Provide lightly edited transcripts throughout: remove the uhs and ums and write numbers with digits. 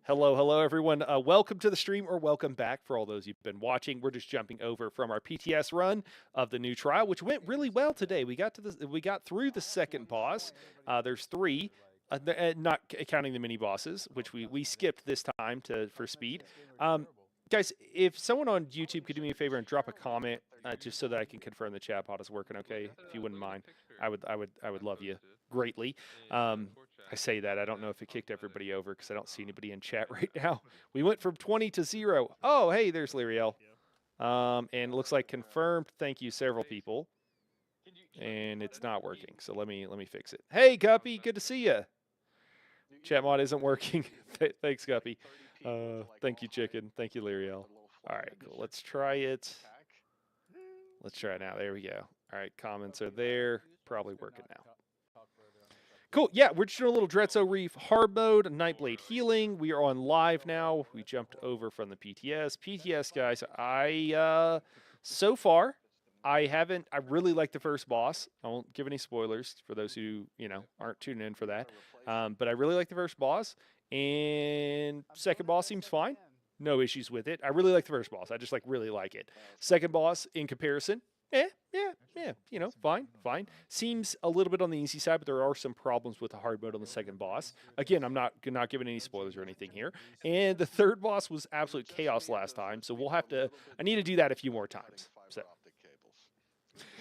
Hello, everyone. Welcome to the stream, or welcome back for all those who've been watching. We're just jumping over from our PTS run of the new trial, which went really well today. We got through the second boss. There's three, not counting the mini bosses, which we skipped this time for speed. Guys, if someone on YouTube could do me a favor and drop a comment, just so that I can confirm the chat pod is working okay, if you wouldn't mind, I would love you greatly. I say that. I don't know if it kicked everybody over because I don't see anybody in chat right now. We went from 20 to 0. Oh, hey, there's Lyriel. And it looks like confirmed. Thank you, several people. And it's not working. So let me fix it. Hey, Guppy, good to see you. Chat mod isn't working. Thanks, Guppy. Thank you, Chicken. Thank you, Lyriel. All right, cool. Let's try it. Let's try it now. There we go. All right, comments are there. Probably working now. Cool. Yeah, we're just doing a little Dreadsail Reef hard mode, Nightblade healing. We are on live now. We jumped over from the PTS. PTS, guys, so far, I really like the first boss. I won't give any spoilers for those who, aren't tuning in for that. But I really like the first boss. And second boss seems fine. No issues with it. I really like the first boss. I just really like it. Second boss, in comparison, yeah, fine. Seems a little bit on the easy side, but there are some problems with the hard mode on the second boss. Again, I'm not giving any spoilers or anything here. And the third boss was absolute chaos last time, so I need to do that a few more times. So,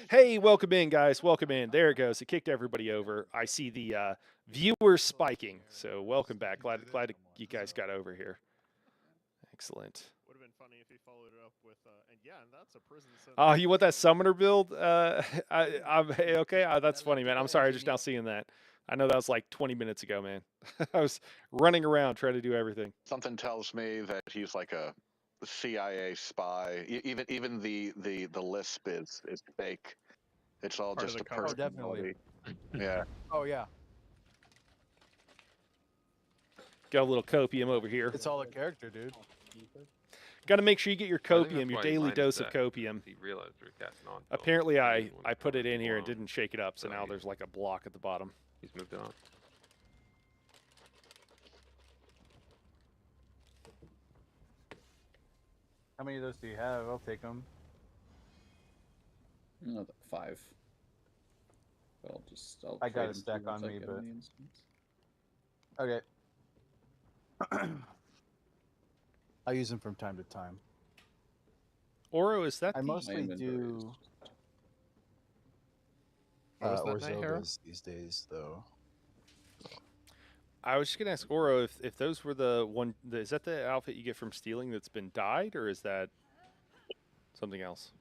hey, welcome in, guys. Welcome in. There it goes. It kicked everybody over. I see the viewers spiking, so welcome back. Glad you guys got over here. Excellent. Would have been funny if he followed it up with, and that's a prison sentence. Oh, you want that summoner build? Okay. That's funny, man. I'm sorry, I'm just now seeing that. I know that was like 20 minutes ago, man. I was running around trying to do everything. Something tells me that he's like a CIA spy. Even the lisp is fake. It's all just a personality. Oh, definitely. Yeah. Oh yeah. Got a little copium over here. It's all a character, dude. Got to make sure you get your copium, your daily dose of copium. He realized we were casting on. Apparently, I put it in here and didn't shake it up, so now there's like a block at the bottom. He's moved on. How many of those do you have? I'll take them. No, 5. I got a stack on me, but okay. I use them from time to time. Oro, is that? I mostly do Orzobas these days, though. I was just gonna ask Oro if those were the one. Is that the outfit you get from stealing that's been dyed, or is that something else?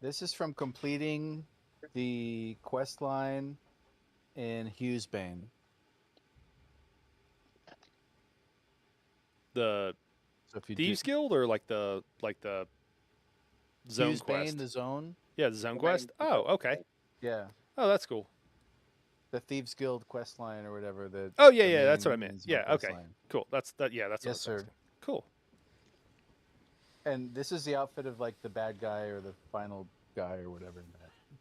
This is from completing the quest line in Hughesbane. The Thieves Guild, or like the zone quest? The zone. Yeah, the zone quest. Oh, okay. Yeah. Oh, that's cool. The Thieves Guild quest line or whatever. Yeah, that's what I meant. Yeah, okay, cool. That's that. Yeah, that's yes, sir. Cool. And this is the outfit of like the bad guy or the final guy or whatever.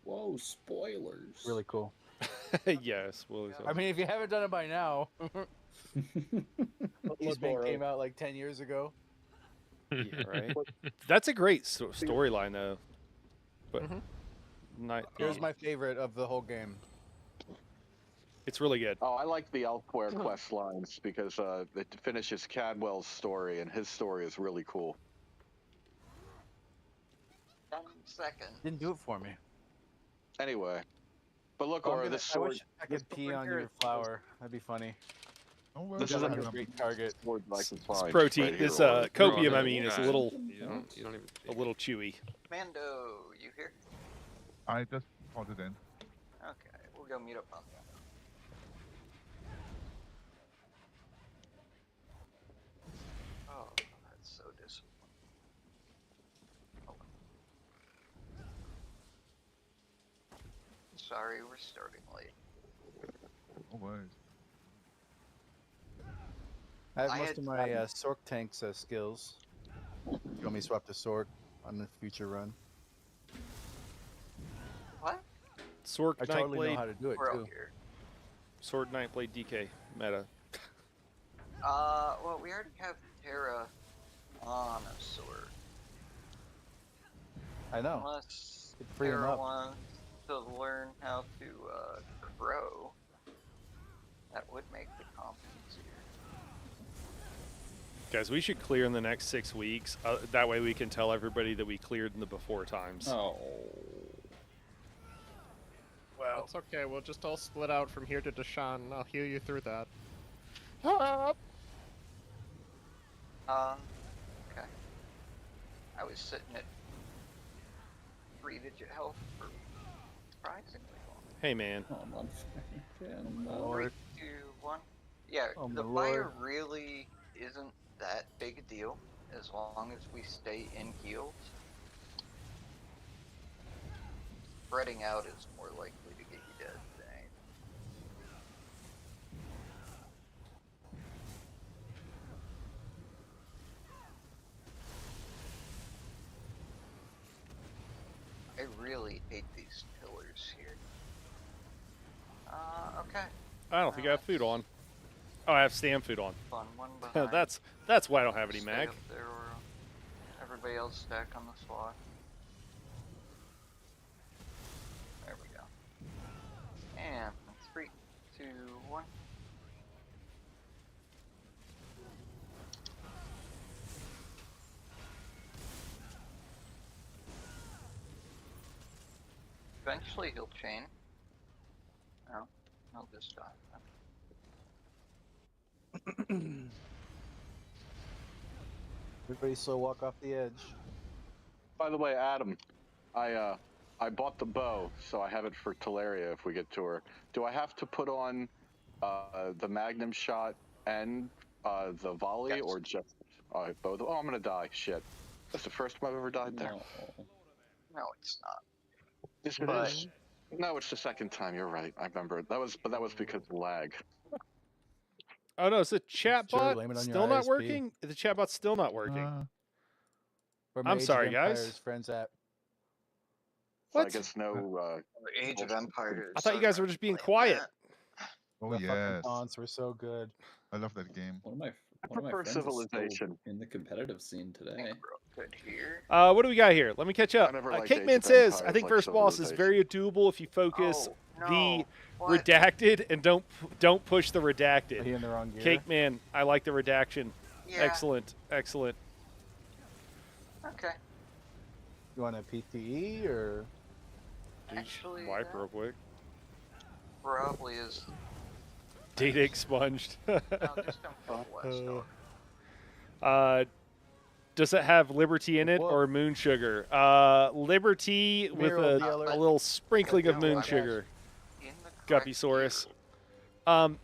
Whoa, spoilers! Really cool. Yeah, spoilers. I mean, if you haven't done it by now. Hughesbane came out like 10 years ago. Yeah, right. That's a great storyline, though. But here's my favorite of the whole game. It's really good. Oh, I like the Elfware quest lines because it finishes Cadwell's story, and his story is really cool. 1 second. Didn't do it for me. Anyway, but look, Oro, this sword. I wish I could pee on your flower. That'd be funny. This is a great target. It's protein. This copium, I mean, is a little chewy. Mando, you here? I just popped it in. Okay, we'll go meet up on that. Oh, that's so disappointing. Oh. Sorry, we're starting late. No worries. I have most of my Sork tanks skills. You want me to swap to Sork on the future run? What? Sork I totally know how to do it too. Sword Nightblade DK meta. Well, we already already have Terra on a sword. I know. Unless Could free him Terra up. wants to learn how to crow, that would make the comp easier. Guys, we should clear in the next 6 weeks. That way we can tell everybody that we cleared in the before times. Oh. Well, That's okay. We'll just all split out from here to Deshaun, and I'll heal you through that. Okay. I was sitting at 3-digit health for surprisingly long. hey man. Oh, I'm on fire again. Oh, Lord. 3, 2, 1. Yeah, Oh, the my fire Lord. really isn't that big a deal as long as we stay in heals. Spreading out is more likely to get you dead than anything. I really hate these pillars here. Okay. I don't think I have food on. Oh, I have stam food on. Fun one behind. That's why I don't have any Stay mag. up there or everybody else stack on the slot. There we go. And 3, 2, 1. Eventually he'll chain. No, he'll just die. Everybody slow walk off the edge. By the way, Adam, I bought the bow, so I have it for Teleria if we get to her. Do I have to put on the Magnum shot and the volley, Yes. or just both? Oh, I'm gonna die. Shit. That's the first time I've ever died there. No. No, it's not. Yes, it But- is. No, it's the second time. You're right. I remember. That was because of lag. Oh no, is the Sure, chatbot blame it on your still not ISP. working? The chatbot's still not working. Where I'm my Age of sorry, guys. Empires friends at. So I What? guess no. Age of Empires. I thought you guys were just being quiet. Oh The fucking yes, taunts were so good. I love that game. One of my prefer friends is still Civilization. in the competitive scene today. Good here. What do we got here? Let me catch up. I never liked Cake Age Man of says, I Empires think like first boss is very doable if you focus Oh, the no. What? redacted and don't push the Are redacted. he in the wrong gear? Cake Man, I like the redaction. Yeah. Excellent, excellent. Okay. You want a PTE or? Actually, Wipe real quick. probably is. Data expunged. No, just don't kill the last dog. Does it have Liberty in it Whoa. or Moon Sugar? Liberty with Miro, a the other- little sprinkling of No, Moon I- Sugar. In the correct Guppysaurus. view, Um,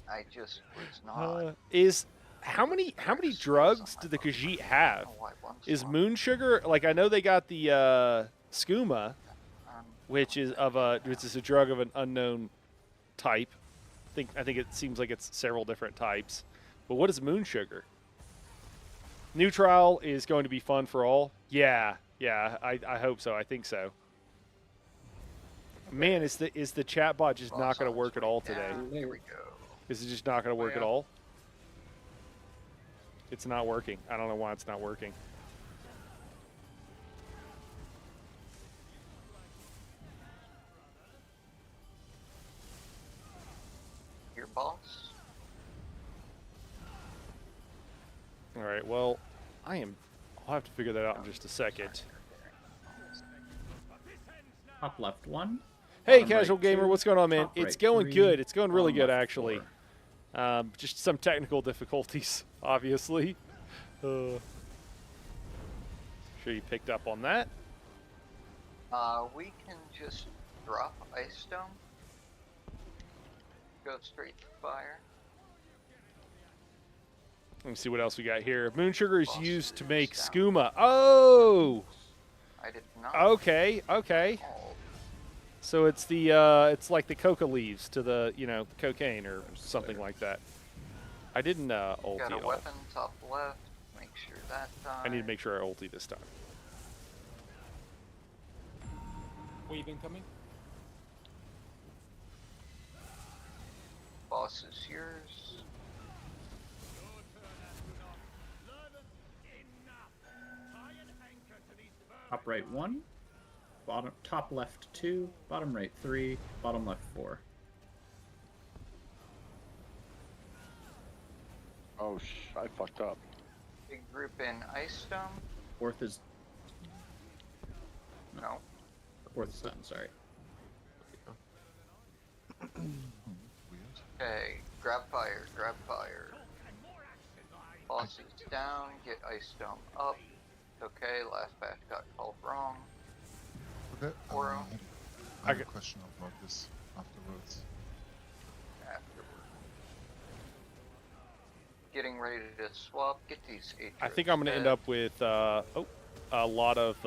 I just was not. is how many drugs do the Khajiit I have? don't know why one's Is not. Moon Sugar, like, I know they got the skooma, Um, which is a drug of an unknown type. I think it seems like it's several different types. But what is Moon Sugar? New trial is going to be fun for all. Yeah, I hope so. I think so. Man, is the chat bot just not going to work at all today? down. There we go. Is it just not going to work at yeah. all? It's not working. I don't know why it's not working. Your boss. All right, well, I'll have to figure that out in just a second. Top left one. Hey, Bottom Casual right Gamer, two, what's going on, man? top It's right going three, good. It's going really bottom good, left actually. four. Just some technical difficulties, obviously. Sure you picked up on that. We can just drop Ice Stone. Go straight to fire. Let me see what else we got here. Moon sugar is Boss used to is make down. skooma. Oh, I did not. okay. recall. So it's it's like the coca leaves to the cocaine or something like that. I didn't ulti Got a at all. weapon top left. Make sure that dies. I need to make sure I ulti this time. Wave incoming. Boss is yours. Top right 1, top left 2, bottom right 3, bottom left 4. Oh, I fucked up. Big group in Ice Dome. Fourth is No. fourth is done. Sorry. Okay, grab fire, grab fire. Boss is down, get Ice Dome up. Okay, last batch got called wrong. Okay, Oro. I have a question about this afterwards. Afterward. Getting ready to swap, get these Atrios I think I'm going to end dead. up with a lot of.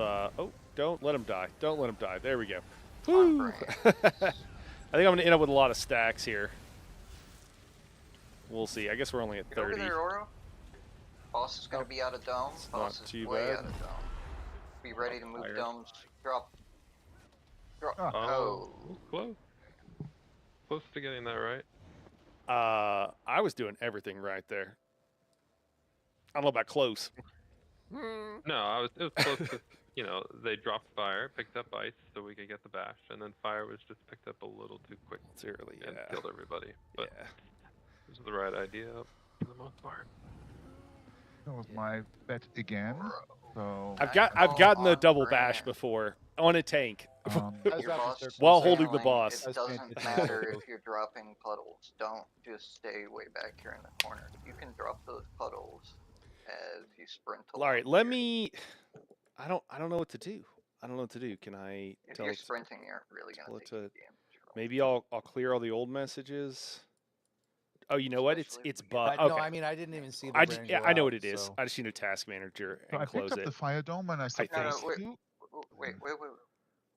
Don't let him die. Don't let him die. There we go. On Woo! brand. I think I'm going to end up with a lot of stacks here. We'll see. I guess we're only at Get over 30. there, Oro. Boss is gonna be out of dome. It's Boss not is too way bad. out of dome. Be ready to move Fire. domes. Drop. Drop. Ah. Oh. Close. Close to getting that right. I was doing everything right there. I don't know about close. No, it was close to, they dropped fire, picked up ice so we could get the bash, and then fire was just picked up a little too quick It's early, and yeah. killed everybody. But Yeah. this is the right idea for the most part. That was my bet again. So I've gotten the on double brand. bash before on a tank I was Your after boss circle. is While holding the failing. boss. I It was paying doesn't attention to matter circles. if you're dropping puddles. Don't just stay way back here in the corner. You can drop those puddles as you sprint All along. right, let here. me. I don't know what to do. I don't know what to do. Can I If tell you're it? sprinting, you're really tell gonna it take to- damage. Maybe I'll clear all the old messages. Oh, you know what? It's Especially if we bug. get- Okay. No, I mean I didn't even see the I brand yeah, go I know out, what it is. so- I just need a task manager So and I close picked up it. the fire dome and I think. supposed wait. to. Wait.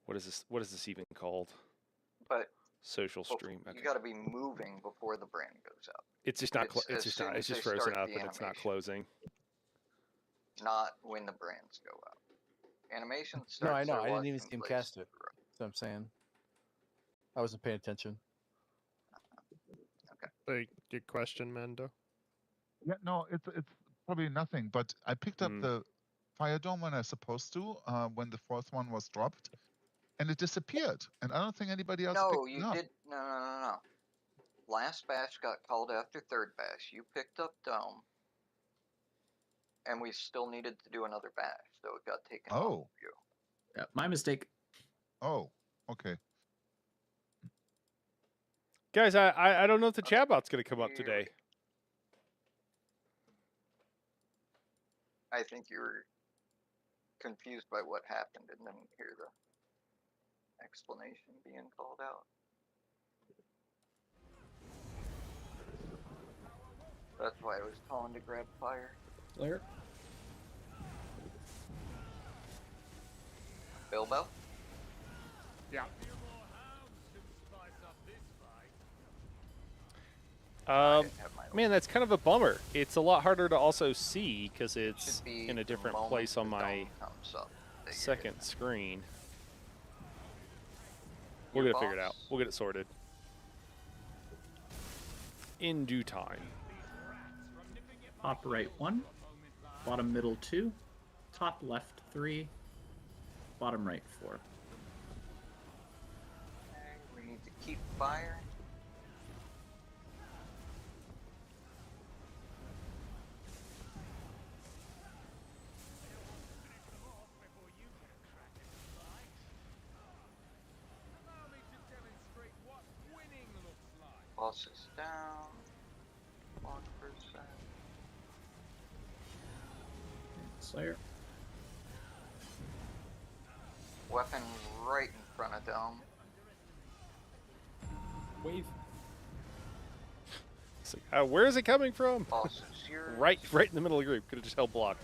What is this? What is this even called? But Social stream. you Okay. gotta be moving before the brand goes out. It's just not. it's It's as just soon not. as It's just they frozen start up the and it's not animation. closing. Not when the brands go out. Animation starts. No, I know. their I didn't even watching see him place. cast it. That's what I'm saying. I wasn't paying attention. Good question, Mando. Yeah, no, it's probably nothing. But I picked up Mm. the fire dome when I supposed to when the fourth one was dropped, and it disappeared. And I don't think anybody else No, picked you it up. did. No. Last batch got called after third batch. You picked up dome, and we still needed to do another batch, so it got taken off Oh. of you. Yeah, my mistake. Oh, okay. Guys, I don't know if the chatbot's going to come up today. I think you were confused by what happened and didn't hear the explanation being called out. That's why I was calling to grab fire. Flare. Bilbo? Yeah. I didn't have my Man, that's kind of a bummer. It's a lot harder to also see because Should it's be in a the different moment place on the my dome comes up that you're second hitting. screen. We'll Your get it figured out. boss? We'll get it sorted. In due time. Top right 1, bottom middle 2, top left 3, bottom right 4. Okay, we need to keep fire. Boss is down. 1%. Slayer. Weapon right in front of dome. Wave. It's like, where is it coming from? Boss is yours. Right in the middle of the group. Could have just held block.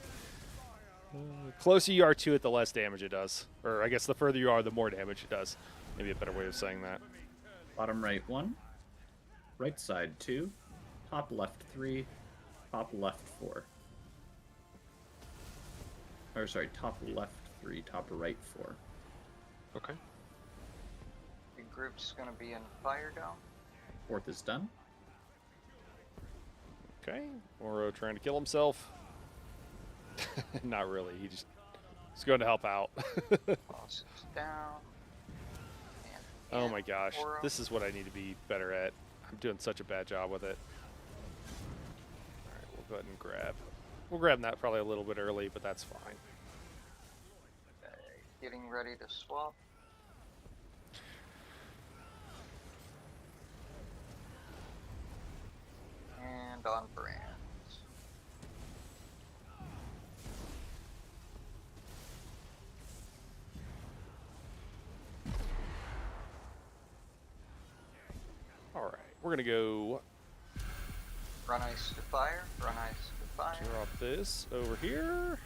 Closer you are to it, the less damage it does. Or I guess the further you are, the more damage it does. Maybe a better way of saying that. Bottom right 1, right side 2, top left 3, top left 4. Or sorry, top left 3, top right 4. Okay. The group's gonna be in fire dome. Fourth is done. Okay. Oro trying to kill himself. Not really. He just It's going to help out. Bosses down. And Oh in, my gosh. Oro. This is what I need to be better at. I'm doing such a bad job with it. Alright, we'll go ahead and grab. We'll grab that probably a little bit early, but that's fine. Okay, getting ready to swap. And on brands. Alright, we're going to go Run ice to fire. Run ice to fire. drop this over here.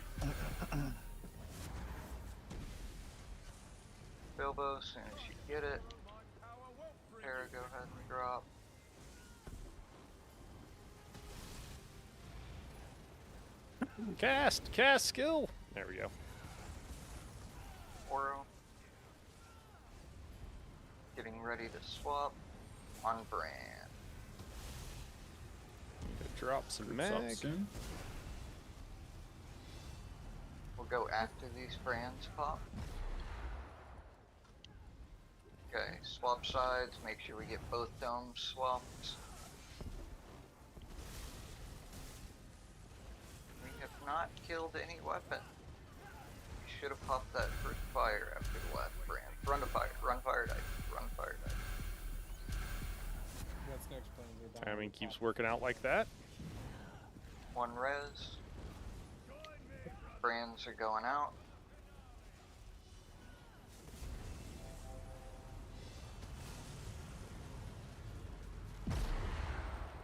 Bilbo, as soon as you get it. Tara, go ahead and drop. Cast skill. There we go. Oro. Getting ready to swap. On brand. Drop some Groups up mag. soon. We'll go after these brands pop. Okay, swap sides, make sure we get both domes swapped. We have not killed any weapon. We should have popped that first fire after the last brand. Run to fire, run fire dice, run fire dice. That's next plan. You're down Timing to the keeps top. working out like that. One res. Brands are going out.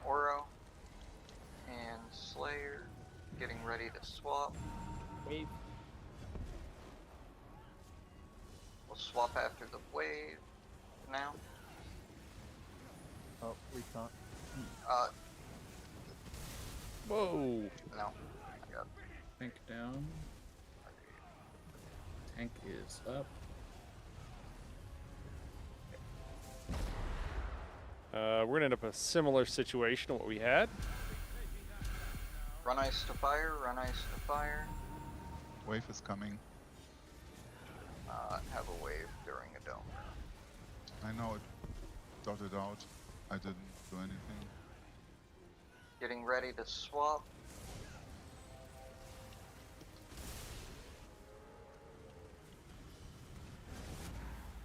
Oro and Slayer getting ready to swap. Wave. We'll swap after the wave now. Oh, recon. Whoa. No. I got Tank down. Tank is up. We're going to end up in a similar situation to what we had. run ice to fire, run ice to fire. Wave is coming. Have a wave during a dome round. I know it dotted out. I didn't do anything. Getting ready to swap.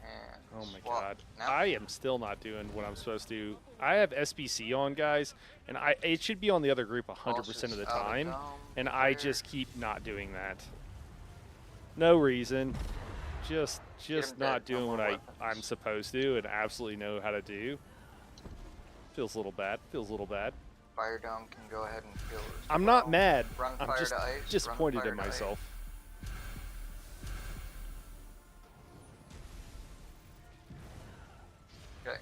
And Oh my swap. god. Now, I am still not doing what I'm supposed to. I have SBC on, guys, and it should be on the other group 100% of the bosses out time, dome, and I clear. just keep not doing that. No reason. Just him not dead, no doing more what I'm weapons. supposed to and absolutely know how to do. Feels a little bad. Feels a little bad. Fire dome can go ahead and kill us. I'm not mad. Run I'm fire just to ice. disappointed run fire in to ice. myself. Okay.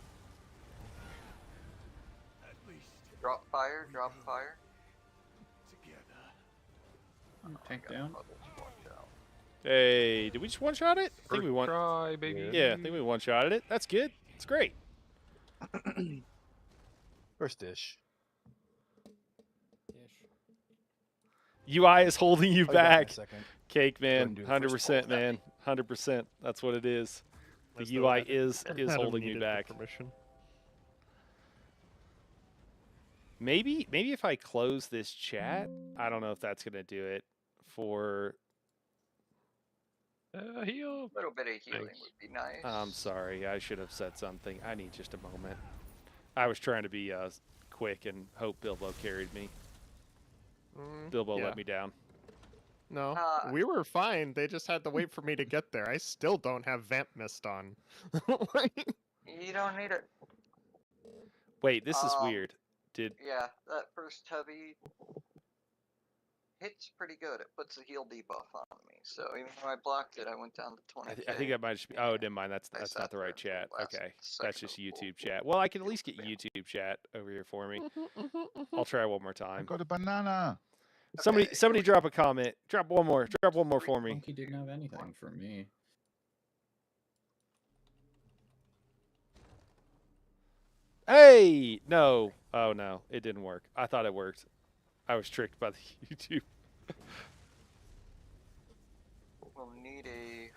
Drop fire, drop fire. Tank Got down. puddles, watch out. Hey, did we just one-shot it? I think we won. Try, baby. Yeah, I think we one-shotted it. That's good. It's great. First dish. Ish. UI is holding you Oh, you got me a back. second. Cake, ahead man. and do the first 100%, poll. man. 100%. That's what it is. The As though UI Adam- is Adam holding you needed the back. Permission. Maybe if I close this chat, I don't know if that's gonna do it for. Heal. A little bit of healing Thanks. would be nice. I'm sorry. I should have said something. I need just a moment. I was trying to be quick and hope Bilbo carried me. Bilbo yeah. let me down. No, Uh, we were fine. They just had to wait for me to get there. I still don't have Vamp Mist on. You don't need it. Wait, this is Um, weird. Did Yeah, that first heavy hits pretty good. It puts a heal debuff on me. So even though I blocked it, I went down to 20. I think that might just be. Oh, never mind. That's I not sat the there right until chat. the last Okay, second that's just of the YouTube pool. chat. Well, I can at least get Bam. YouTube chat over here for me. I'll try one more I time. got a banana. Somebody Okay. drop a comment. Drop one more. Drop one more for me. Monkey didn't have anything for me. Hey, no. Oh no, it didn't work. I thought it worked. I was tricked by the YouTube. We'll need a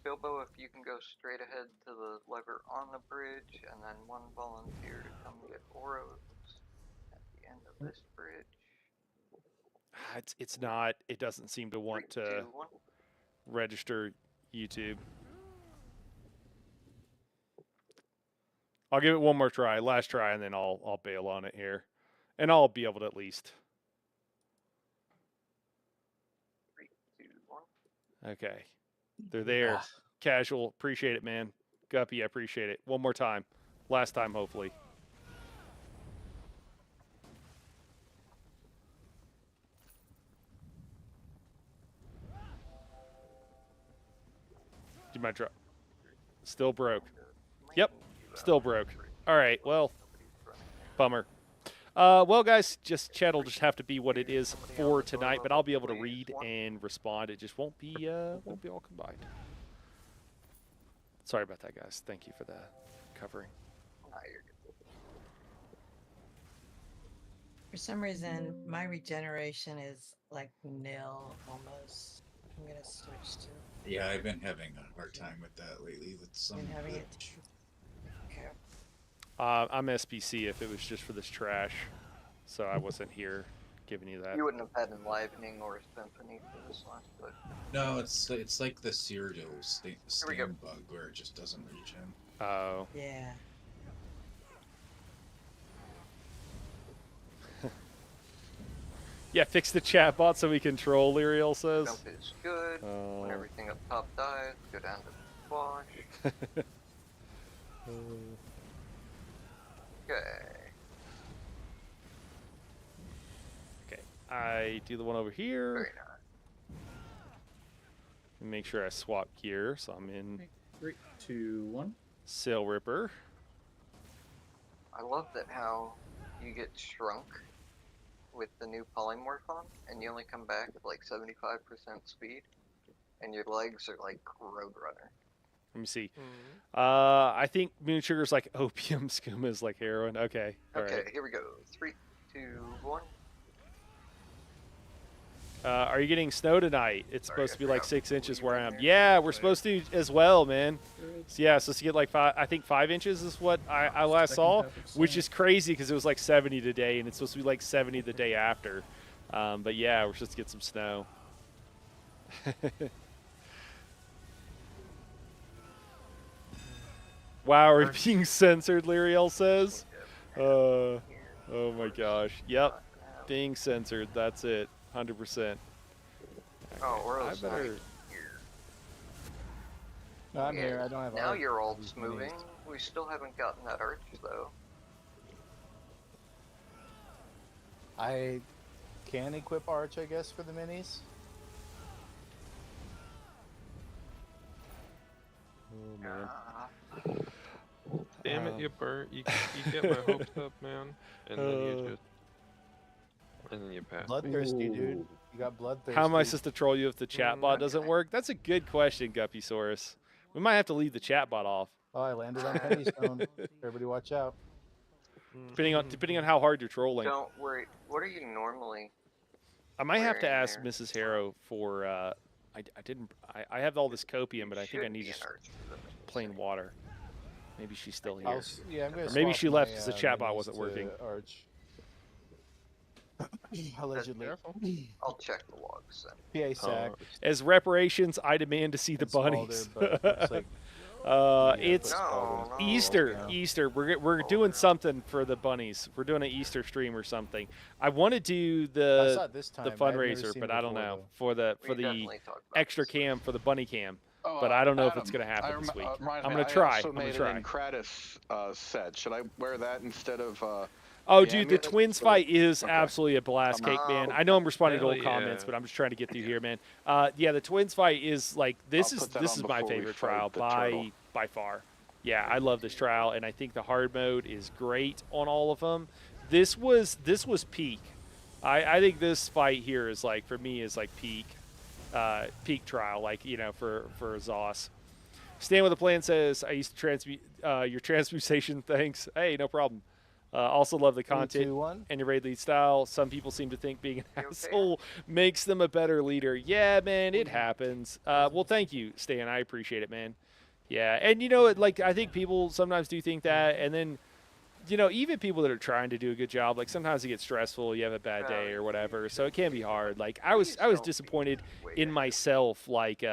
Bilbo if you can go straight ahead to the lever on the bridge, and then one volunteer to come get Oros at the end of this bridge. It's not. It doesn't seem to want 3, to 2, 1. register YouTube. I'll give it one more try, last try, and then I'll bail on it here, and I'll be able to at least. 3, 2, 1. Okay, they're there. Casual, appreciate it, man. Guppy, I appreciate it. One more time, last time, hopefully. You might drop. Still broke. Yep, still broke. All right, well, bummer. Well, guys, chat'll just have to be what it is for tonight, but I'll be able to read and respond. It just won't be all combined. Sorry about that, guys. Thank you for the covering. For some reason, my regeneration is like nil almost. I'm gonna switch to. Yeah, I've been having a hard time with that lately. With some. Been having it. Okay. I'm SPC if it was just for this trash, so I wasn't here giving you that. You wouldn't have had Enlivening or Symphony for this last book. No, it's like the Cyrodiil stand bug where it just doesn't reach him. Oh. Yeah. Yeah, fix the chat bot so we can troll, Lyriel says. Jump is good. When everything up top dies, go down to the squash. Okay. Okay, I do the one over here. Very nice. And make sure I swap gear, so I'm in 3, 2, 1. Sail Ripper. I love that how you get shrunk with the new polymorphon, and you only come back with like 75% speed, and your legs are like Roadrunner. Let me see. I think Moon Sugar's like opium, skooma is like heroin. Okay. All Okay, right. here we go. 3, 2, 1. Are you getting snow tonight? It's supposed to be like 6 inches where I am. Yeah, we're supposed to as well, man. So yeah, supposed to get like 5 inches is what I last saw, which is crazy because it was like 70 today, and it's supposed to be like 70 the day after. But yeah, we're supposed to get some snow. Wow, are we being censored, Lyriel says? Oh my gosh. Yep, being censored. That's it. 100%. Oh, we're I better. No, I'm here. I don't have. Now arc. your I'm ult's just moving. amazed. We still haven't gotten that arch though. I can equip Arch, I guess, for the minis. Oh man. Damn it, you burnt. You get my hopes up, man. And then you just. And then you pass. Bloodthirsty, dude. You got bloodthirsty. How am I supposed to troll you if the chat bot doesn't work? That's a good question, Guppysaurus. We might have to leave the chat bot off. Oh, I landed on Pennystone. Everybody watch out. Depending on how hard you're trolling. Don't worry. What are you normally? I might have to wearing ask there? Mrs. Harrow for I have all this copium, but I think I Should need be just an arch for the plain water. Maybe she's still here. Yeah, I'm gonna Or maybe swap she left my, because the chat bot minis wasn't to working. Arch. Allegedly. I'll check the logs then. PA sack. As reparations, I demand to see the bunnies. But looks like It's No, no. Easter. no. Easter. We're doing something for the bunnies. We're doing an Easter stream or something. I want to do I the saw it this time. the I've never fundraiser, seen but it I don't before, know though. for We the definitely talked about extra this. cam for the bunny cam. Oh, But I don't know if Adam, it's gonna happen this week. reminds I'm me, gonna try. I also I'm gonna made try. an Kratos set. Should I wear that instead of? Oh, the dude, the amulet? twins fight is absolutely a blast cake, man. I know I'm responding to Hell old comments, yeah. but I'm just trying to get through here, man. Yeah, the twins fight is like this I'll is put that this on is my before we favorite fight trial the turtle. by far. Yeah, I love this trial, and I think the hard mode is great on all of them. This was peak. I think this fight here is like for me is like peak trial, like for Zoss. Stan with a Plan says I used to transmute your transmutation. Thanks. Hey, no problem. Also love the Three, content 2, 1. and your raid lead style. Some people seem to think being an You okay? asshole makes them a better leader. Yeah, man, it happens. Well, thank you, Stan. I appreciate it, man. Yeah, and you know, like I think people sometimes do think that, and then you know, even people that are trying to do a good job, like sometimes it gets stressful. You have a bad day or whatever, so it can be hard. Like I was disappointed in myself. Like,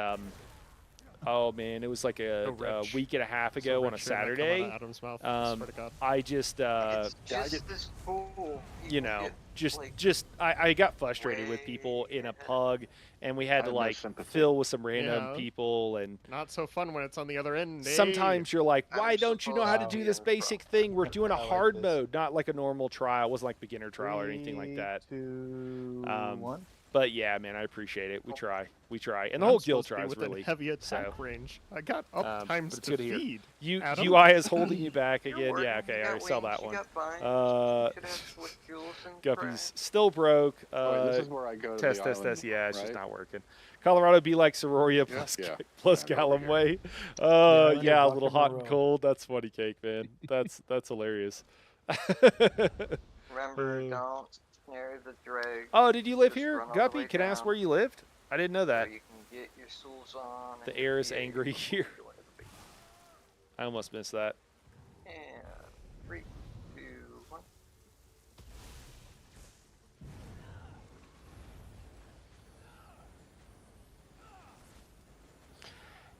oh man, it was like a week and a half ago on a Saturday. Adam's mouth. Swear to God. I just, It's just this fool. you know, I got frustrated with people in a pug, and we had I to have no like sympathy. fill with some random Yeah. people, and Not so fun when it's on the other end. sometimes you're like, I'm why don't you know how to supposed to do be this in basic front. thing? We're doing a I like hard this. mode, not like a normal trial. It wasn't like beginner trial or anything like 3, that. 2, 1. But yeah, man, I appreciate it. We try, and the I'm whole guild supposed to be tries within really. heavy attack so, range. I got up times but it's to good to hear. feed. You Adam? UI is holding you back You're again. working, Yeah, okay, you I got already saw wings, that you one. got vines, Uh, you should have swift jewels and Guppy's still broke. Wait, this is where I go to Test. the island, Yeah, it's just right? not working. Colorado be like Sororia Yeah, plus yeah. plus Yeah, over Gallum here. Way. Yeah, Yeah, a rock little and hot and roll. cold. That's funny cake, man. That's hilarious. Remember, don't snare the drag. Oh, did you live Just here, run all the Guppy? way Can I ask down where you lived? I didn't know so that. you can get your souls on. The and air your is PA angry before here. you go into the big- I almost missed that. And 3, 2, 1.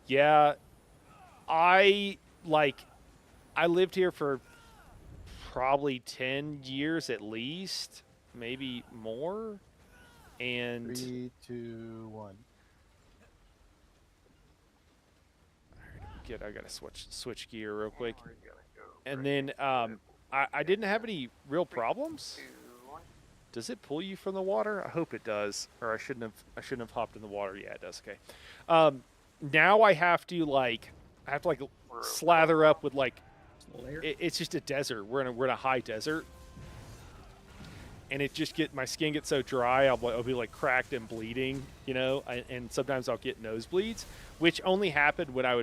Yeah, I lived here for probably 10 years at least, maybe more. And 3, 2, 1. I gotta switch gear real quick. And we're gonna go And right then I didn't have any real problems. 2, 1. Does it pull you from the water? I hope it does. Or I shouldn't have hopped in the water. Yeah, it does. Okay. Now I have to slather up with like Layer. it's just a desert. We're in a high desert. And it just my skin gets so dry, I'll be like cracked and bleeding, you know, and sometimes I'll get nosebleeds, which only happened when I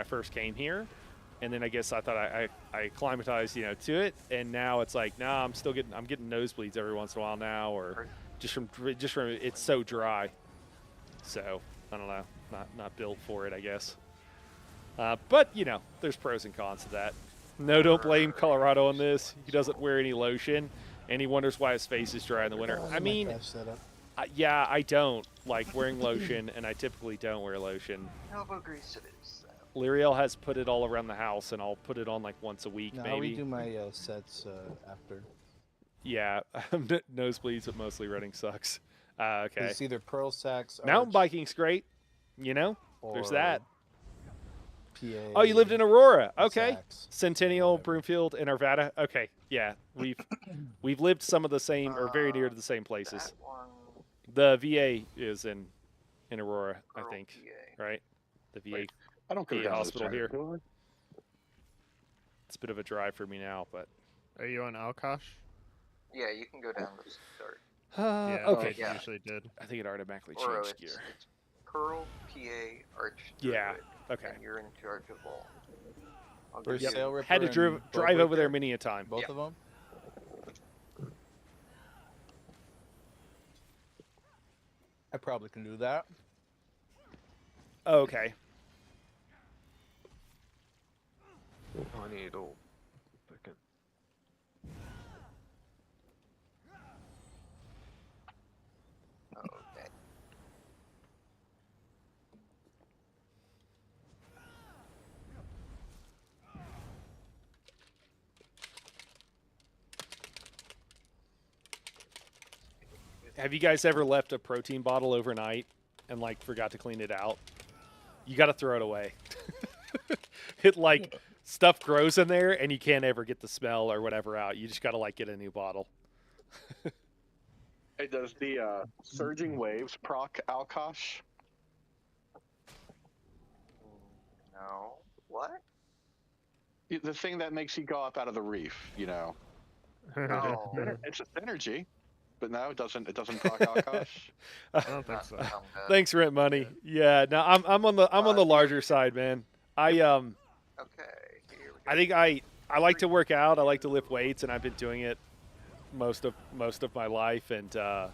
first came here, and then I guess I thought I acclimatized, you know, to it, and now it's like, nah, I'm getting nosebleeds every once in a while now, or just from it's so dry, so I don't know, not built for it, I guess, but you know, there's pros and cons to that. No, don't blame Colorado on this. He doesn't wear any lotion. And he wonders why his face is dry in the winter. I mean, yeah, I don't like wearing lotion, and I typically don't wear lotion. Elbow grease it is. Lyriel has put it all around the house, and I'll put it on like once a week, No, maybe. we do my sets after. Yeah, nosebleeds, but mostly running sucks. Okay. It's either pearl sacks, Mountain biking's great, you know. There's that. PA. Oh, you lived in Aurora. Okay. Sacks. Centennial, Broomfield, and Arvada. Okay. Yeah, we've lived some of the same or very near to the same places. That one, The VA is in Aurora, I Girl think, PA. right? The VA. Wait, I don't go VA down to the hospital center, here. do I? It's a bit of a drive for me now, but Are you on Alkosh? Yeah, you can go down the start. Yeah, okay. it Yeah. usually did. I think it automatically Or changed it's gear. Pearl, PA, Arch. Yeah. Druid, Okay. And you're in charge of all. I'll There's give you- Sail Ripper Had to and drive Boat over there Ripper, many a time. Both of them. I probably can do that. Okay. Oh, I need a second. Okay. Have you guys ever left a protein bottle overnight and like forgot to clean it out? You got to throw it away. It like stuff grows in there and you can't ever get the smell or whatever out. You just got to like get a new bottle. Hey, does the surging waves proc Alkosh? No. What? The thing that makes you go up out of the reef, you know. No. It's a synergy, but no, it doesn't proc Alkosh. I don't think Not so. sound good. Thanks, Rent Money. Yeah, no, I'm on the larger side, man. Okay. Here we go. I think I like to work out. I like to lift weights, and I've been doing it most of my life. And I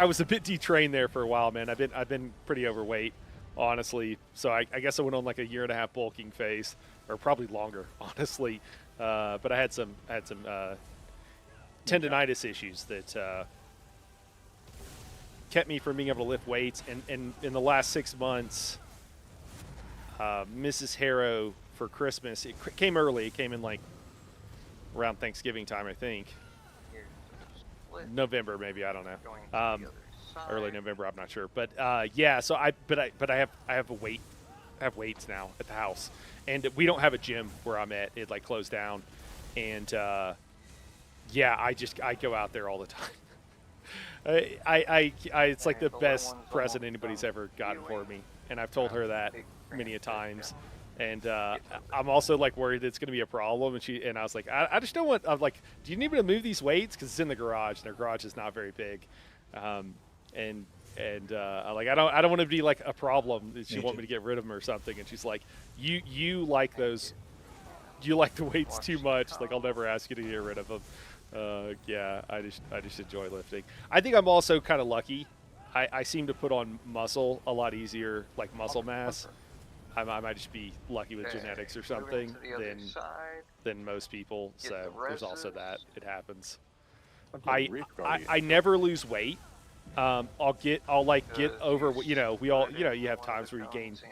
was a bit detrained there for a while, man. I've been pretty overweight, honestly. So I guess I went on like a 1.5 year bulking phase, or probably longer, honestly. But I had some tendonitis issues that kept me from being able to lift weights. And in the last 6 months, Mrs. Harrow for Christmas, it came early. It came in like around Thanksgiving time, I think. November, maybe, I don't know. Early November, I'm not sure. But yeah, so I have weights now at the house, and we don't have a gym where I'm at. It like closed down, and yeah, I go out there all the time. It's like the best present anybody's ever gotten for me, and I've told her that many a times. And I'm also like worried that it's going to be a problem. And I was like, I just don't want. I'm like, do you need me to move these weights? Because it's in the garage, and their garage is not very big. I'm like, I don't want to be like a problem. She want me to get rid of them or something. And she's like, you like those, you like the weights too much. Like, I'll never ask you to get rid of them. Yeah, I just enjoy lifting. I think I'm also kind of lucky. I seem to put on muscle a lot easier, like muscle mass. I might just be lucky with genetics or something than most people. So there's also that. It happens. I never lose weight. I'll get over, you know, you have times where you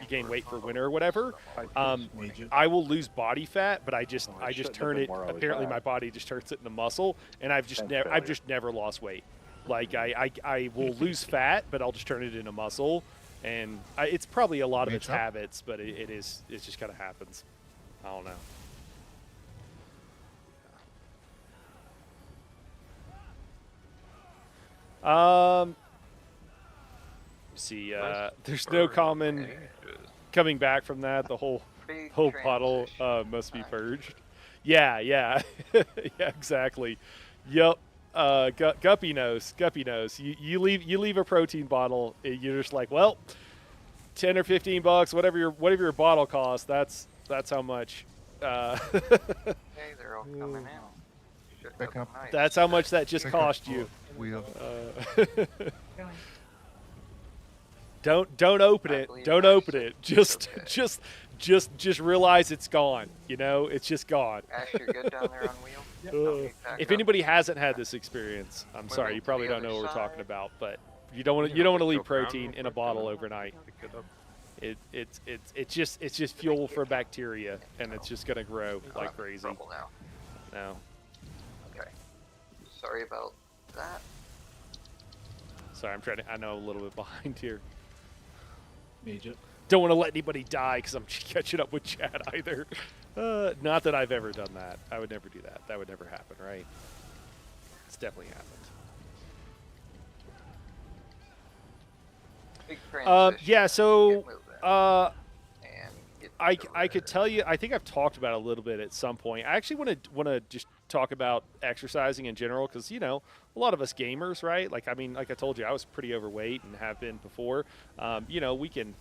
gain weight for winter or whatever. I will lose body fat, but I just turn it. Apparently my body just turns it into muscle, and I've just never lost weight. Like I will lose fat, but I'll just turn it into muscle. And it's probably a lot of its habits, but it just kind of happens. I don't know. See, there's no common coming back from that. The whole puddle must be purged. Yeah, yeah, yeah, exactly. Yep. Guppy knows. You leave a protein bottle. You're just like, well, $10 or $15, whatever your bottle costs. That's how much. Okay, they're all coming out. Back up. That's how much that just cost you. Don't open it. Don't open it. Just realize it's gone. You know, it's just gone. Ash, you're good down there on wheel? If anybody hasn't had this experience, I'm sorry, you probably don't know what we're talking about, but you don't want to leave protein in a bottle overnight. It's just fuel for bacteria, and it's just gonna grow like crazy. No. Okay. Sorry about that. Sorry, I know I'm a little bit behind here. Major. Don't want to let anybody die because I'm catching up with Chad either. Not that I've ever done that. I would never do that. That would never happen, right? It's definitely happened. Big transition. Yeah, so I could tell you, I think I've talked about it a little bit at some point. I actually want to just talk about exercising in general because, you know, a lot of us gamers, right? Like, I mean, like I told you, I was pretty overweight and have been before. You know, we can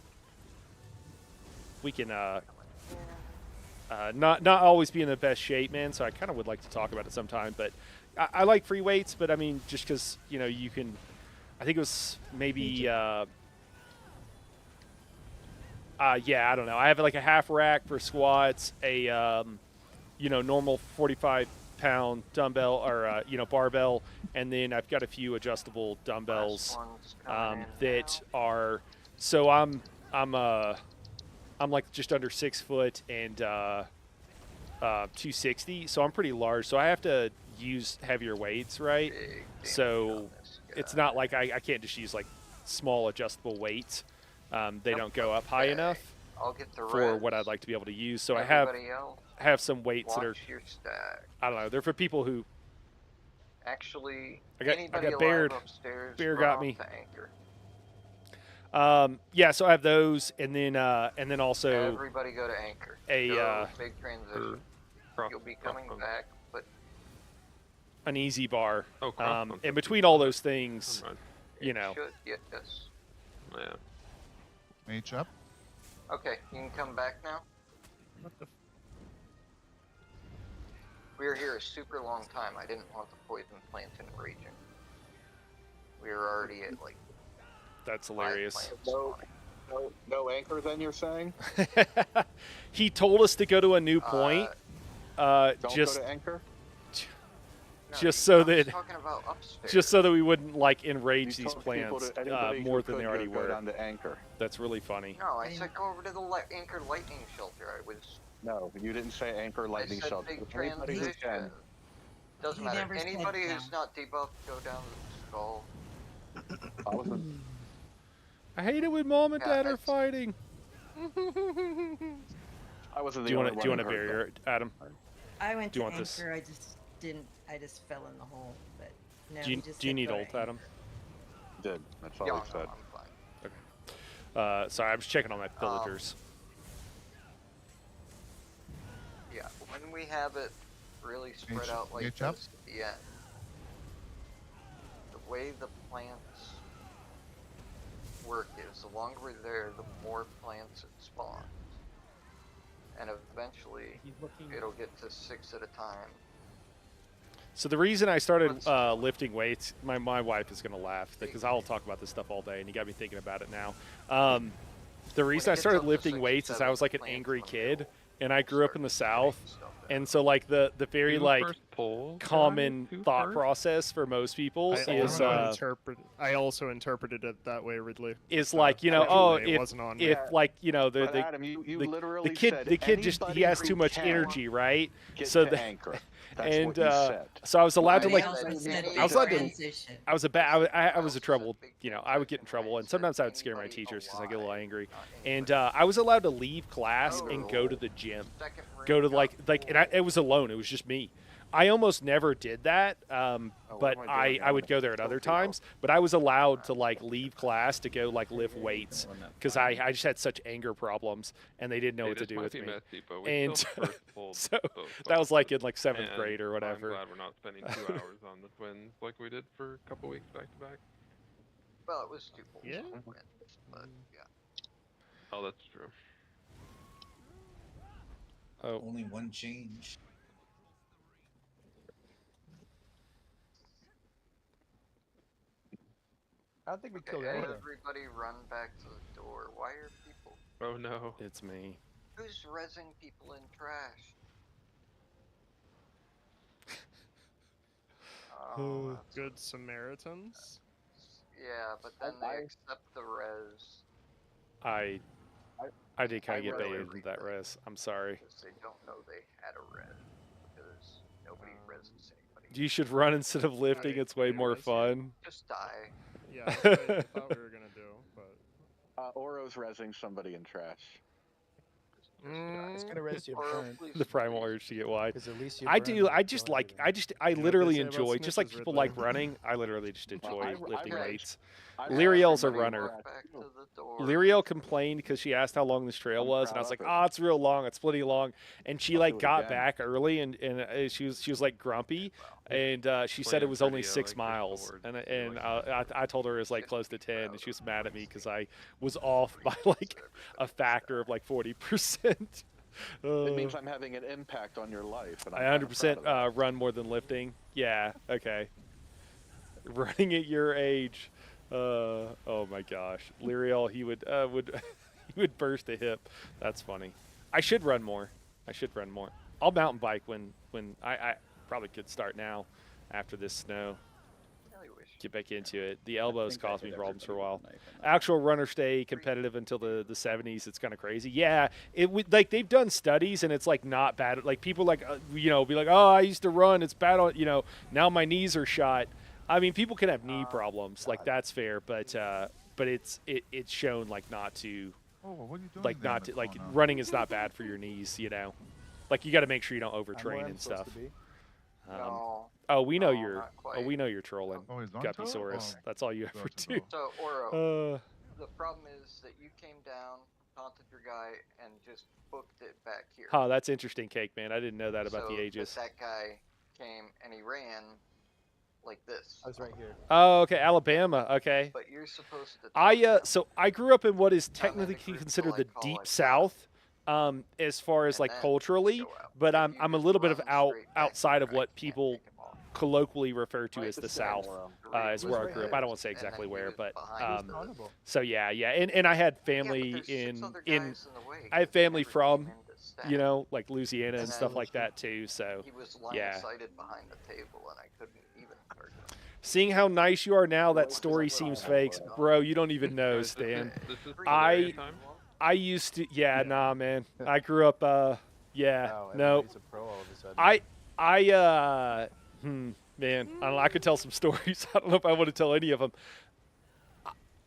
not always be in the best shape, man. So I kind of would like to talk about it sometime. But I like free weights, but I mean, just because, you know, you can. I think it was maybe. Yeah, I don't know. I have like a half rack for squats, a you know, normal 45-pound dumbbell or you know, barbell, and then I've got a few adjustable dumbbells that are. So I'm like just under 6 foot and 260, so I'm pretty large. So I have to use heavier weights, right? So it's not like I can't just use like small adjustable weights. They don't go up high enough for what I'd like to be able to use. So I have some weights that are. I don't know. They're for people who. Actually, I got Baird. Upstairs, Baird got me. Yeah, so I have those, and then also. Everybody go to Anchor. Big transition. You'll be coming back, but. An easy bar. And between all those things, you know. Yes. Yeah. Mage up. Okay, you can come back now. We were here a super long time. I didn't want the poison plant in raging. We were already at like. That's hilarious. No anchor, then you're saying? He told us to go to a new point. Don't just go to anchor? just so that talking about upstairs. just so that we wouldn't like enrage You these told people plants anybody who more than could they already go were. down to anchor. That's really funny. No, I said go over to the anchor lightning shelter. I was. No, you didn't say anchor lightning I said shelter. big Anybody who transition. can. Doesn't He matter. never said Anybody down. who's not debuffed, go down to the skull. I wasn't. I hate it when mom and Yeah, dad are it's- fighting. I wasn't Do the you only want one do you want who a heard barrier, Adam? I went Do you to want this? anchor. I just didn't. I just fell in the hole. But no, Do you, he just do you said need go to ult, Adam? that. Did. That's all Yeah, I no, said. I'm fine. Sorry, I was checking on my villagers. Yeah, when we have it really spread out like H up. this at the end, the way the plants work is the longer we're there, the more plants it spawns. And eventually, He's looking. it'll get to 6 at a time. So the reason I started lifting weights, my wife is going to laugh because I'll talk about this stuff all day, and you got me thinking about it now. The reason I gets started up to lifting 6 or weights is I 7, was like an plants angry in the kid, middle and I grew up in the South, stuff in. and so like the very Who like first polls, guys? common Who thought first? process for most people I also interpreted it that way, Ridley. is like, you know, oh, Unfortunately, it wasn't on me. if like, you know, But Adam, you literally said the kid just anybody he has who too much can energy, right? get So to the anchor. That's and what you said. so I was allowed to I like also said I was allowed to transition. I was a bad I was a said trouble, big you know, I would get in trouble, and said sometimes I would scare my anybody teachers because I get a little alive, angry. not And anybody. I was allowed to leave class and go to the gym, go to like and it was alone. It was just me. I almost never did that, but am I doing I would now? go there at Kill other people. times. But I was allowed to like leave class to go like lift weights because I just had such anger problems, and they didn't know Hey, what to this do might with be me. messy, but we And still first pulled so both that was like in bosses, like 7th and grade or whatever. I'm glad we're not spending 2 hours on the twins like we did for a couple weeks back to back. Well, it was 2 pulls Yeah. on wins, but yeah. Oh, that's true. Oh, Only one change. I don't think we Okay, killed anything. everybody run back to the door. Why are people... Oh no. it's me. Who's rezzing people in trash? Oh, that's- Good Samaritans. yeah, but then I- they accept the res I did kind I of get really baited into that res. I'm sorry. because they don't know they had a res because nobody rezzes anybody. You should run instead of lifting. Right, It's way yeah, more that's it. fun. Just die. Yeah, that's what I thought we were gonna do, but Oro's rezzing somebody in trash. It's gonna res your Or opponent please The primal urge to get wide. because at least you. I burn do. them, I just don't like. you? I know what literally they say about enjoy. Just like snitches, people Ridley? like running. I literally just enjoy I lifting read- weights. I Lyriel's a everybody runner. in trash, back too. to the door. Lyriel complained because she asked how long this trail I'm was, and I proud was like, of it. "Oh, it's real long. It's plenty long." And she I'll like do it got again. back early, and she was like grumpy, and she said it Playing was only video 6 like miles, Discord, and you're and like- I told her it was like close to 10, and she was mad at me because I was off by like a factor of like 40%. It means I'm having an impact on your life. And I'm I kinda 100% proud of that. run more than lifting. Yeah, okay. Running at your age. Oh my gosh. Lyriel, he would he would burst a hip. That's funny. I should run more. I'll mountain bike when I probably could start now after this snow. Really wish. Get back into it. The elbows think I caused me hit problems for a everybody while. with a knife in that. Actual runners stay competitive until the 70s. It's kind of crazy. Yeah, it would like they've done studies and it's like not bad. Like people like you know be like, oh, I used to run. It's bad on you know now my knees are shot. I mean, people can have knee problems. Like that's fair, but it's shown like not to Oh, what are you doing like there in not the to like corner? running is not bad for your knees. You know, like you got to make sure you don't I'm where overtrain I'm and supposed stuff. to be. No. Oh, we know No, you're. not Oh, quite. we know you're trolling, Oh, he's on Guppysaurus. top? That's all you ever Gotcha, do. bro. So, Oro, Uh, the problem is that you came down, taunted your guy, and just booked it back here. oh, that's interesting, Cake Man. I didn't know that about So the Aegis. That guy came and he ran like this. I was right here. Oh, okay, Alabama. Okay. But you're supposed to. I taunt him. so I grew up in what is I'm in the technically group considered till I the call deep it south, as far as And like then culturally, go out. but If I'm you a just little bit of run straight back outside there, of I what can't people take 'em off. colloquially refer to Right, as the This is South. Aurora. Is Three where I was grew up. right I don't want to say and then exactly he where, was but behind us. Honorable. so yeah, and I had Yeah, but family there's 6 in other guys in the way I have 'cause they family never came from into stack. you know like Louisiana and And stuff then like that too. So He was line yeah, of sighted behind the table, and I couldn't even target him. seeing how nice you are now, that Once story I seems saw fake, it, bro. You don't even Yeah, know, is Stan. This is I- Teleria time. I used to, yeah, Yeah. nah, man. I grew up, yeah, Wow, no. everybody's a pro all of a sudden. Man, I don't know. I could tell some stories. I don't know if I want to tell any of them.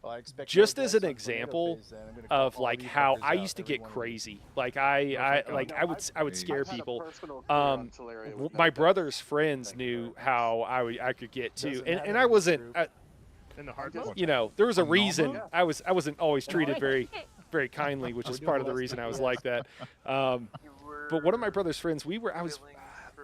Well, I expect Just no as dice an on tornado example phase, then. I'm gonna call of all like you how fuckers I out, used to every get one of you. crazy. Like I would scare I've had a people. personal career on Teleria with no My dice. brother's friends Thank you knew very much. how I could get too, Doesn't and matter I in this wasn't. group. In the hard just- mode? You know, there was a On normal? reason. Yeah. I wasn't always treated very kindly, which We're is doing part of the less reason than I was this. like that. You were But one of my brother's friends, I was willing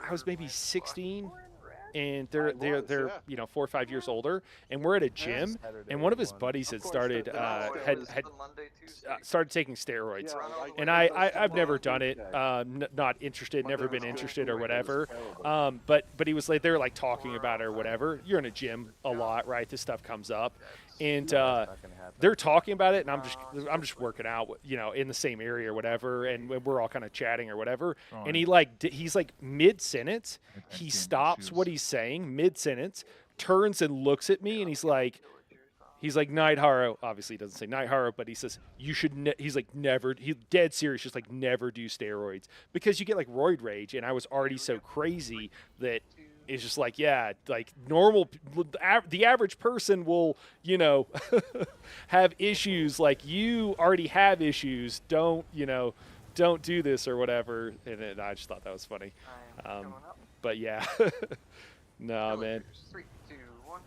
for maybe my 16, popcorn rat? and I they're was, yeah. you know 4 or 5 years older, and we're at a gym, Saturday and one of his one. buddies had Of course, started the- No, Uh, it had was had the Monday, Tuesday. started taking steroids. Yeah, Run all the I- And way I- to I've never Monday, done it. Tuesday. Not interested, never Monday been was interested good. or Tuesday was whatever. terrible. But he was like they were like talking about it or whatever. You're in a gym a lot, right? This stuff comes up, and That's not gonna happen. they're talking about it, and I'm just working out, you know, in the same area or whatever, and we're all kind of chatting or whatever. And he he's like mid sentence, he stops what he's saying mid sentence, turns and looks at me, and he's like Night Haro. Obviously, he doesn't say Night Haro, but he says you should. He's like never. He's dead serious. Just like never do steroids because you get like roid rage, and I was already so crazy that it's just like like normal. The average person will have issues. Like you already have issues. Don't do this or whatever. And I just thought that was funny. I'm coming up. But yeah, no man. Villagers, 3, 2, 1.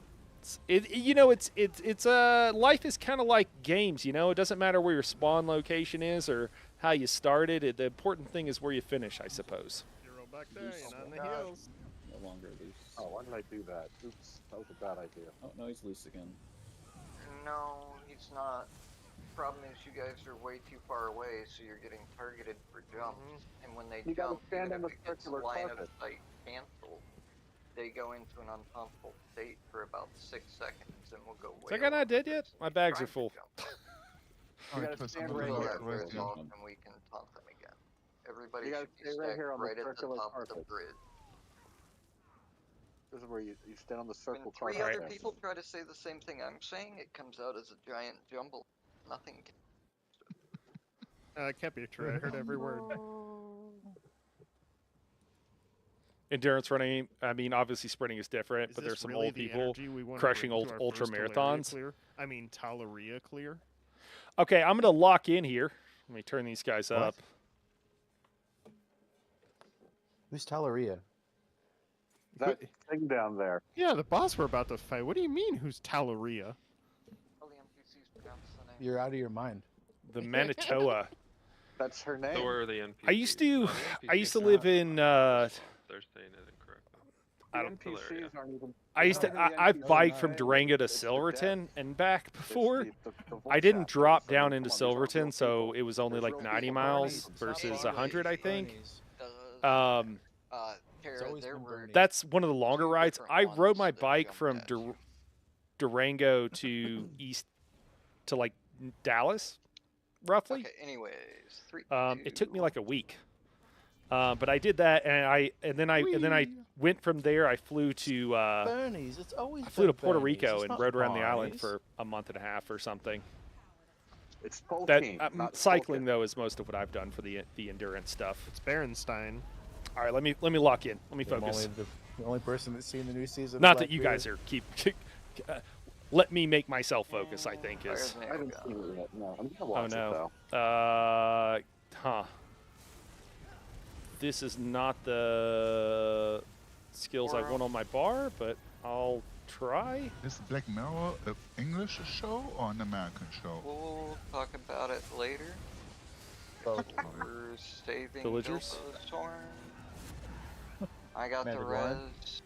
It's life is kind of like games, it doesn't matter where your spawn location is or how you started. The important thing is where you finish, I suppose. Hero back there, Loose. you're not in the God. heels. No longer loose. Oh, why did I do that? Oops, that was a bad idea. Oh, no, he's loose again. No, he's not. Problem is, you guys are way too far away, so you're getting targeted for jumps. And when they You gotta jump, stand even on if the it gets circular line of carpet. sight canceled, they go into an uncomfortable state for about 6 seconds, and will go way. Is that guy not over dead yet? person My bags trying are to full. jump. You Alright, gotta Chris, stand I'm right gonna here. go After rest it's you. off, and we can taunt them again. Everybody You gotta should be stay right stacked here on the right at the circular top of the carpet. bridge. This is where you stand on the When circle 3 carpet. other people try to say the same thing I'm saying, it comes out as a giant jumble. Nothing. It can't be true. I heard every word. Endurance running, I mean, obviously sprinting is different, Is but this there's some really old the people energy we wanna crushing bring to old our ultra first Teleria marathons. clear? I mean, Teleria clear. Okay, I'm gonna lock in here. Let me turn these guys What? up. Who's Teleria? That thing down there. Yeah, the boss we're about to fight. What do you mean, who's Teleria? All the NPCs pronounce the name. You're out of your mind. The Manitoa. That's her name. So where are the NPCs? I used to No, the I used to NPCs live not- in They're saying it incorrect. The I don't- NPCs aren't even. I used to they're not I've even biked NPCs. from Durango to It's the Silverton dead. and back It's before. the I voice didn't actors. drop I mean, down come into on, these aren't real Silverton, so people. it was only There's like real 90 people. miles Bernie's. versus Anyways, 100, I think. Bernie's. Tara, always there been were Bernie. That's one of the longer two rides. different I rode ones my that bike jumped from at you. Durango to east to like Dallas, roughly. Okay, anyways, 3, It took me 2, like a week. But I did that, and then I went from there. I flew to Bernie's. It's always. I flew to been Puerto Bernie's. Rico It's and not rode around the Barney's. island for a month and a half or something. It's That Tolkien, not cycling Tolkien. though is most of what I've done for the endurance stuff. It's Berenstein. All right, let me lock in. Let me I'm focus. only the only person that's seen the new season. of Not that you Blackbeard. guys are let me make myself focus. I think Fire's is. near I haven't go. seen it yet. No, I'm gonna Oh watch it no. though. Huh. This is not the skills I want on my bar, but I'll try. Is Black Mirror an English show or an American show? We'll talk about it later. Oh, We're saving Villagers? Bilbo's horn. I got the Mandalorian? res.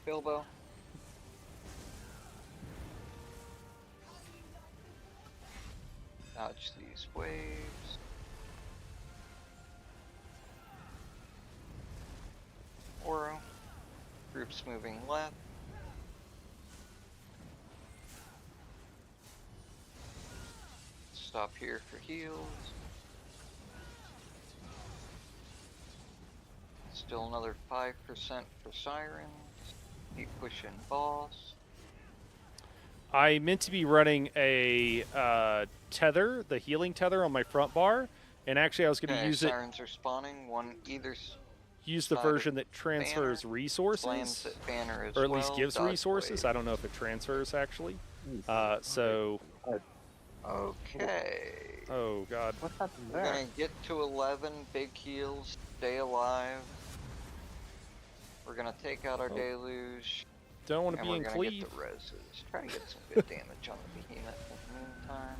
Bilbo. dodge these waves. Oro. Groups moving left. Stop here for heals. Still another 5% for Sirens. Keep pushing boss. I meant to be running a tether, the healing tether on my front bar, and actually I was going to use Sirens are spawning. One either use the version that transfers resources, banner as or at least well, gives dodge resources. wave. I don't know if it transfers actually. So. Okay. Oh God. What happened We're there? gonna get to 11 big heals. Stay alive. We're gonna take out our deluge. Don't want to and be we're in gonna cleave. get the reses. Try to get some good damage on the behemoth in the meantime.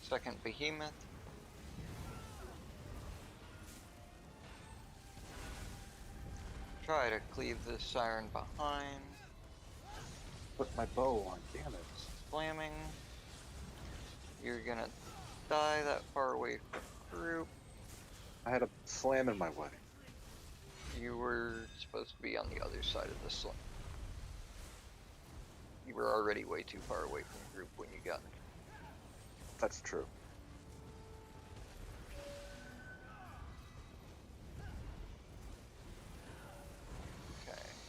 Second behemoth. Try to cleave this siren behind. Put my bow on, damn it. Slamming. You're gonna die that far away from group. I had a slam in my way. You were supposed to be on the other side of the slam. You were already way too far away from group when you got it. That's true.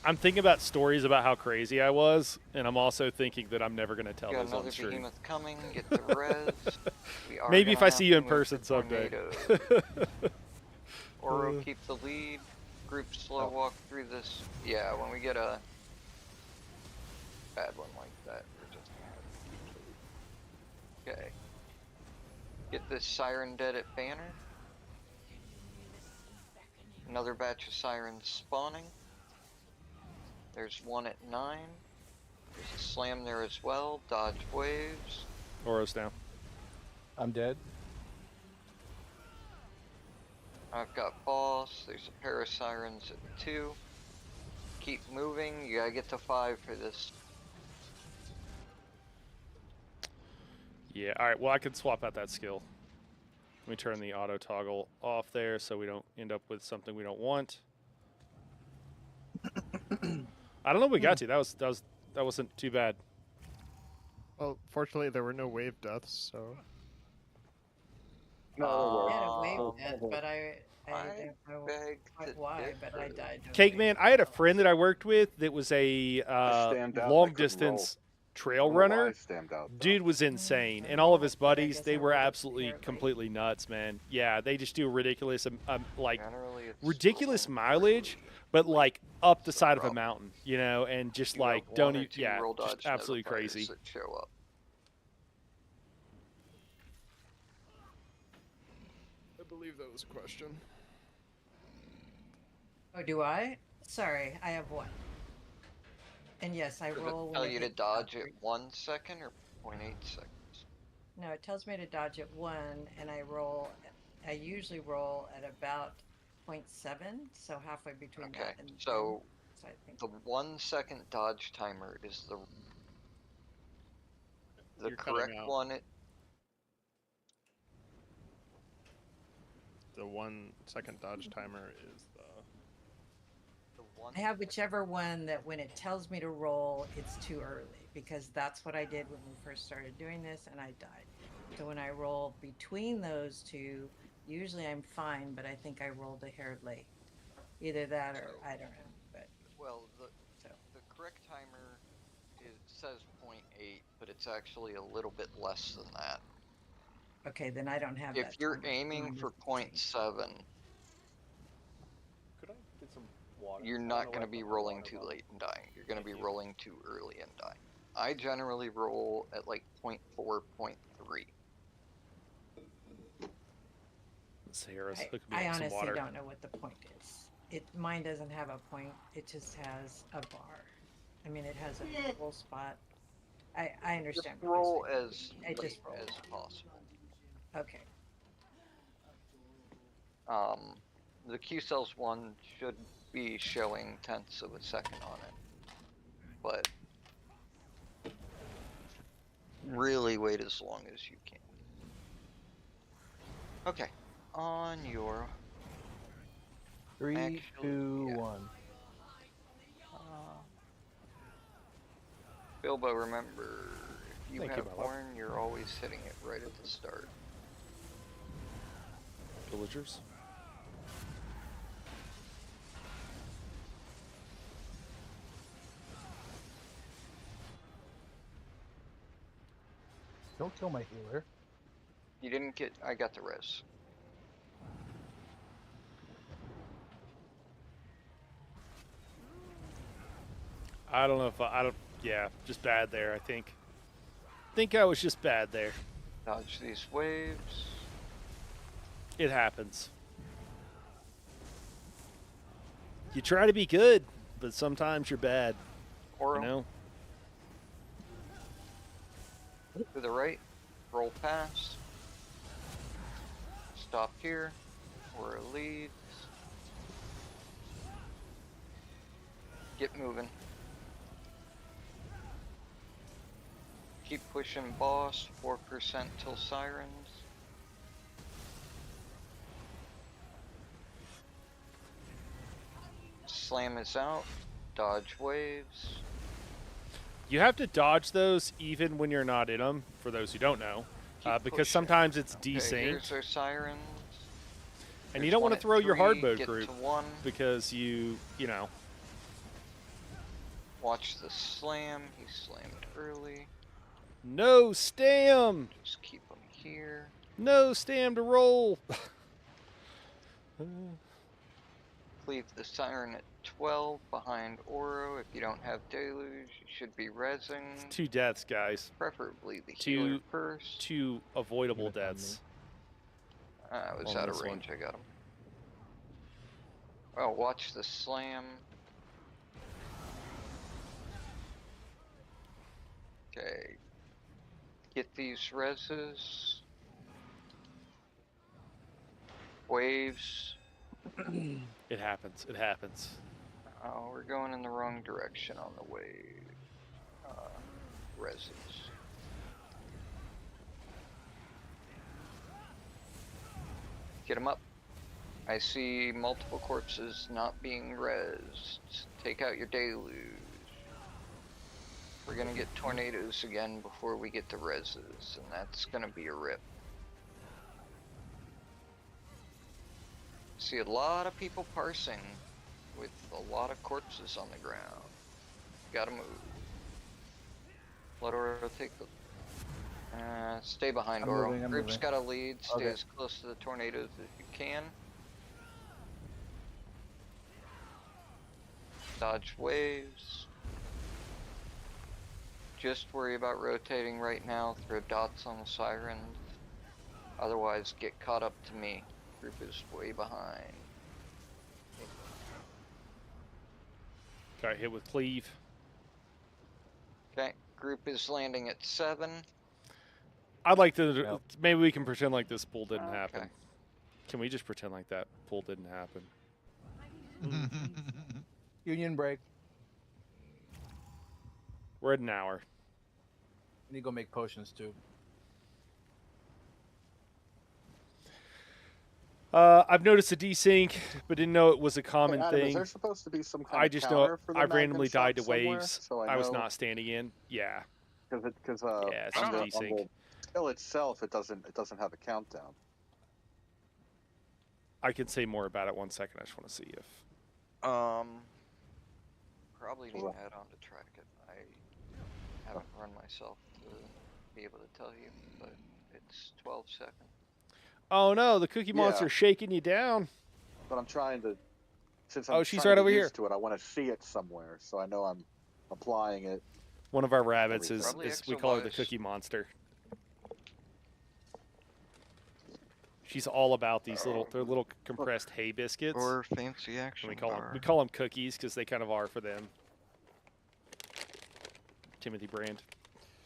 I'm thinking about stories about how crazy I was, and I'm also thinking that I'm never going to tell Got those on another stream. behemoth coming. Get the res. We are Maybe if gonna I have see to you in move person to someday. tornadoes. Oro, keep the lead. Group slow walk through this. Yeah, when we get a bad one like that, we're just gonna have to keep the lead. Okay. Get this siren dead at banner. Another batch of sirens spawning. There's one at 9. There's a slam there as well. Dodge waves. Oro's down. I'm dead. I've got boss. There's a pair of sirens at 2. Keep moving. You gotta get to 5 for this. Yeah, alright, well I can swap out that skill. Let me turn the auto toggle off there so we don't end up with something we don't want. I don't know what we got to. That wasn't too bad. Well, fortunately there were no wave deaths, so. No, I had a wave death, but I don't know quite why, but I died. Cake Man, I had a friend that I worked with that was a stammed out, I long couldn't distance trail I don't know why I runner. stammed out, though. Dude was insane, and all of his buddies, guess they I were rolled it absolutely fairly. completely nuts, man. Yeah, they just do ridiculous, like Generally, it's ridiculous rolling mileage, but like up the That's the side of a problem. mountain, you know, and just You have like one don't or even, two yeah, roll just dodge absolutely notifiers crazy. that show up. I believe that was a question. Oh, do I? Sorry, I have 1. And yes, I Does roll. it when tell it you to hits about dodge at 3. 1 second or 0.8 seconds? No, it tells me to dodge at 1, and I roll. I usually roll at about 0.7, so halfway between Okay, that and so 10. So I think the 1 second dodge timer is the You're cutting correct out. one. The 1 second dodge timer is The one I have whichever one that when it tells me to roll, it's too early, because that's what I did when we first started doing this, and I died. So when I roll between those two, usually I'm fine, but I think I rolled a hair late. Either that or I don't know. But Well, so the correct timer says 0.8, but it's actually a little bit less than that. okay, then I don't have that. If you're timer. aiming Mine for is the same. 0.7, Could I get some water? you're not going to be rolling too late and dying. You're going to be rolling too early and dying. I generally roll at like 0.4, 0.3. Sarah's hooking me I up some honestly water. don't know what the point is. Mine doesn't have a point. It just has a bar. I mean, it has a full spot. I understand. Just roll as I just late roll. as possible. Okay. The Q cells one should be showing tenths of a second on it, but really wait as long as you can. Okay, on your 3, 2, 1. Bilbo, remember, if you Thank you, have my love. horn, you're always hitting it right at the start. Villagers. Don't kill my healer. You didn't get. I got the res. I don't know if I don't. Yeah, just bad there. I think I was just bad there. Dodge these waves. It happens. You try to be good, but sometimes you're bad. Oro. You know. To the right. Roll past. Stop here. Where it leads. Get moving. Keep pushing boss. 4% till sirens. Slam is out. Dodge waves. You have to dodge those even when you're not in them, for those who don't know, because pushing. sometimes it's Okay, desynced. here's our sirens. And you There's don't one want to at throw your hard 3, mode get group to 1. because you know. Watch the slam. He slammed early. No stam. Just keep him here. No stam to roll. Cleave the siren at 12 behind Oro. If you don't have deluge, you should be rezzing. 2 deaths, guys. Preferably the healer first. 2 avoidable Give it on deaths. I was on out of this one. range. I got him. Oh, watch the slam. Okay. Get these reses. Waves. It happens. It happens. Oh, we're going in the wrong direction on the wave. Reses. Get him up. I see multiple corpses not being rezzed. Take out your deluge. We're gonna get tornadoes again before we get to reses, and that's gonna be a rip. See a lot of people parsing with a lot of corpses on the ground. Gotta move. Let Oro take the... stay behind I'm Oro. moving, I'm Group's moving. got a lead. Stay Okay. as close to the tornadoes as you can. Dodge waves. Just worry about rotating right now. Throw dots on the sirens. Otherwise, get caught up to me. Group is way behind. Got hit with cleave. Okay, group is landing at 7. I'd like to. Yep. Maybe we can pretend like this pull didn't happen. Okay. Can we just pretend like that pull didn't happen? Union break. We're at an hour. I need to go make potions too. I've noticed a desync, but didn't know it was a common Hey, Adam, is thing. there supposed to be some kind I of just know counter for the I've Magnum randomly shot died to somewhere, waves. so I was know- not standing in. Yeah. Because Yeah, it's on just the desync. skill itself, it doesn't have a countdown. I can say more about it 1 second. I just want to see if. Probably need to Well- head on to track it. I haven't run myself to be able to tell you, but it's 12 seconds. Oh no, the Cookie Yeah. Monster's shaking you down. But I'm trying to, since Oh, I'm she's trying right to over get here. used to it, I want to see it somewhere, so I know I'm applying it. One of our rabbits Probably is we call her the exo-wise. Cookie Monster. She's all about these they're little compressed hay biscuits. Or fancy And action we call bar. them cookies because they kind of are for them. Timothy Brand.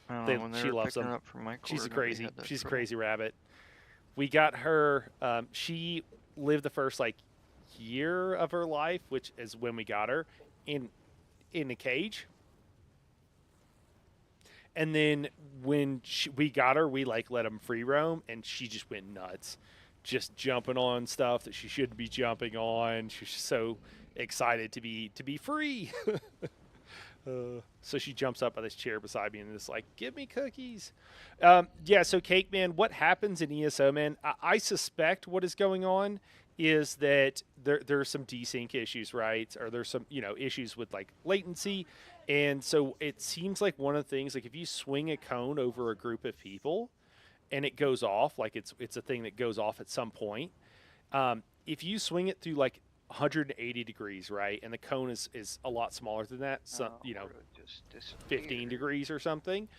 When they she were loves picking them. her up from my She's a court, we crazy. had that She's a trouble. crazy rabbit. We got her. She live the first like year of her life, which is when we got her in a cage. And then when we got her, we like let them free roam, and she just went nuts, just jumping on stuff that she shouldn't be jumping on. She's so excited to be free. So she jumps up by this chair beside me and is like, "Give me cookies." Yeah. So Cake Man, what happens in ESO, man? I suspect what is going on is that there's some desync issues, right? Or there's some issues with like latency. And so it seems like one of the things, like if you swing a cone over a group of people and it goes off, like it's a thing that goes off at some point. If you swing it through like 180 degrees, right, and the cone is a lot smaller than that, so 15 degrees or something.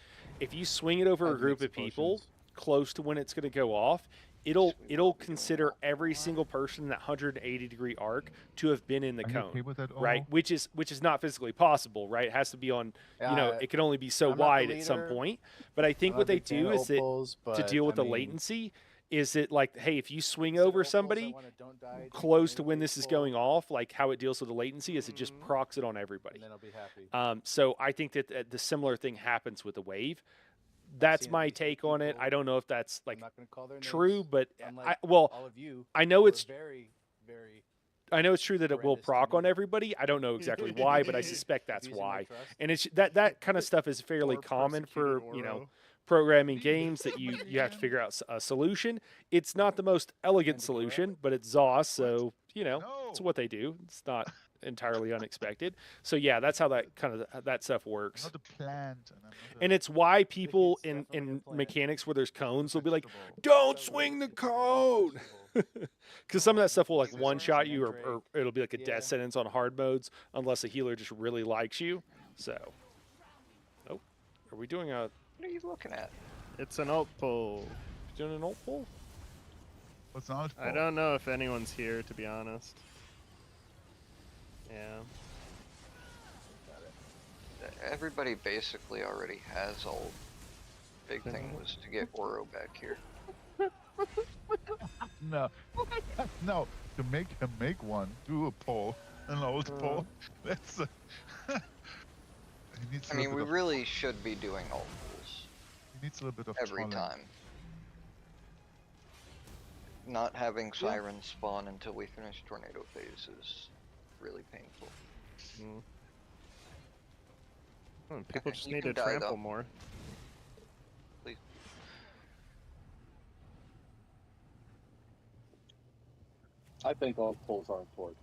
If you swing it over a group of people close to when it's going to go off, it'll consider every single person in that 180 degree arc to have been in the cone, okay with that, right? Which is not physically possible, right? It has to be on, it can only be so wide at some point. But I think what they do is that to deal with the latency is it like, hey, if you swing over somebody close to when this is going off, like how it deals with the latency is it just procs it on everybody. And then I'll be happy. So I think that the similar thing happens with the wave. That's my take on it. I don't know if that's like true, but I know it's very, very. I know it's true that it will proc on everybody. I don't know exactly why, but I suspect that's why. And it's that kind of stuff is fairly common for programming games that you have to figure out a solution. It's not the most elegant solution, but it's ZOS, so it's what they do. It's not entirely unexpected. So yeah, that's how that stuff works. Not a plant, and it's why people in mechanics where there's cones will be like, "Don't swing the cone," because some of that stuff will like one shot you, or it'll be like a death sentence on hard modes unless a healer just really likes you. So, are we doing a? What are you looking at? It's an ult pull. Doing an ult pull? What's an ult pull? I don't know if anyone's here, to be honest. Yeah. Everybody basically already has ult. Big thing was to get Oro back here. No. To make him make one, do a pull, an ult pull. That's. I mean, we really should be doing ult pulls. He needs a little bit of every trolling. time. Not having sirens spawn until we finish tornado phase is really painful. People just need to trample more. Please. I think all pulls are important.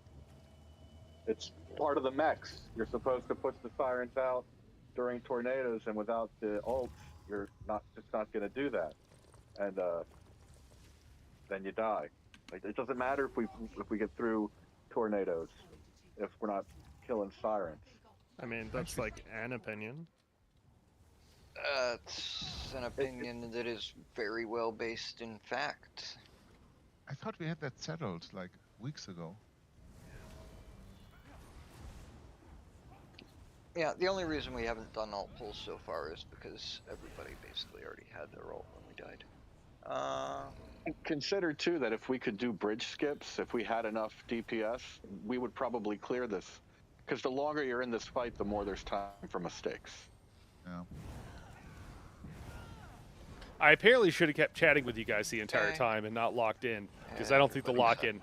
It's part of the mechs. You're supposed to push the sirens out during tornadoes, and without the ults, you're not going to do that, and then you die. Like, it doesn't matter if we get through tornadoes if we're not killing sirens. I mean, that's like an opinion. It's an opinion that is very well based in fact. I thought we had that settled like weeks ago. Yeah, the only reason we haven't done ult pulls so far is because everybody basically already had their ult when we died. Consider too that if we could do bridge skips, if we had enough DPS, we would probably clear this. Because the longer you're in this fight, the more there's time for mistakes. Yeah. I apparently should have kept chatting with you guys the entire time and not locked in, because I don't think the lock-in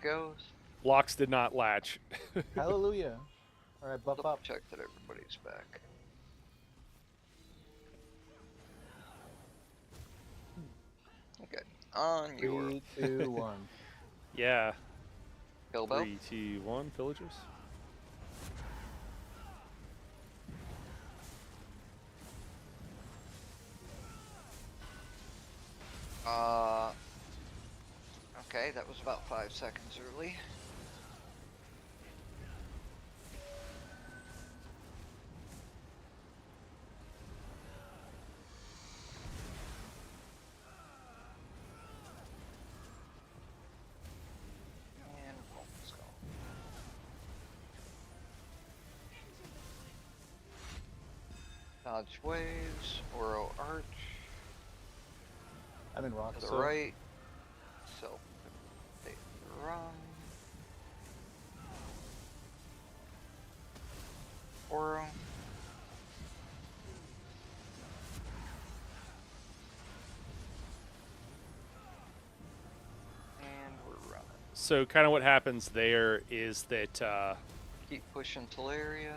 locks did not latch. Hallelujah. All right, buff up. Check that everybody's back. Okay, on your 3, 2, 1. Yeah. Bilbo. 3, 2, 1, villagers. Okay, that was about 5 seconds early. And let's go. Dodge waves, Oro Arch. I'm in rock. To the right. So, they run. So kind of what happens there is that Keep pushing Teleria.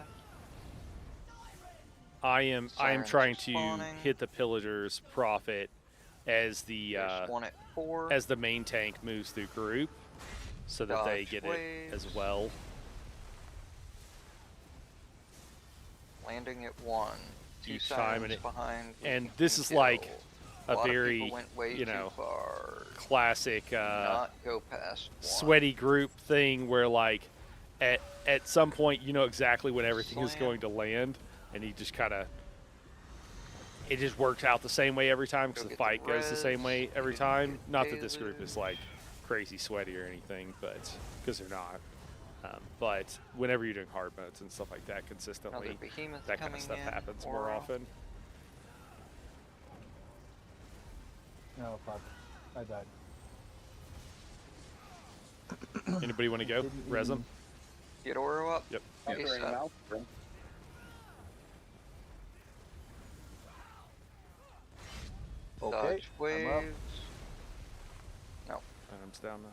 I am Sirens trying are to spawning. hit the Pillager's profit as There's one at 4. as the main tank moves through group, so that they Dodge get waves. it as well. Landing at 1. 2 Each time, and Sirens behind. and we this can is like kill. a lot of very, people went way you too know, far. classic Not go past 1. sweaty group thing where like at some point you know exactly when everything is going to land, and you just kind of it just works out the same way every time because Go the get the fight goes the same res, way every get time. Not that this group tasers. is like crazy sweaty or anything, but because they're not. But whenever you're doing hard modes and stuff like that consistently, Another behemoth that kind of coming stuff in, happens more Oro. often. No, fuck. I died. Anybody want to go? Res them? Get Oro up. Yep. ASAP. Okay, Dodge I'm up. waves. No. Adam's down now.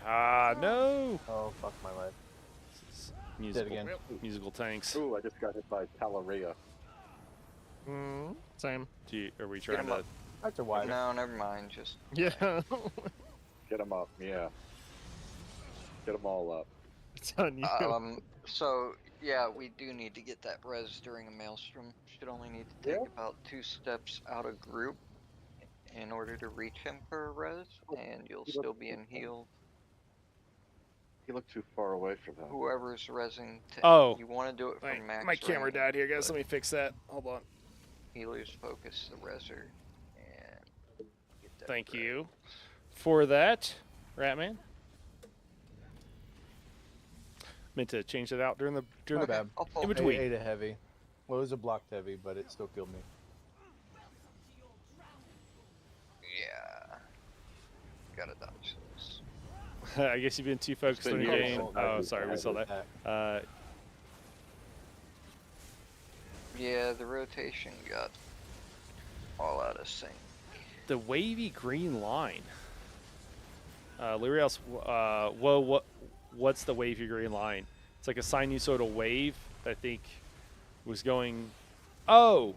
Ah, no! Oh, fuck my life. This is Dead musical, again. musical tanks. Ooh, I just got hit by Teleria. Same. Are we trying him to... up. That's a wide. No, never mind. Just Yeah. Get him up, yeah. Get them all up. It's on you. so yeah, we do need to get that res during a maelstrom. Should only need to take about 2 steps out of group in order to reach him for a res, and you'll still be in heal. You look too far away for that. Whoever's resing, Oh. you want to do it from max My camera range, died here, guys. but Let me fix that. Hold on. healers focus the reser, and get that Thank res. you for that, Ratman. Meant to change it out during the My bad. I'll pull in it. between. Ate a heavy. Well, it was a blocked heavy, but it still killed me. Yeah. Gotta dodge this. I guess you've been too focused been on your years. game. Oh, sorry, we saw that. Yeah, the rotation got all out of sync. The wavy green line. Lyrios, whoa, what's the wavy green line? It's like a sinusoidal wave that I think was going. Oh,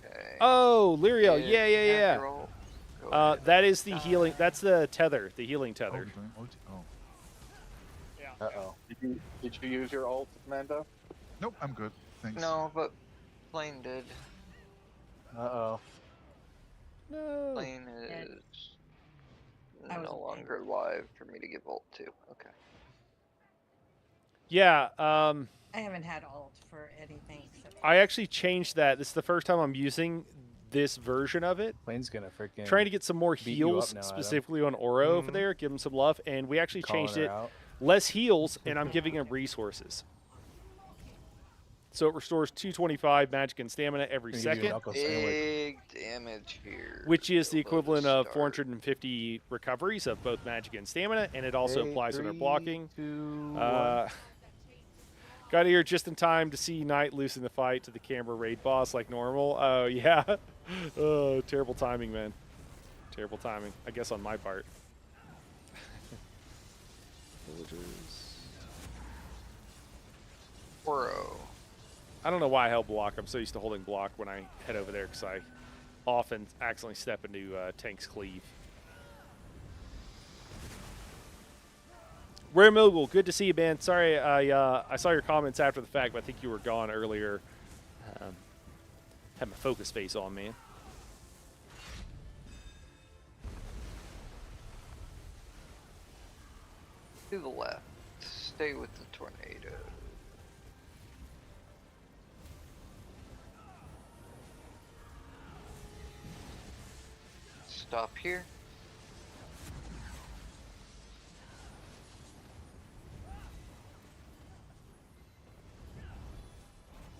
Okay. oh, Lyrio, yeah. Natural. Go ahead. That is the healing. That's the tether, the healing Oh, tether. we're doing ulti. Oh. Uh-oh. Did you use your ult, Mando? Nope, I'm good. Thanks. No, but Plane did. Uh-oh. No. Plane Dead. is I was no dead. longer live for me to give ult to. Okay. Yeah. I haven't had alt for anything except. I actually changed that. This is the first time I'm using this version of it. Plane's gonna freaking Trying to get some more beat you up heals now, Adam. specifically on Oro over there. Give him some love, and we actually calling changed her it. out. Less heals, and I'm giving him resources. So it restores 225 magic and stamina every Gonna give you an second, knuckle sandwich. Big damage here. which is the Bilbo to equivalent of start. 450 recoveries of both magic and stamina, and it also Okay, applies when they're 3, blocking. 2, 1. Got here just in time to see Knight losing the fight to the camera raid boss like normal. Oh, yeah. Oh, terrible timing, man. Terrible timing, I guess, on my part. Villagers. Oro. I don't know why I held block. I'm so used to holding block when I head over there because I often accidentally step into Tank's cleave. Rare Mogul, good to see you, man. Sorry, I saw your comments after the fact, but I think you were gone earlier. Had my focus face on, man. To the left. Stay with the tornado. Stop here.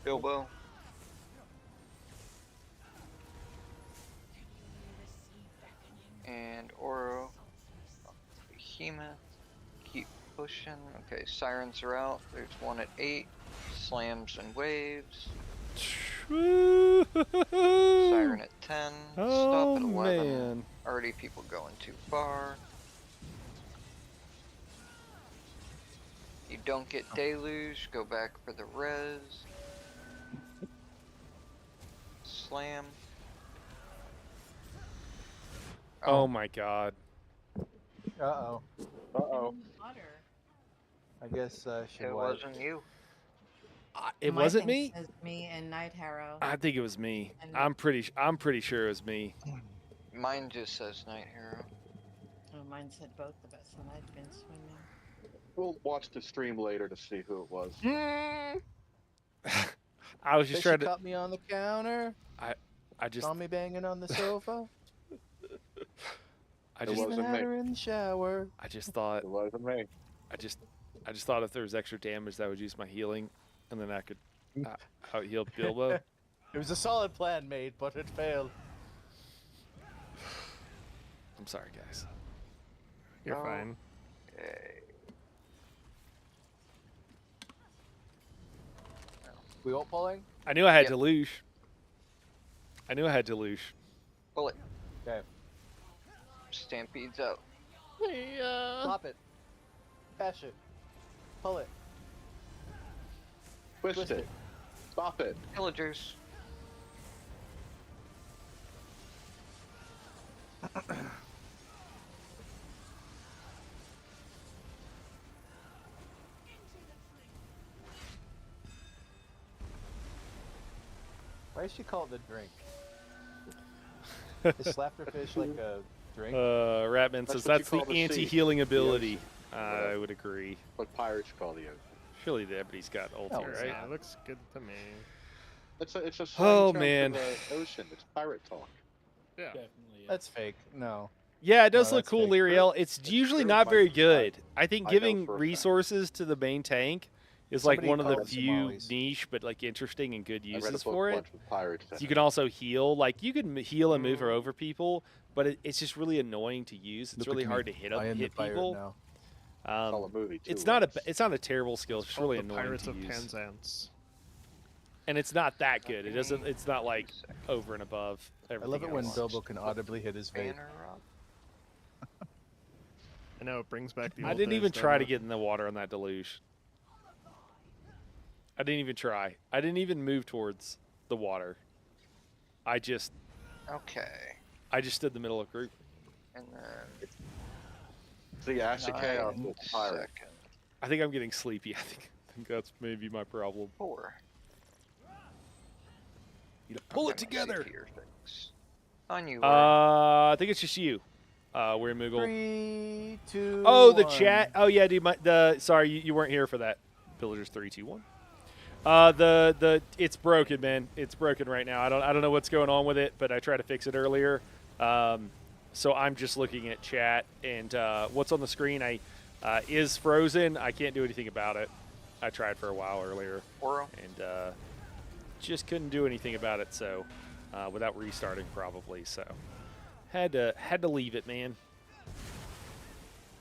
Bilbo. And Oro. Behemoth. Keep pushing. Okay, sirens are out. There's one at 8. Slams and waves. Siren at 10. Oh, Stop at 11. man. Already people going too far. You don't get deluge, go back for the res. Slam. Oh my god. Uh-oh. Uh-oh. Water. I guess she It wiped. wasn't you. It My wasn't thing me? says me and Night Harrow. I think it was me. And- I'm pretty sure it was me. Mine just says Night Hero. Oh, mine said both of us, and I'd been swimming. We'll watch the stream later to see who it was. I was just Fishy trying to. caught me on the counter. I just. Saw me banging on the sofa. I It just. wasn't Even had me. her in the shower. I just thought. It wasn't me. I just thought if there was extra damage, that I would use my healing, and then I could out heal Bilbo. It was a solid plan made, but it failed. I'm sorry, guys. You're fine. Okay. We all pulling? I knew I had Yep. Deluge. I knew I had Deluge. Bullet. Okay. Stampede's out. Flop it. Bash it. Pull it. Twist it. Stop it. Pillagers. Why does she call it the drink? Is Slapperfish like a drink? Ratman That's says what you that's the call the sea. anti-healing ability. The I would agree. What pirates call the ocean. Surely the deputy's got ulti, No, right? Yeah, it looks good to me. It's a slang Oh, term man. for the ocean. It's pirate talk. Yeah. Definitely. That's fake. No. Yeah, it does No, look that's cool, fake. Lyriel. It's usually true, not but very good. I think I know giving for a fact. resources to the main tank is like Somebody one of the called few Somalis. niche but like interesting and good I read a uses book for it. once with pirates. So you can also heal. Like you can heal and move her over people, but it's just really annoying to use. It's Look really at me. hard to hit I am the hit pirate people. now. Saw a movie too. It's not a once. it's not a terrible skill. It's just really the annoying Pirates to of use, Penzance. and it's not that good. It doesn't. It's not like over and above I everything love it when else. Bilbo can audibly hit his vape. Banner up. I know it brings back the. I old didn't days, even try doesn't to it? get in the water on that deluge. I didn't even try. I didn't even move towards the water. I just Okay. stood in the middle of group. And then It's the Ashik chaos with pirate. second. I think I'm getting sleepy. I think that's maybe my problem. 4. You to pull it Okay, my together. CP things. On you. I think it's just you. We're in Moogle. 3, 2, Oh, the 1. chat. Oh yeah, dude. Sorry, you weren't here for that. Villagers 3, 2, 1. It's broken, man. It's broken right now. I don't know what's going on with it, but I tried to fix it earlier. So I'm just looking at chat and what's on the screen. Is frozen. I can't do anything about it. I tried for a while earlier Oro. and just couldn't do anything about it. So without restarting, probably. So had to leave it, man.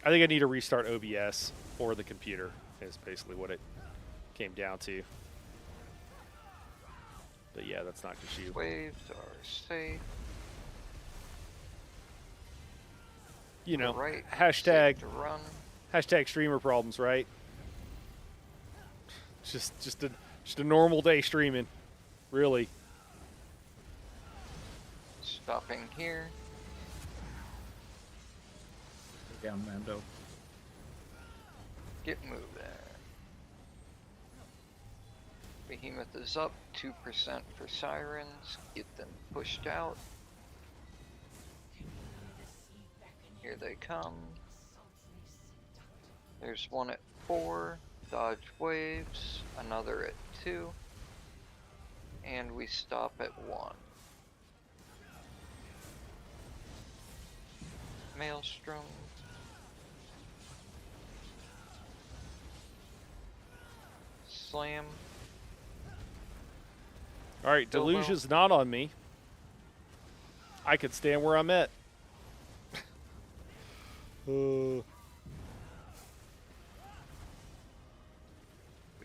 I think I need to restart OBS or the computer. Is basically what it came down to. But yeah, that's not just you. Waves are safe. You know, Right. hashtag Safe to run. hashtag streamer problems, right? Just a normal day streaming, really. Stopping here. Down Mando. Get moving. Behemoth is up. 2% for sirens. Get them pushed out. Here they come. There's one at 4. Dodge waves. Another at 2. And we stop at 1. Maelstrom. Slam. All right, Bilbo. Deluge is not on me. I could stand where I'm at. We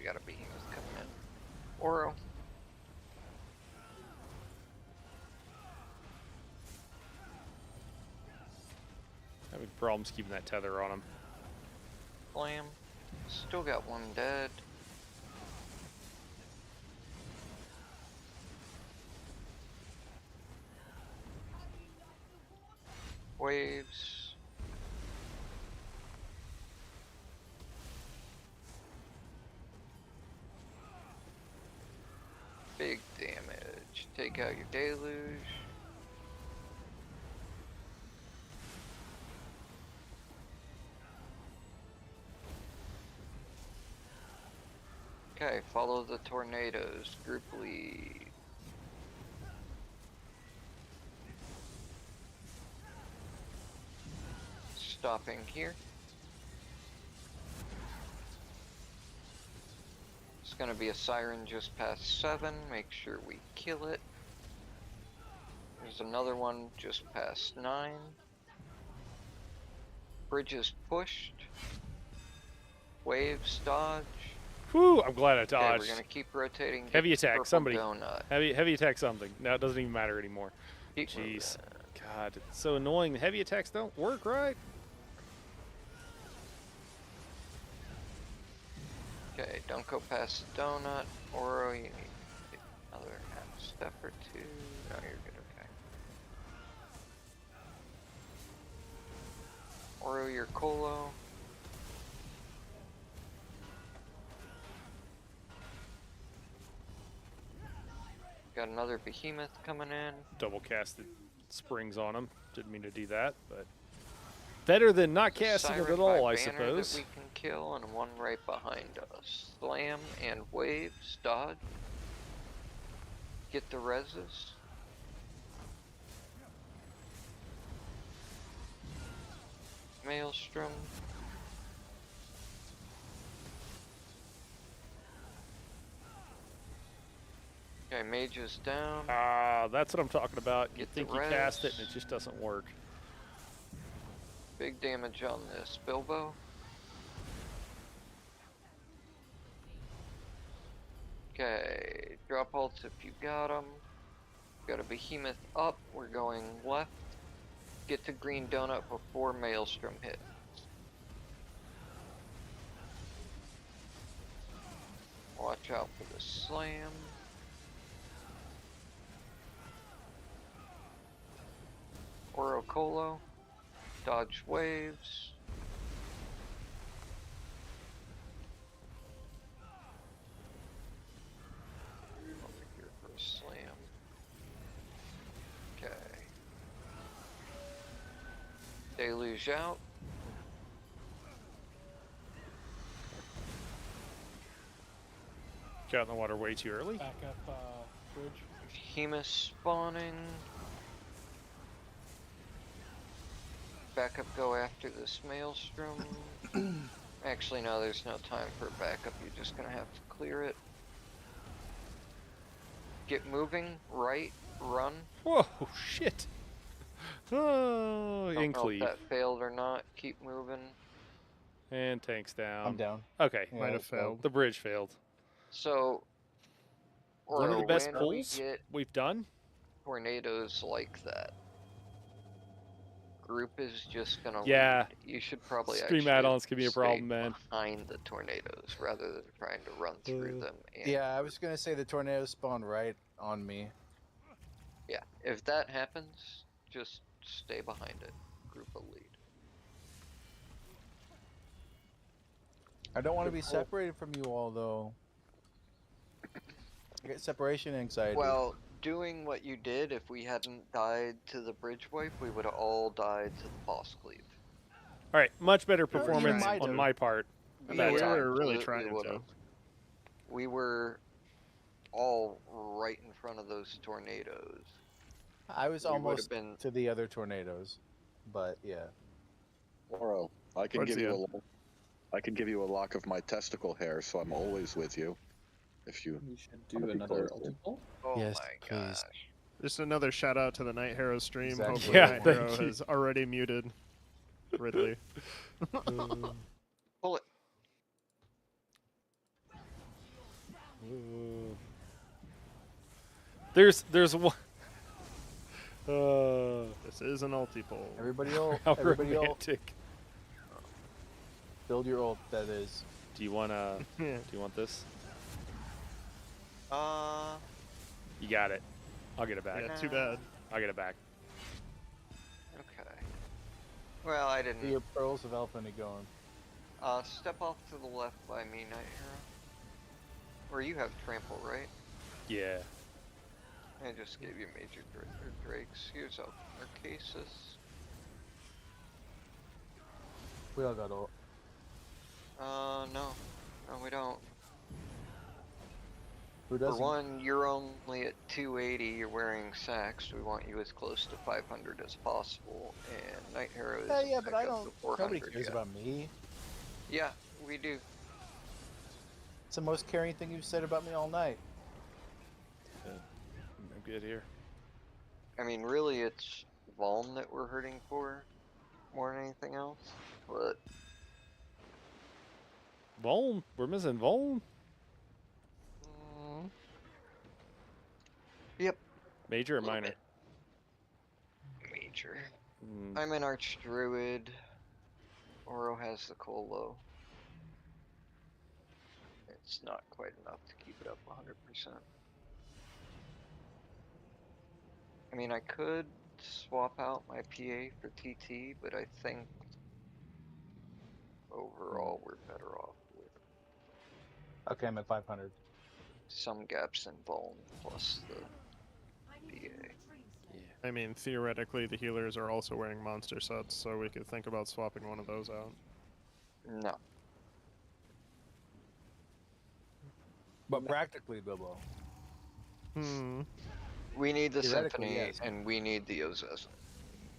got a behemoth coming in. Oro. problems keeping that tether on him. Slam. Still got one dead. Waves. Big damage. Take out your deluge. Okay, follow the tornadoes. Group lead. Stopping here. It's gonna be a siren just past 7. Make sure we kill it. There's another one just past 9. Bridge is pushed. Waves dodge. Whew, I'm glad I Okay, dodged. we're gonna keep rotating. Heavy Get the attack, purple somebody. Donut. Heavy attack something. No, it doesn't even matter anymore. Keep Jeez. moving. God, it's so annoying. The heavy attacks don't work, right? Okay, don't go past the donut. Oro, you need another half step or 2. No, you're good, okay. Oro, your Colo. Got another behemoth coming in. Double casted springs on him. Didn't mean to do that, but better than not casting it Siren at all, by I banner suppose. that we can kill, and one right behind us. Slam and waves, dodge. Get the reses. Maelstrom. Okay, mage is down. Ah, that's what I'm talking about. You Get the think you cast it res. and it just doesn't work. Big damage on this Bilbo. Okay, drop ults if you got them. Got a behemoth up. We're going left. Get to green donut before Maelstrom hit. Watch out for the slam. Oro Colo. Dodge waves. Over here for a slam. Okay. Deluge out. Got in the water way too early. Back up bridge. Behemoth spawning. Backup go after this Maelstrom. Actually, no, there's no time for backup. You're just gonna have to clear it. Get moving, right, run. Whoa, shit. Oh, Don't know if Incleave. that failed or not. Keep moving. And tank's down. I'm down. Okay. Yeah, Might have it failed. failed. The bridge failed. So, One of the best when we pulls get we've done. tornadoes like that, group is just gonna Yeah. lead. You should probably Stream actually add-ons can be a stay problem, man. behind the tornadoes rather than trying to run through them. And Yeah, I was gonna say the tornado spawned right on me. yeah, if that happens, just stay behind it. Group will lead. I don't want to Good be pull. separated from you all though. I get separation anxiety. Well, doing what you did, if we hadn't died to the bridge wipe, we would have all died to the boss cleave. All right, much better Yeah, performance might on have. my part. We That we time. were really absolutely trying to. would've. We were all right in front of those tornadoes. I was We would've almost been to the other tornadoes, but yeah. Oro, I can Towards give the you end. I can give you a lock of my testicle hair, so I'm always with you. If you We should do That'd be another cool. ulti pull. Oh Yes, my please. gosh. Just another shout out to the Night Hero stream. Exactly. Hopefully Yeah, Night thank Hero you. has already muted Ridley. Pull it. There's one. This is an ulti pull. Everybody ult. How Everybody ult. romantic. Build your ult. That is. Do you want Yeah. Do you want this? Okay. You got it. I'll get it back. Yeah, too bad. I'll get it back. Well, I Get didn't. your pearls of Alpini going. Step off to the left by me, Night Hero. Or you have trample, right? Yeah. I just gave you major drakes. Here's Arcasis. We all got ult. No. No, we don't. Who For doesn't? one, you're only at 280, you're wearing sacks. We want you as close to 500 as possible. And Night Hero is Yeah, but I don't. to 400 Nobody cares yet. about me. Yeah, we do. It's the most caring thing you've said about me all night. I'm good here. I mean, really, it's Vuln that we're hurting for more than anything else. But Voln. We're missing Voln. Yep. Major or Little minor? bit. Major. Mm, I'm an Archdruid. Oro has the Colo. It's not quite enough to keep it up 100%. I mean, I could swap out my PA for TT, but I think overall we're better off with Okay, I'm at 500. some gaps in Vuln plus the PA. I mean, theoretically, the healers are also wearing monster sets, so we could think about swapping one of those out. No. But practically, Bilbo. We need the Theoretically, Symphony, yes. and we need the Ozez.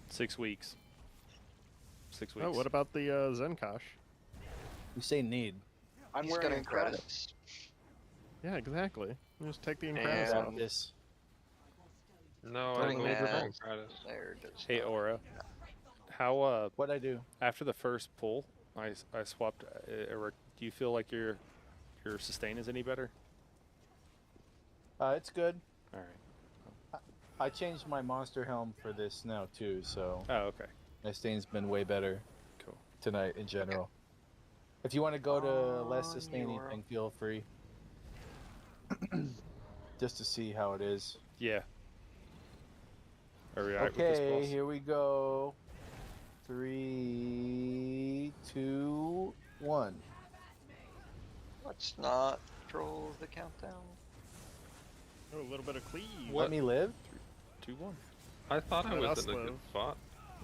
6 weeks. 6 weeks. Oh, what about the Zenkosh? You say need. I'm He's wearing got incredible. credits. Yeah, exactly. Just take the And- Incredibles Got out. this. No, I Doing believe that. it's Gratis. There does Hey, not- Aura. How What'd I do? after the first pull, I swapped. Or do you feel like your sustain is any better? It's good. All right. I changed my monster helm for this now too, so Oh, okay. my sustain's been way better Cool. tonight in general. If you want to go to less On sustaining your- thing, feel free. Just to see how it is. Yeah. Are we alright with this, Okay, boss? here we go. 3, 2, 1. Let's not troll the countdown. Oh, a little bit of cleave. Let me live. 2-1. I thought I Let was us in a good live. spot.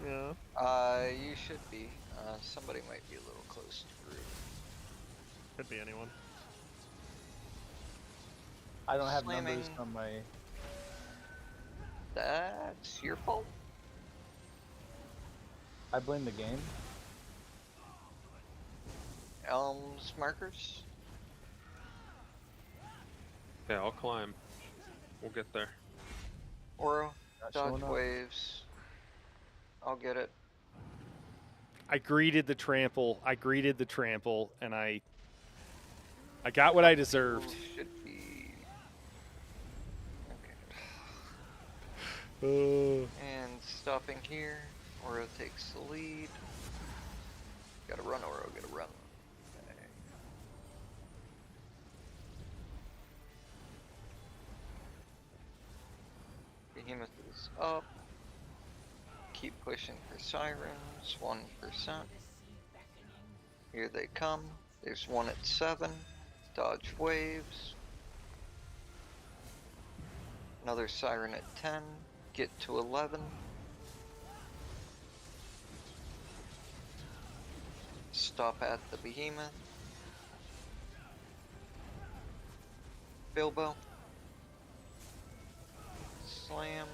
Yeah, You should be. Somebody might be a little close to Reef. could be anyone. I don't have numbers Slamming. on my. That's your fault. I blame the game. Elms markers. Yeah, I'll climb. We'll get there. Oro. Not Dodge showing up. waves. I'll get it. I greeted the trample. And I got what I deserved. Should be. Okay. Uh, And stopping here. Oro takes the lead. Gotta run, Oro. Gotta run. Okay. Behemoth is up. Keep pushing for sirens. 1%. Here they come. There's one at 7. Dodge waves. Another siren at 10. Get to 11. Stop at the behemoth. Bilbo. Slam.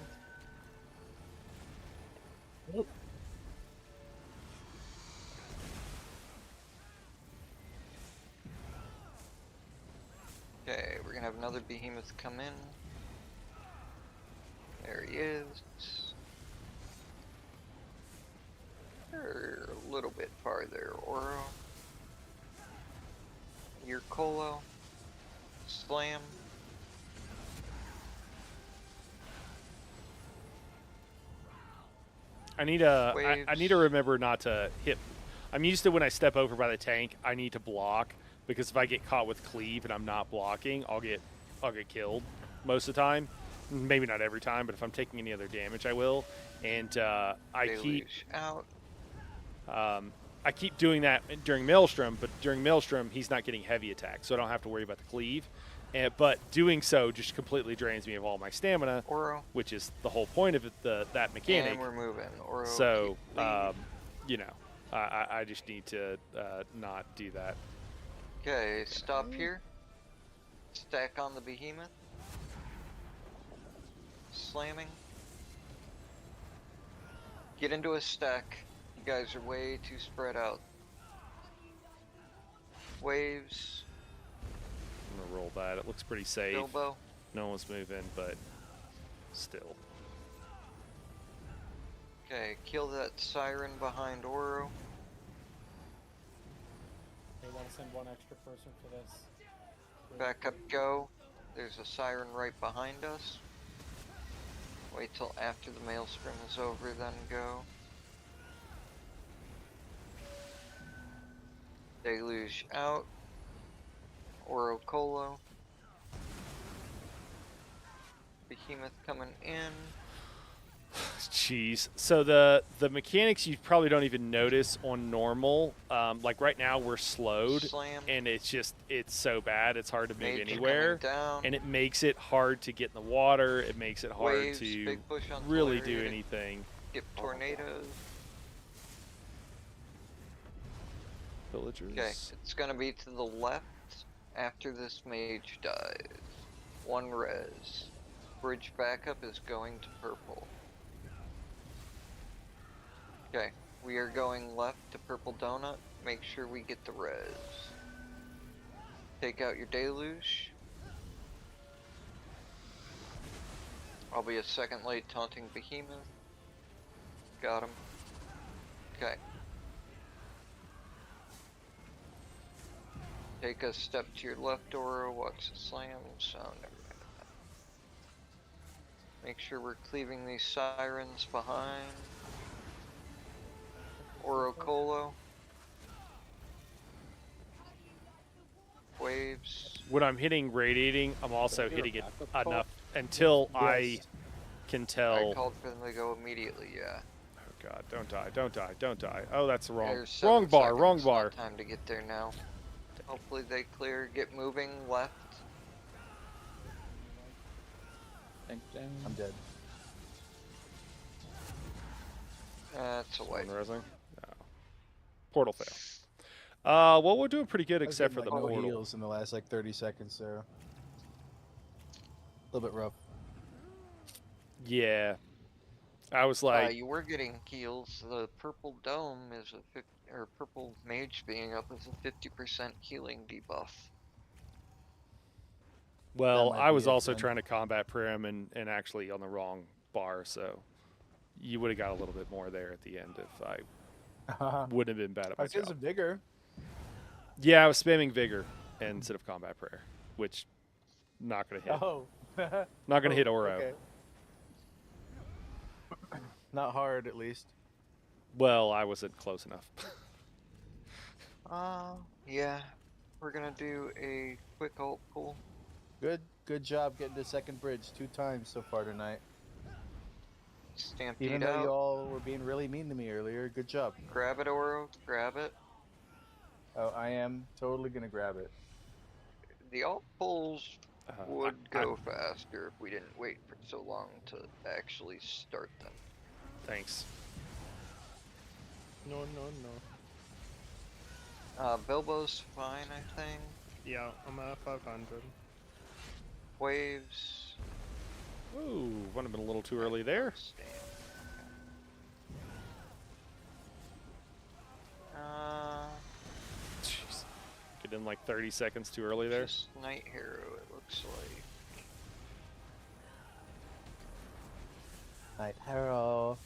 Okay, we're gonna have another behemoth come in. There he is. You're a little bit farther, Oro. Your Colo. Slam. I need to remember not to hit. I'm used to when I step over by the tank, I need to block, because if I get caught with cleave and I'm not blocking, I'll get killed most of the time. Maybe not every time, but if I'm taking any other damage, I will. And I keep doing that during Maelstrom, but during Maelstrom, he's not getting heavy attacks, so I don't have to worry about the cleave. But doing so just completely drains me of all my stamina, which is the whole point of that mechanic. And we're moving. Oro, so, you know, I just need to not do that. Okay, stop here. Stack on the behemoth. Slamming. Get into a stack. You guys are way too spread out. Waves. I'm gonna roll that. It looks pretty safe. Bilbo. No one's moving, but still. Okay, kill that siren behind Oro. They want to send one extra person for this. Back up, go. There's a siren right behind us. Wait till after the maelstrom is over, then go. Deluge out. Oro Colo. Behemoth coming in. Jeez. So the mechanics you probably don't even notice on normal. Like right now we're slowed, and it's so bad. It's hard to move anywhere, and it makes it hard to get in the water. It makes it hard Waves, to really do anything. Get tornadoes. Villagers. Okay, it's gonna be to the left after this mage dies. One res. Bridge backup is going to purple. Okay, we are going left to purple donut. Make sure we get the res. Take out your deluge. I'll be a second late taunting behemoth. Got him. Okay. Take a step to your left, Oro. Watch the slams. Oh, never mind that. Make sure we're cleaving these sirens behind. Oro Colo. Waves. When I'm hitting radiating, I'm also hitting it enough until I can tell. I called for them to go immediately, yeah. Oh god, don't die, don't die, don't die. Oh, that's the wrong There's bar, 7 wrong seconds, bar. not time to get there now. Hopefully they clear. Get moving left. I'm dead. That's a white. No. Portal fail. Well, we're doing pretty good except for the no portal. heals in the last like 30 seconds, so a little bit rough. Yeah, I was like, you were getting heals. The purple dome is or purple mage being up is a 50% healing debuff. well, I was also trying to combat Prim and actually on the wrong bar, so you would have got a little bit more there at the end if I wouldn't have been bad at my I was job. vigor. Yeah, I was spamming Vigor instead of Combat Prayer, which not gonna hit. Oh. Not gonna hit Oro. Okay. Not hard, at least. Well, I wasn't close enough. Yeah. We're gonna do a quick ult pull. Good job getting to second bridge 2 times so far tonight. Stampede Even though out. you all were being really mean to me earlier, good job. Grab it, Oro. Grab it. Oh, I am totally gonna grab it. The ult pulls would go faster if we didn't wait for so long to actually start them. Thanks. No. Bilbo's fine, I think. Yeah, I'm at 500. Waves. Ooh, would have been a little too early there. Jeez. Get in like 30 seconds too early there. Just Night Hero, it looks like. Night Hero.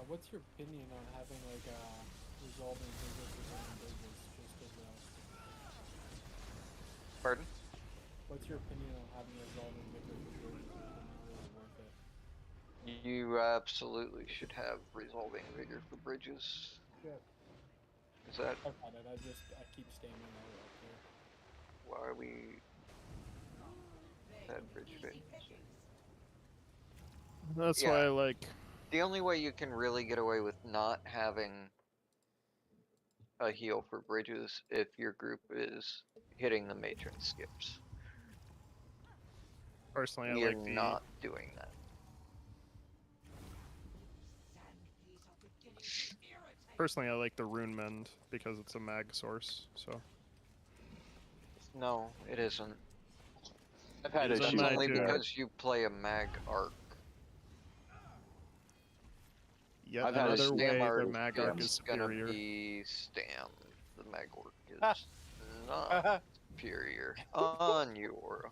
What's your opinion on having like resolving bridges, just as Pardon? What's your opinion on having resolving vigor for bridges? Is it not really worth it? You absolutely should have resolving vigor for bridges. Good. Is that I've had it. I keep staying in there up here. why we had bridge fails? That's Yeah. why I like. The only way you can really get away with not having a heal for bridges if your group is hitting the matron skips. Personally, I You're like the. not doing that. Personally, I like the rune mend because it's a mag source. So. No, it isn't. I've had It's a issues That's mag, only with that. because you play a mag arc. Yet I've had another issues way Stam the arc mag arc is is gonna superior. be Stam. The mag arc is not superior on you, Aura.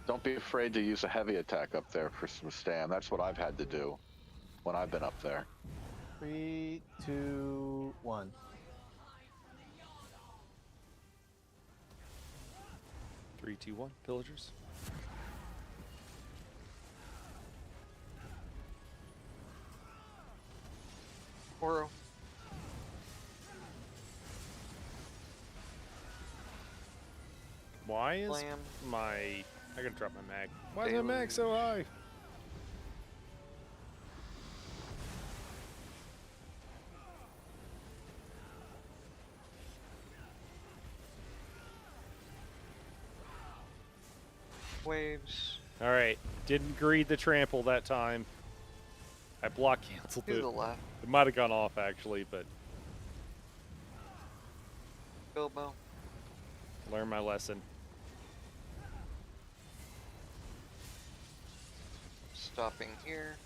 Don't be afraid to use a heavy attack up there for some stam. That's what I've had to do when I've been up there. 3, 2, 1. Three, two, one. Pillagers. Oro. Why is Slam. my... I gotta drop my mag. Why is my mag so high? Waves. Alright. Didn't greed the trample that time. I block canceled To it. the left. It might have gone off actually, but Bilbo. learn my lesson. Stopping here.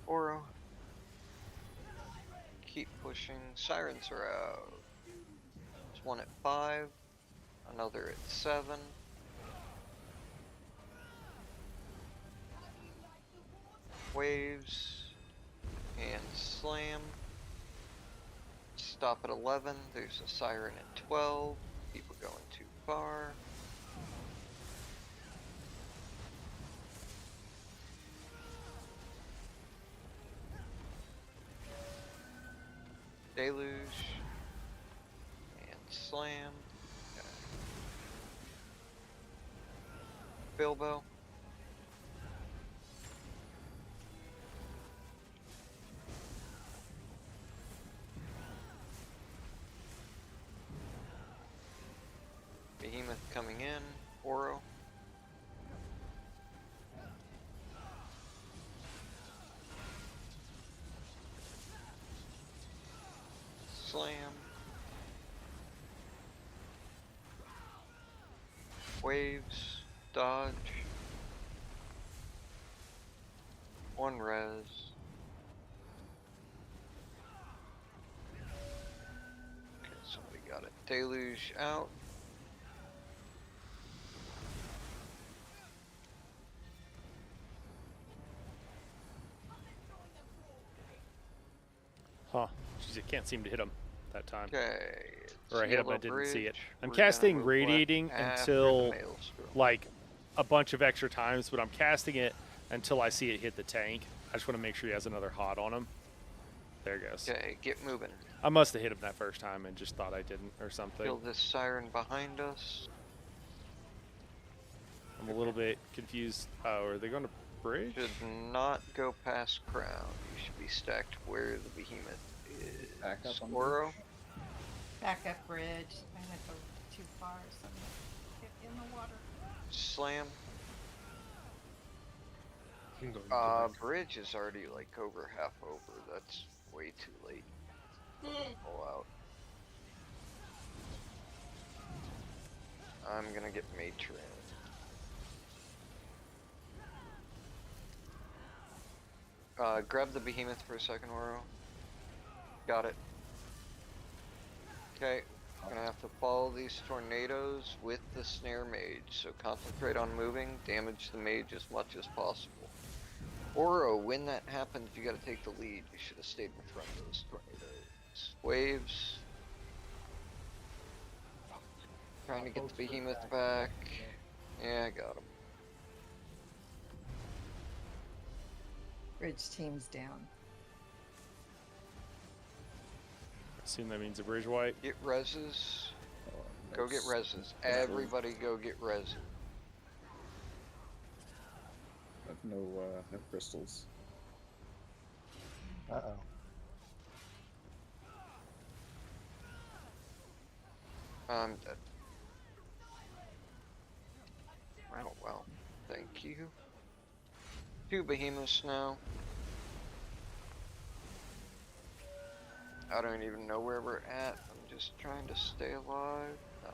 Oro. Keep pushing. Sirens are out. There's one at 5. Another at 7. Waves. And slam. Stop at 11. There's a siren at 12. People going too far. Deluge. And slam. Okay. Bilbo. Behemoth coming in. Oro. Slam. Waves. Dodge. One res. Okay, somebody got it. Deluge out. Huh. Jeez, I can't seem to hit him that time. Okay. Or I hit him, I didn't see it. I'm We're gonna casting move Radiating left after until, the Maelstrom. like, a bunch of extra times, but I'm casting it until I see it hit the tank. I just want to make sure he has another hot on him. There it goes. Okay, get moving. I must have hit him that first time and just thought I didn't or something. Kill this siren behind us. I'm a little bit confused. Oh, are they going to bridge? Should not go past crown. You should be stacked where the behemoth is. Back up on the Oro. Back up bridge. I went too far, so I'm gonna get in the water. Slam. I'm going to Bridge is already like over half over. That's way too late. Pull out. I'm gonna get matron. Grab the behemoth for a second, Oro. Got it. Okay, gonna have to follow these tornadoes with the snare mage, so concentrate on moving, damage the mage as much as possible. Oro, when that happens, you gotta take the lead. You should have stayed in front of those tornadoes. Waves. Trying to get the behemoth back. Yeah, I got him. Bridge team's down. Assume that means a bridge wipe. Get reses. Oh, Go get that's- reses. that's cool. Everybody go get reses. I have no crystals. Uh-oh. I'm dead. Oh, well. Thank you. 2 behemoths now. I don't even know where we're at. I'm just trying to stay alive. No.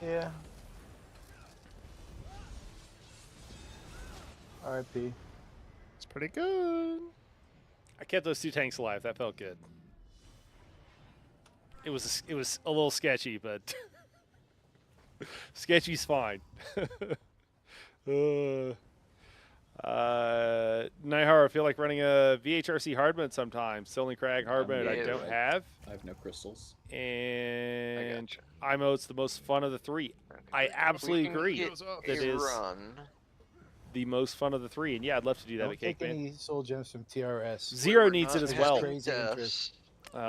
Yeah. R.I.P. It's pretty good. I kept those 2 tanks alive. That felt good. It was a little sketchy, but sketchy's fine. Nihar, I feel like running a VHRC hardmode sometimes. Silny Crag hardmode I don't have. I have no crystals. And IMO's the most fun of the 3. Okay. I absolutely agree. Get That a is run. the most fun of the 3. And yeah, I'd love to do that Don't with take Cake Man. any soul gems from TRS. Zero needs it as well. Crazy interest. We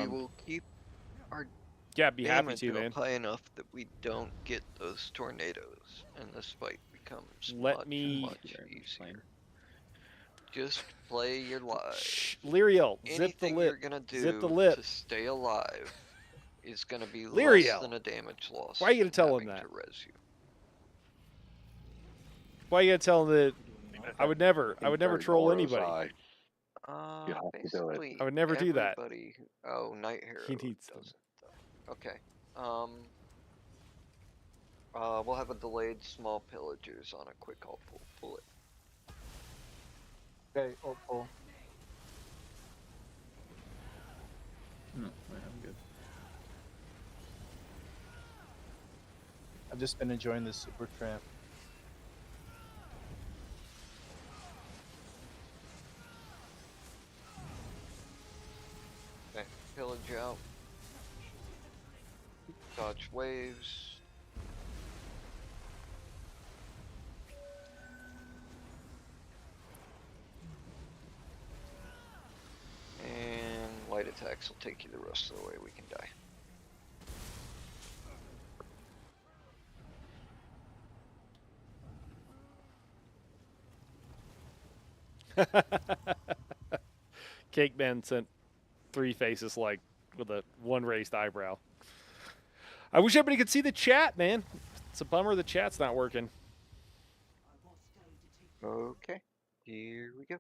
will keep our Yeah, I'd be happy damage to, up man. high enough that we don't get those tornadoes, and this fight becomes Let much me- easier. Just play your life. Shh, Lyriel, zip the Anything lip. you're gonna do Zip the lip. to stay alive is gonna be Lyriel. less than a damage loss. Why are you gonna from tell him having that? to res you. Why you gotta tell him that? I would never Very troll Goro's anybody. eye. You have to do it. Basically, I would never do that. everybody Oh, Night Hero He needs them. doesn't, though. Okay. We'll have a delayed small pillagers on a quick haul bullet. Okay, pull. No, wait, I'm good. I've just been enjoying this super tramp. Okay, pillage out. Dodge waves. And light attacks will take you the rest of the way. We can die. Cake Man sent 3 faces like with a 1 raised eyebrow. I wish everybody could see the chat, man. It's a bummer the chat's not working. Okay, here we go.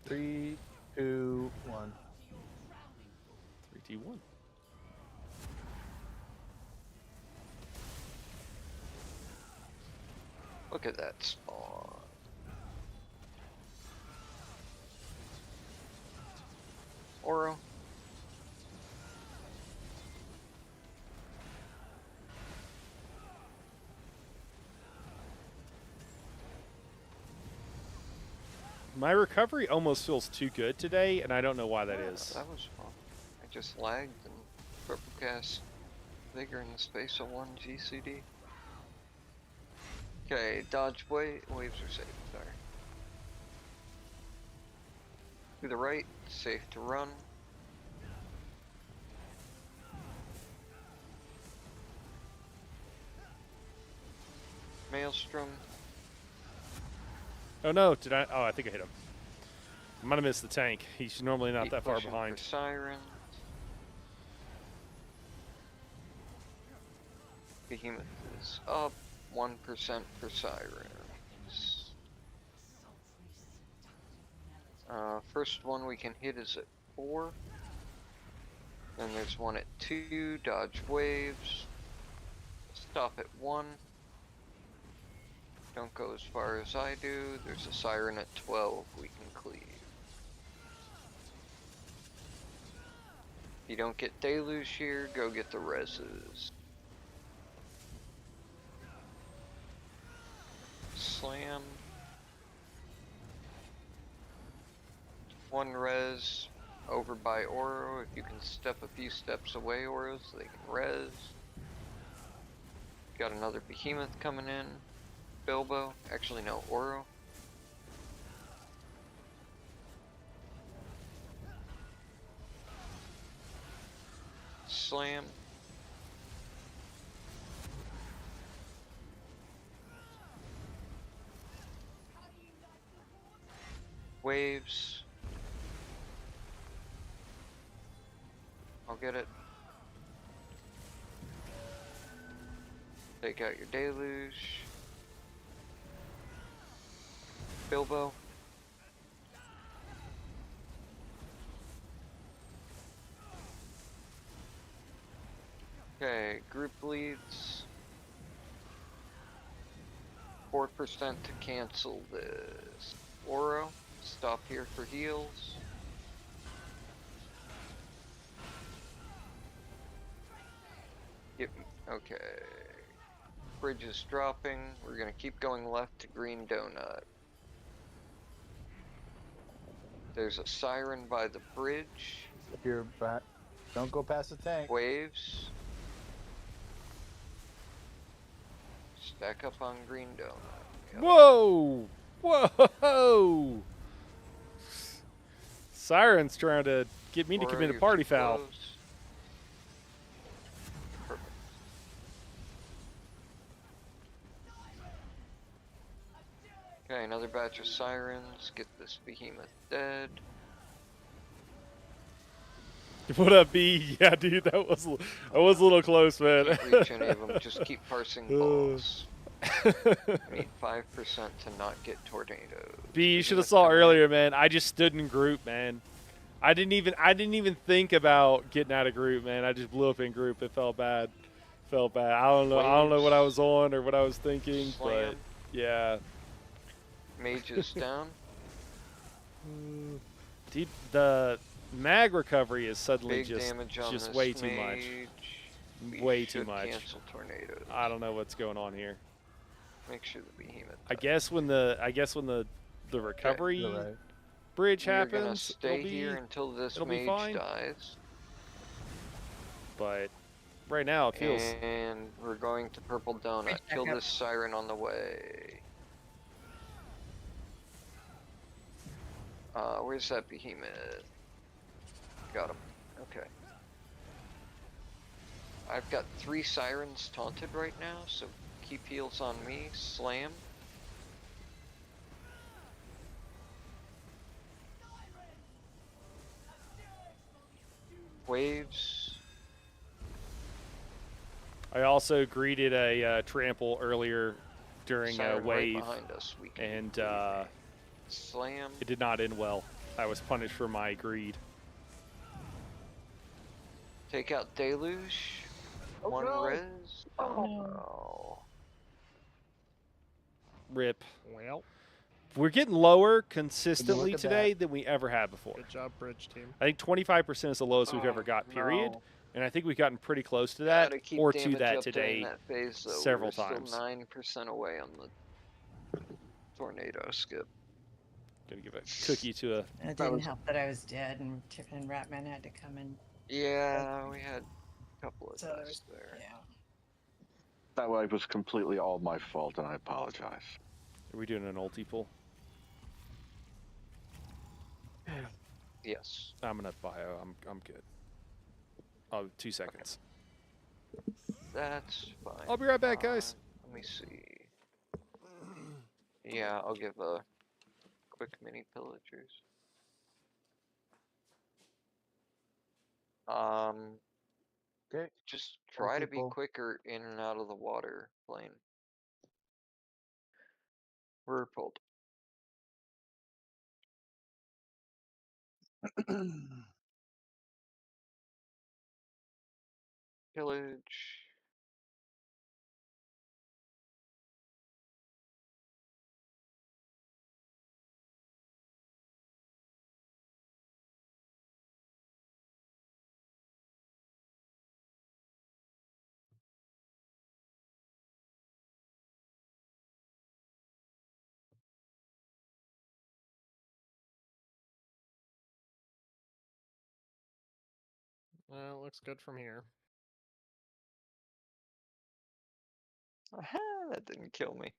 Three, 2, 1. 3, 2, 1. Look at that spawn. Oro. My recovery almost feels too good today, and I don't know why that is. That was fun. I just lagged and purple cast Vigor in the space of 1 GCD. Okay, dodge waves are safe. Sorry. To the right, safe to run. Maelstrom. Oh no, did I? Oh, I think I hit him. I might have missed the tank. He's normally not Keep that far pushing for behind. Siren. Behemoth is up 1% for Sirens. First one we can hit is at 4. Then there's one at 2, dodge waves. Stop at 1. Don't go as far as I do. There's a Siren at 12 we can cleave. If you don't get Deluge here, go get the reses. Slam. 1 res over by Oro. If you can step a few steps away, Oro, so they can res. Got another behemoth coming in. Bilbo. Actually, no, Oro. Slam. Waves. I'll get it. Take out your deluge. Bilbo. Okay, group leads. 4% to cancel this. Oro, stop here for heals. Yep, okay. Bridge is dropping. We're gonna keep going left to Green Donut. There's a siren by the bridge. If you're back, don't go past the tank. Waves. Stack up on Green Donut. Yep. Whoa! Whoa! Siren's trying to get me to commit a party foul. Perfect. Okay, another batch of sirens. Get this behemoth dead. What up, B? Yeah, dude, that was a little close, man. Can't reach any of them. Just keep parsing balls. I need 5% to not get tornadoes. B, you should have saw earlier, man. I just stood in group, man. I didn't even think about getting out of group, man. I just blew up in group. It felt bad. Felt bad. I don't know what I was on or what I was thinking, Slam. but yeah. Mages down. Dude, the mag recovery is suddenly Big damage on just this way too mage. much. We Way too should much. Cancel tornadoes. I don't know what's going on here. Make sure the behemoth. I guess when the recovery bridge You're happens, gonna stay here until this mage dies. But right now it feels. And we're going to Purple Donut. Kill this siren on the way. Where's that behemoth? Got him. Okay. I've got 3 sirens taunted right now, so keep heals on me. Slam. Waves. I also greeted a trample earlier during a Siren wave, right behind us. We can and slam. it did not end well. I was punished for my greed. Take out Deluge. Oh, 1 no. res. Oh. No. Rip. Well, We're getting lower consistently at today than we ever have before. good job, bridge team. I think 25% is the lowest we've ever got, period. And I think we've gotten pretty close to that Gotta keep or to damage that up during today that phase, though. several We're times. Still 9% away on the tornado skip. Gonna give a cookie to a. It didn't help that I was dead and Ratman had to come in. Yeah, we had a couple of So deaths there. Yeah. That wave was completely all my fault, and I apologize. Are we doing an ulti pull? Yes. I'm gonna bio. I'm good. Oh, 2 seconds. That's fine. I'll be right back, guys. Let me see. Yeah, I'll give a quick mini pillagers. Okay. Just try to be people. quicker in and out of the water plane. We're pulled. Pillage. It looks good from here. Aha, that didn't kill me.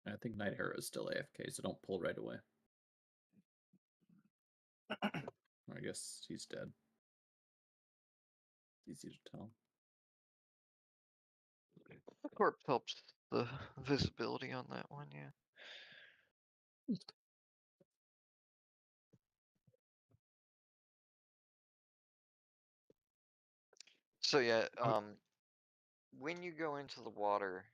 I think Night Arrow is still AFK, so don't pull right away. I guess he's dead. Easy to tell. The corpse helps the visibility on that one, yeah. So yeah, when you go into the water,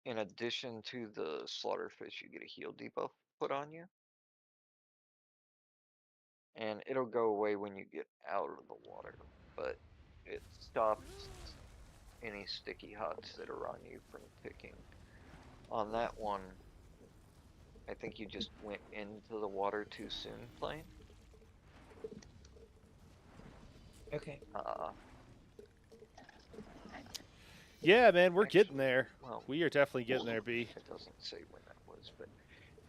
in addition to the slaughterfish, you get a heal debuff put on you. And it'll go away when you get out of the water, but it stops any sticky hots that are on you from ticking. On that one, I think you just went into the water too soon playing. Okay. Yeah, man, we're Actually, getting there. well, We are definitely getting there, B. It doesn't say when that was, but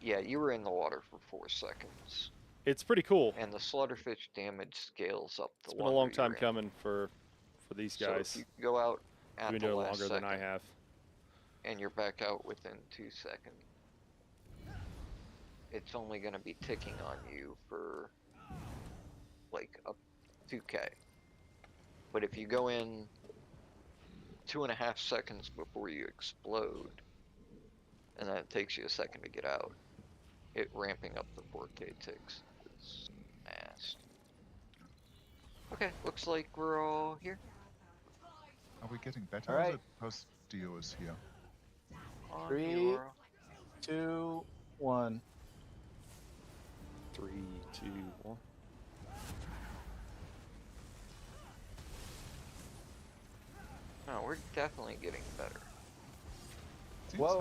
yeah, you were in the water for 4 seconds. It's pretty cool. And the slaughterfish damage scales up the It's been a long time coming for these guys. So if you go out at You've the been doing it last longer second, than I have. and you're back out within 2 seconds, it's only going to be ticking on you for like up 2k. But if you go in 2.5 seconds before you explode, and then it takes you a second to get out, it ramping up the 4k ticks is fast. Okay, looks like we're all here. Are we getting better? All right. Or is it post Dio is here? On 3, your... 2, 1. 3, 2, 1. No, we're definitely getting better. Seems like,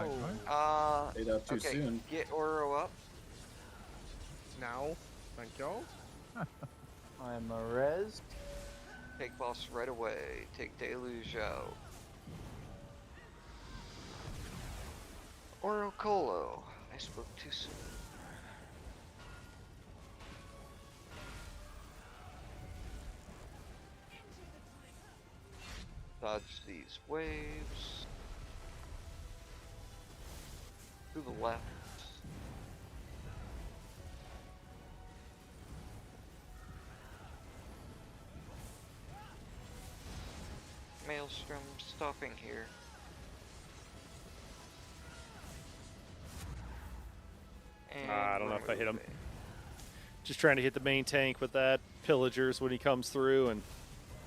right? Stayed up too Okay, soon. get Oro up. Now, thank y'all. I'm a res. Take boss right away. Take Deluge out. Oro Colo. I spoke too soon. Dodge these waves. To the left. Maelstrom stopping here. And I don't know if I hit him. moving. Just trying to hit the main tank with that pillagers when he comes through, and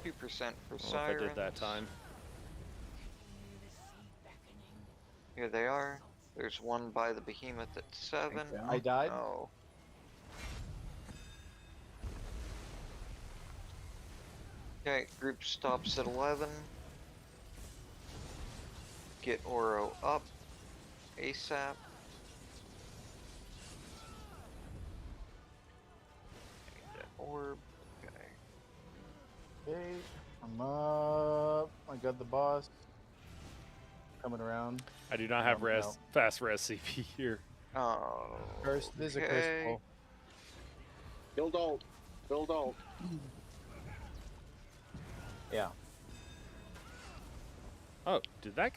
2% for I don't know if I Sirens. did that time. Here they are. There's one by the behemoth at 7. I died. No. Okay, group stops at 11. Get Oro up ASAP. Need that orb. Okay. Okay, I'm up. I got the boss. Coming around. I do not have res, no. fast res CP here. Oh. Curse, there's a curse okay. pull. Build ult. Build ult. Yeah. Oh, did I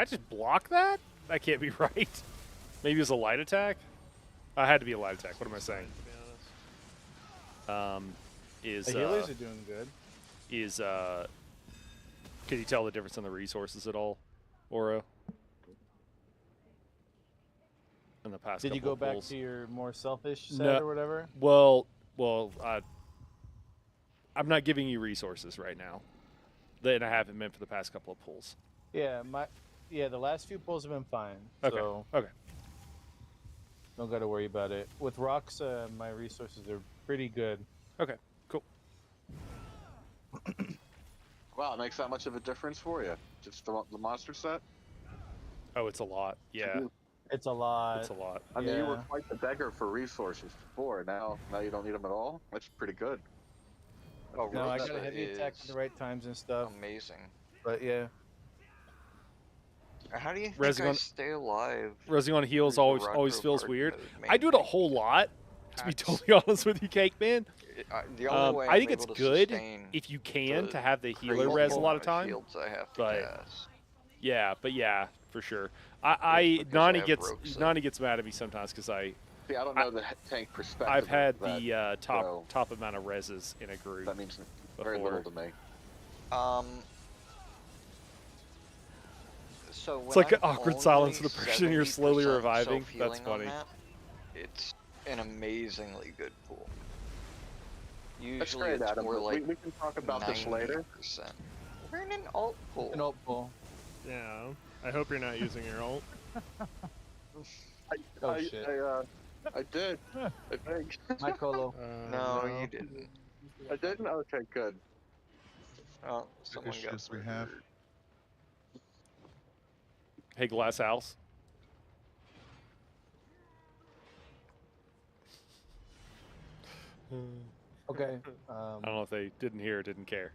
just block that? That can't be right. Maybe it was a light attack? I had to be a light attack. What am I saying? To be honest. The The healers are doing good. Can you tell the difference in the resources at all, Oro? In the past Did you couple go of back pulls? to your more selfish set No. or whatever? Well, I'm not giving you resources right now. That I haven't been for the past couple of pulls. Yeah, the last few pulls have been fine. Okay. So Okay. don't got to worry about it. With rocks, my resources are pretty good. Okay. Cool. Wow, it makes that much of a difference for you. Just the monster set. Oh, it's a lot. Yeah. It's a lot. It's a lot. I mean, you were Yeah. quite the beggar for resources before. Now you don't need them at all. That's pretty good. Oh, No, I Rosa got a heavy attack at is the right times and stuff. amazing. But yeah. How do you think Resing I on- stay alive? Resing on heals through the always Retro feels Hard weird. Mode I do it a main whole lot, to be Hacks. totally honest with you, Cake Man. The only way I I'm think it's able to good sustain if you can the to have the healer crazy res a lot amount of time. shields I have to but- cast. Yeah, for sure. Is because I Nani have Roxa. gets mad at me sometimes because See, I don't know the tank perspective. I've of had that, the so top amount of reses in a group. that means very before. little to me. So when It's like an I'm awkward silence only of the person you're slowly 70% reviving. That's self-healing on funny. that, it's an amazingly good pool. Usually That's great, it's Adam. more like we can talk about this later. 90%. We're in an alt pool. An alt pool. Yeah. I hope you're not using your ult. Oh, shit. I did. I think. My Colo. No, you didn't. I didn't? Okay, good. Oh, someone got issues we have. murdered. Hey, Glass House. Okay. I don't know if they didn't hear or didn't care.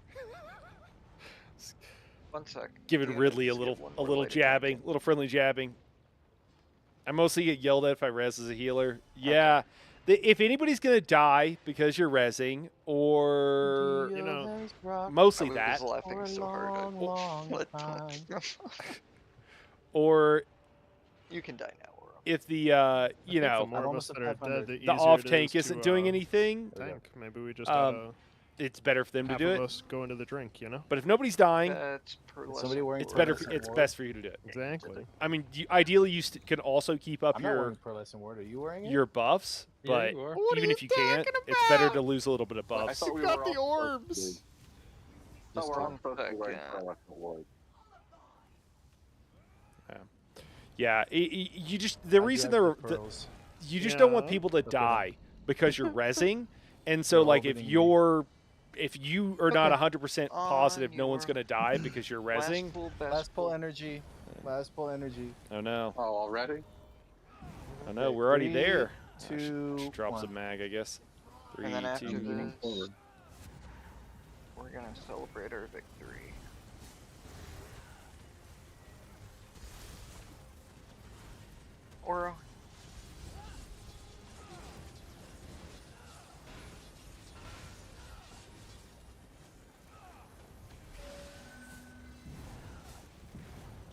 1 sec. Giving Yeah, Ridley a let's get little one more light jabbing, attention. little friendly jabbing. I mostly get yelled at if I res as a healer. Yeah. If anybody's gonna die because you're resing, or You know, mostly I that, was laughing so hard I let or You can die now, Oro. if the I you think the know more of us almost that at are 500. dead, the the easier off it tank is isn't to, doing anything, tank. Maybe we just it's better for them to half do of it. us go into the drink, you know? But if nobody's dying, That's per Is somebody wearing it's pearlescent better. ward? It's best for you to do it. Exactly. I mean, ideally, you can also keep up I'm not your wearing pearlescent ward. Are you wearing it? your buffs, Yeah, but you are. even if you can't, it's better to lose a little bit of I buffs. thought we got were the all supposed orbs! to be. I thought we're all one supposed to be wearing second. pearlescent ward. Yeah, you just the I reason do have there good pearls. you just don't want Yeah. people to Okay. die because you're resing, and so They're like orbiting if you are not Okay. 100% positive no one's your gonna die because you're Last resing. pool, best Last pull pool. energy. Last pull energy. Oh no, Oh, already? oh no, we're already 3, there. 2, Drop 1. some mag, I guess. 3, And then after 2. this, we're gonna celebrate our victory. Oro.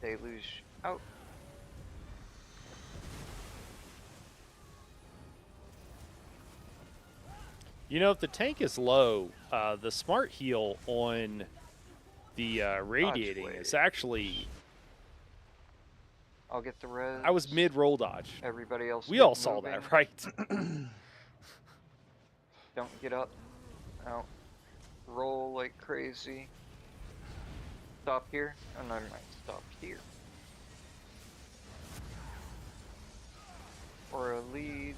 Deluge out. You know, if the tank is low, the smart heal on the radiating is wave. actually. I'll get the res. I was mid roll dodge. Everybody else. We get all saw moving. that, right? Don't get up. Out. Roll like crazy. Stop here. Oh, never mind. Stop here. Or a lead.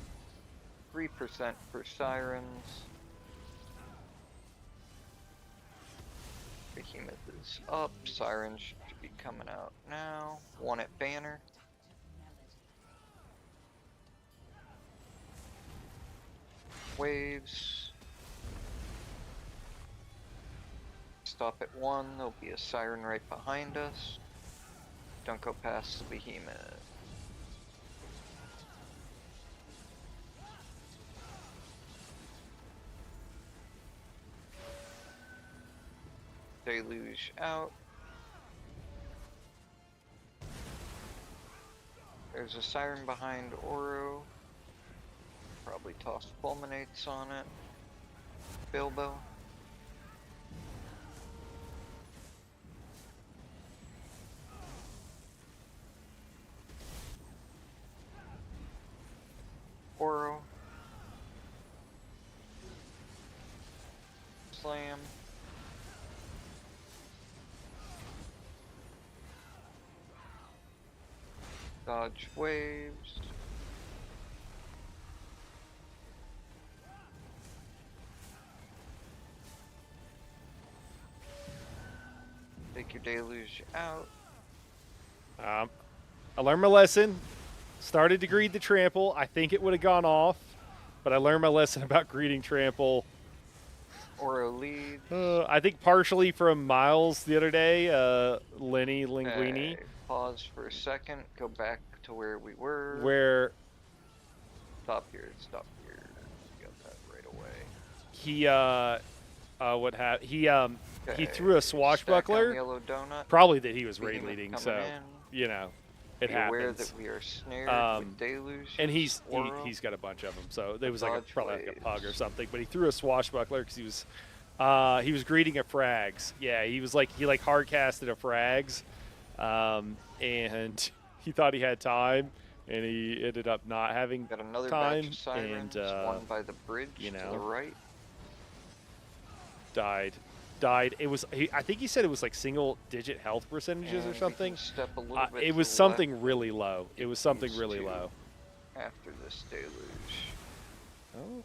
3% for sirens. Behemoth is up. Sirens should be coming out now. 1 at banner. Waves. Stop at 1. There'll be a siren right behind us. Don't go past the behemoth. Deluge out. There's a siren behind Oro. Probably toss fulminates on it. Bilbo. Oro. Slam. Dodge waves. Take your deluge out. I learned my lesson. Started to greed the trample. I think it would have gone off, but I learned my lesson about greeting trample. Oro leads. I think partially from Miles the other day, Lenny Linguini. Okay, pause for a second. Go back to where we were. Where Stop here. Stop here. Got that right away. he what happened? He Okay, threw a stack on swashbuckler. yellow donut. Probably that he was raid Behemoth leading, coming so in. you know, it Be aware happens. that we are snared with deluge. And he's Oro. he's got a bunch of them, so it was like Dodge probably like a pug or waves. something. But he threw a swashbuckler because he was greeting a frags. Yeah, he hard casted a frags, and he thought he had time, and he ended up not having Got another time, batch of sirens. and One by the bridge you to know, the right. died. It was I think he said it was like single digit health percentages And or we something. can step a little bit It to was the something left. really low. It was something These really two low. After this deluge. Oh.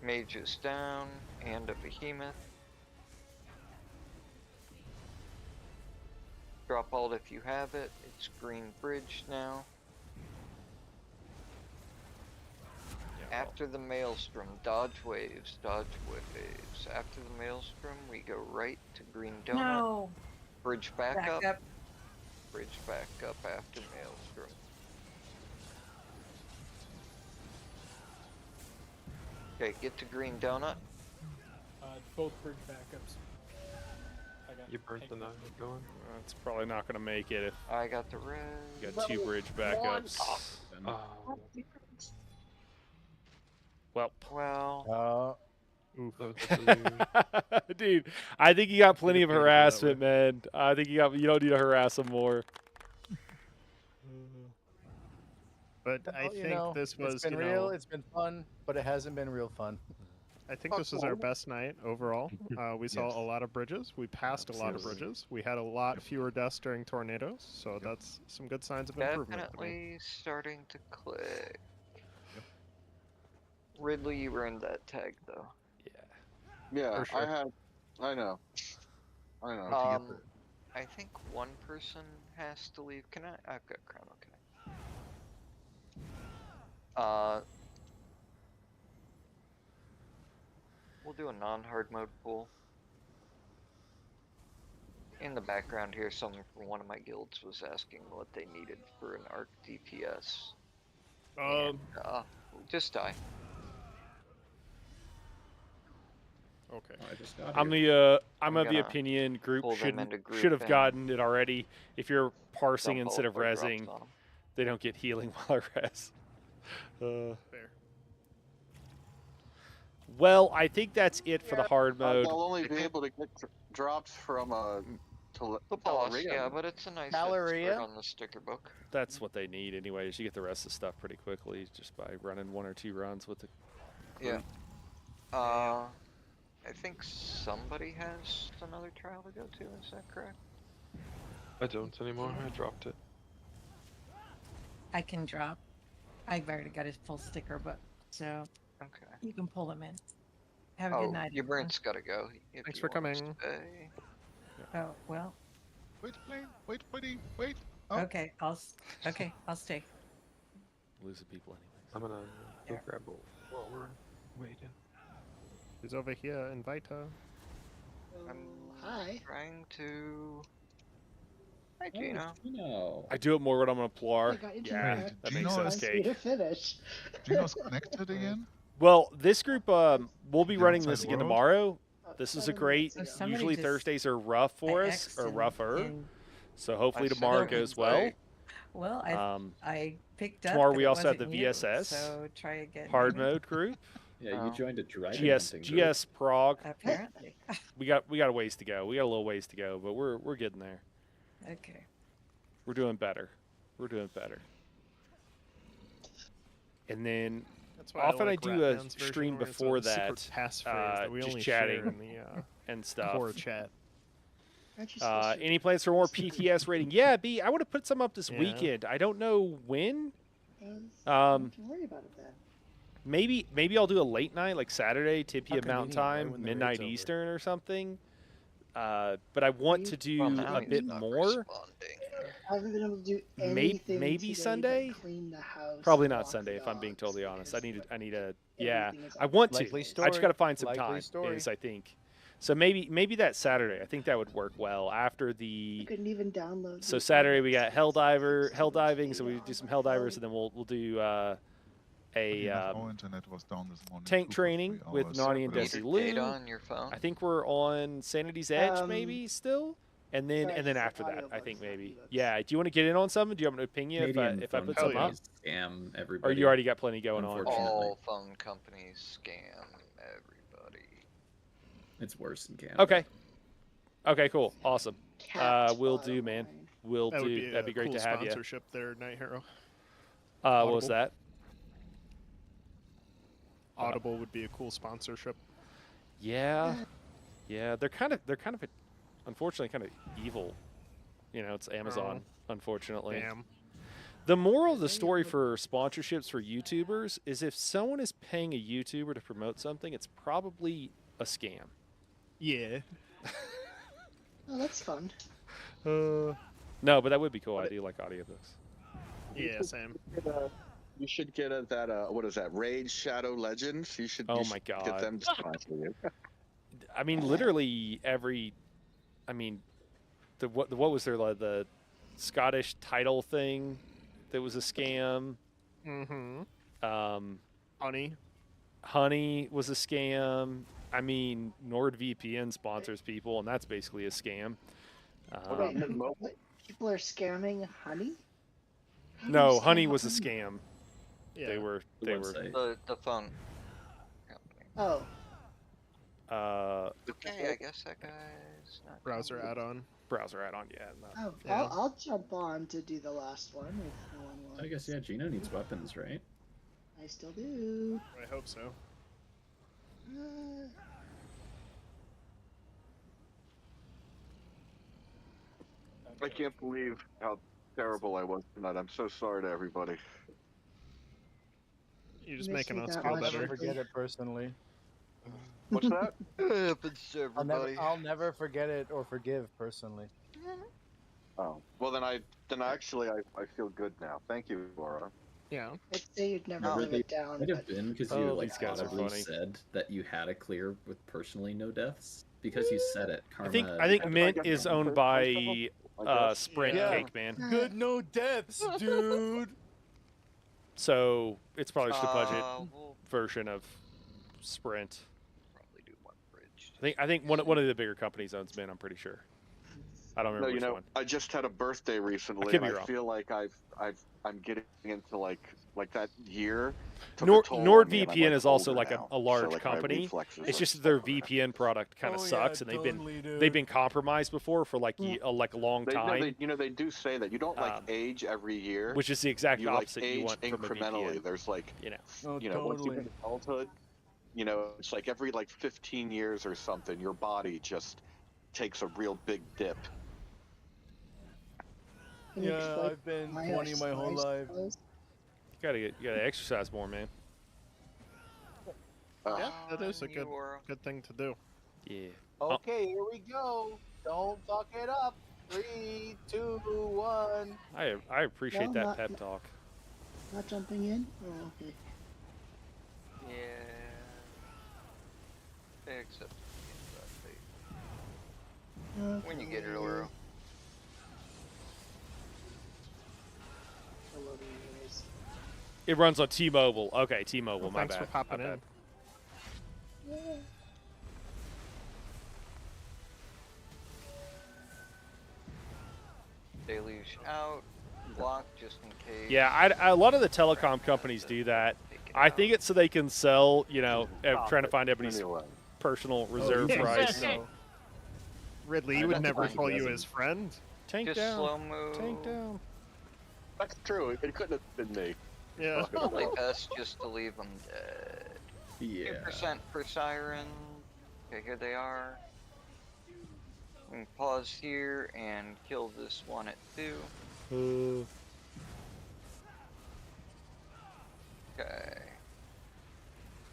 Mage is down, and a behemoth. Drop alt if you have it. It's green bridge now. After the maelstrom, dodge waves, dodge waves. After the maelstrom, we go right to green donut. No. Bridge back up. Up. Bridge back up after maelstrom. Okay, get to green donut. Both bridge backups. I got You burnt the nut going? It's probably not going to make it if I got the red. you got two bridge backups. Oh, Well, Well, dude, I think you got plenty of Could've painted it that harassment, man. I think you don't need to harass him more. But I Well, think this was, it's been real, it's been fun, but it hasn't been real fun. I think this was our best night overall. We saw Yes. a lot of bridges. We passed a lot of Absolutely. bridges. We had a lot fewer deaths during tornadoes, so that's some good signs of improvement. to me. definitely starting to click. Ridley, you earned that tag though. Yeah, For sure. I know. I think one person has to leave. Can I? I've got crown. Okay. We'll do a non-hard mode pool. In the background here, someone from one of my guilds was asking what they needed for an arc DPS. Just die. Okay. I just got I'm here. I'm of the gonna opinion group pull them into group should have and gotten it already. If you're parsing dump all instead of our drops resing, on 'em. they don't get healing while I res. Fair. Well, I think that's it for the hard mode. They'll only be able to get drops from The boss, Talleria. yeah, but it's a nice Talleria? expert on the sticker book. That's what they need anyways. You get the rest of the stuff pretty quickly just by running 1 or 2 runs with the Yeah. I think somebody has another trial to go to, is that correct? I don't anymore. I dropped it. I can drop. I've already got his full sticker book, so Okay. you can pull him in. Have a good night. Your everyone. Brent's gotta go. if Thanks you for wanna coming. stay. Oh well. Wait, Blaine. Wait, buddy. Wait. Oh. Okay, I'll stay. losing people anyways. I'm gonna go Yeah. grab a while we're waiting. He's over here. Invite her. I'm trying to. Hi, Oh, Gino. Gino. I do it more when I'm on Plar. got Yeah, interrupted. that makes Gino sense, is- Cake. to finish. Gino's connected again. Well, this group, we'll be The running outside this again world? tomorrow. This is a 7 great. minutes ago. Somebody Usually just- Thursdays are rough for I us, X'd or him rougher. in- So hopefully I sent tomorrow him goes an well. invite. Well, I picked up. Tomorrow that we it also have wasn't the you, VSS, So try again. Hard maybe. mode group. Yeah, you joined a dragon GS hunting group. GS Prague. Apparently. We got a ways to go. We got a little ways to go, but we're getting there. Okay. We're doing better. We're doing better. And then That's why often I like do a Ratman's version stream where it's before a secret that, passphrase that we just only chatting share in the and stuff. core chat. Aren't you supposed to- Any plans for more PTS rating? Yeah, B. I would have put some up this Yeah. weekend. I don't know when. Don't worry about it then. Maybe I'll do a late night, like Saturday, Tipia How Mountain convenient, right Time, when the midnight raid's over. Eastern or something. But I want to do Well, now a he's bit not more. responding. haven't been able to do Maybe anything today Sunday. but clean the house. Probably and not walk Sunday, the if I'm being dogs totally honest. I because, need a. like, Yeah, everything is I up want to to. date. Likely I just story. got to find some Likely time. story. Is I think. So maybe that Saturday. I think that would work well after I the. couldn't even download. So the Saturday we got index. hell So much diving. So we data do on some my hell divers, phone. and then we'll do Funny enough, a our internet was down this morning tank too for 3 training with hours, Nani and but it was- Desi Meter data Lou. on your phone. I think we're on Sanity's Edge maybe still, and then Sorry, and then it's the after that I audiobooks, think not maybe. ebooks. Yeah. Do you want to get in on something? Do you have an opinion Canadian if I phone put some up? companies scam Or everybody. you already got plenty going on? Unfortunately. All phone companies scam everybody. It's worse in Canada. Okay. Okay. Cool. Awesome. Capped We'll bottom do, man. line. We'll That would do. be That'd be great cool to have you. sponsorship there, Night Hero. What was Audible. that? Audible would be a cool sponsorship. Yeah. Yeah. They're kind of unfortunately kind of evil. You know, it's Amazon. Unfortunately. Damn. The moral of the story for sponsorships for YouTubers is if someone is paying a YouTuber to promote something, it's probably a scam. Yeah. Oh, that's fun. No, but that would be cool. I do like audiobooks. Yeah, same. You should get what is that? Raid Shadow Legends. You should. Oh you my should God. Get them to sponsor you. I mean, literally every. I mean, what was there, like the Scottish title thing that was a scam? Mm-hmm. Honey was a scam. I mean, NordVPN sponsors people, and that's basically a scam. Wait, what? People are scamming Honey? No, Honey was a scam. Yeah. They were. The phone. Oh. Okay, I guess that guy's not. Browser add-on. Browser add-on, yeah. Oh, Yeah. I'll jump on to do the last one if no one wants. I guess, yeah, Gino needs weapons, right? I still do. I hope so. I can't believe how terrible I was tonight. I'm so sorry to everybody. You're just Miss making you us that feel much, better. Never forget it personally. What's that? It happens to everybody. I'll never forget it or forgive personally. Oh, well then I feel good now. Thank you, Laura. Yeah. I'd say you'd never Remember live it down. Might have But been because Oh, you like these guys are audibly funny. said that you had a clear with personally no deaths because you said it. I Karma. think Mint is owned by Sprint Yeah. Cake Man. Good, no deaths, dude. So it's probably just a budget We'll version of Sprint. probably do one bridge. I think one of the bigger companies owns Mint. I'm pretty sure. I don't No, remember you which know, one. I just had a birthday recently, could and be I wrong. feel like I'm getting into like that year. took a Nord, toll on me, and I'm, NordVPN like, is also older like now, a large so, like, my company. reflexes It's are just that their slower. VPN product kind of Oh, sucks, yeah, and totally, they've dude. been compromised before for like like a long They, no, time, they do say that you don't like Um, age every year. which is the exact you like opposite you age want from a incrementally. VPN. There's like You know. Oh, once you totally. hit adulthood, it's like every like 15 years or something, your body just takes a real big dip. Can you Yeah, explain I've been why 20 my whole eyes life. closed? You gotta exercise more, man. Yeah, that is a You were- good thing to do. Yeah. Okay, here we go. Don't fuck it up. 3, 2, 1. I appreciate No, that not- pep talk. Not jumping in? Oh, okay. Yeah. Except when you get it, Laura. It runs on T-Mobile. Okay, T-Mobile. Well, my thanks bad. for popping my bad. in. Deluge out. Block just in case. Yeah, a lot of the telecom companies do that. I think it's so they can sell, trying to find everybody's personal reserve yeah. price. Ridley, you would never call you his friend. Tank Just down. slow move. Tank down. That's true. It couldn't have been me. Yeah. Probably best just to leave them dead. Yeah. 2% per siren. Okay, here they are. We can pause here and kill this one at 2. Okay.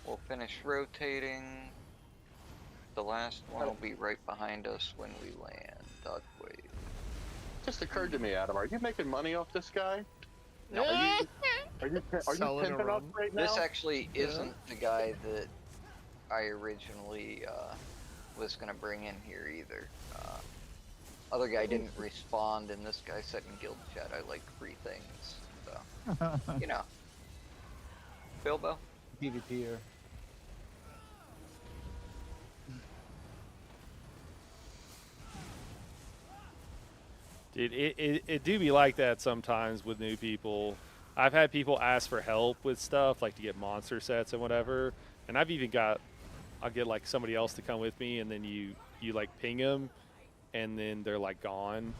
We'll finish rotating. The last one will be right behind us when we land. Dodge wave. just occurred to me, Adam. Are you making money off this guy? No. Are you Selling a pimping up run. right now? This actually isn't the guy that I originally was gonna bring in here either. Other guy didn't respond, and this guy said in guild chat, "I like free things." So, you know, Bilbo. PvPer. Dude, it do be like that sometimes with new people. I've had people ask for help with stuff, like to get monster sets and whatever. And I've even I'll get like somebody else to come with me, and then you like ping them, and then they're like gone,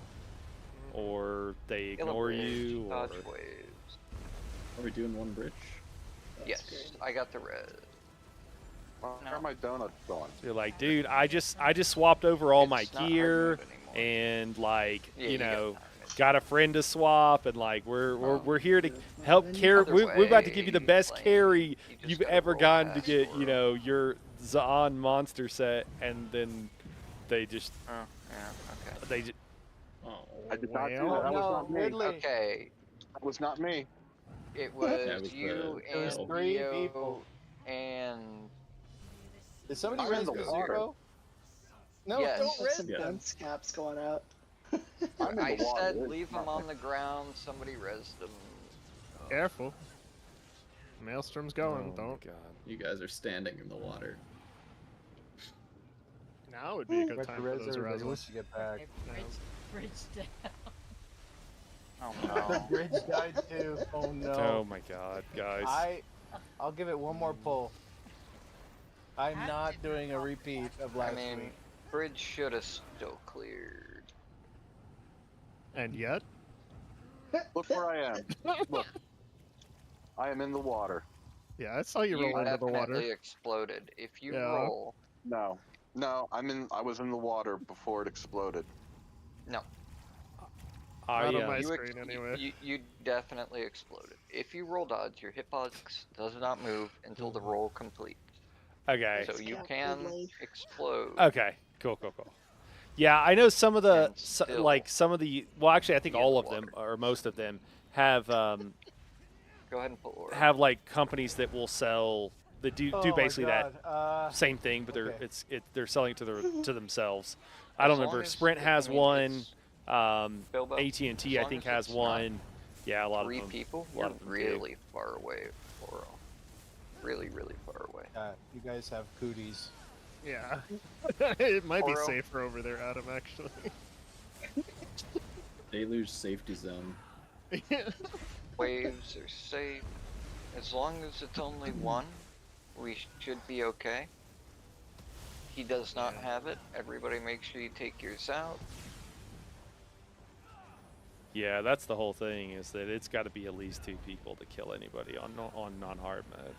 or they ignore you, or... Dodge waves. Are we doing one bridge? Yes, I got the red. Why are my donuts gone? You're like, dude, I just swapped over all my It's not hard gear, mode anymore. and like, Yeah, you got know, time. got a friend to swap, and like we're here to help carry. Other We're about to give you the way, best like, carry you just you've gotta ever roll gotten to past get, or- you know, your Zaan monster set, and then they just Oh, yeah, okay. they just, Oh, I did not do Well, that. That was no, not me. Ridley. Okay, That was not me. it was, That was you the- It was and 3 Leo people. and Did somebody I'm in res the me water. zero? No, Yes. don't There's res some me. Yeah. dunce caps going out. I'm in the I water. said There's leave them nothing. on the ground. Somebody rezzed them. Careful. Maelstrom's going. oh my Don't. god. You guys are standing in the water. Now would be a good Res time for those everybody. rezzles. Once you get back. Okay, bridge down. Oh The no. bridge died too. Oh no. Oh my god, guys. I'll give it one more pull. I'm not doing a repeat of I last mean, week. bridge should have still cleared. And yet, Look where I am. Look. I am in the water. yeah, I saw you You roll into the definitely water. exploded. If you Yeah. roll, No. No, I was in the water before it exploded. no, I Not on my you, screen anyway. you definitely exploded. If you roll dodge, your hitbox does not move until the roll completes. okay. So you Yeah, can Ridley. explode. Okay, cool. Yeah, I know some of the And still like some of the well, actually, I think be in all the of them water. or most of them have Go ahead and pull Aura. have like companies that will sell that do Oh my basically that God. same thing, but they're okay. they're selling it to themselves. I As don't long remember. as- Sprint has I mean, one. it's- Bilbo, AT&T I as long think as has it's not one. Yeah, a lot three of them. people, a lot you're of them do. really far away, Aura. Really, really far away. You guys have cooties. Yeah. It might be Oro. safer over there, Adam, actually. Deluge safety zone. Waves are safe. As long as it's only one, we should be okay. He does not have it. Everybody make sure you take yours out. Yeah, that's the whole thing, is that it's got to be at least 2 people to kill anybody on non-hard mode.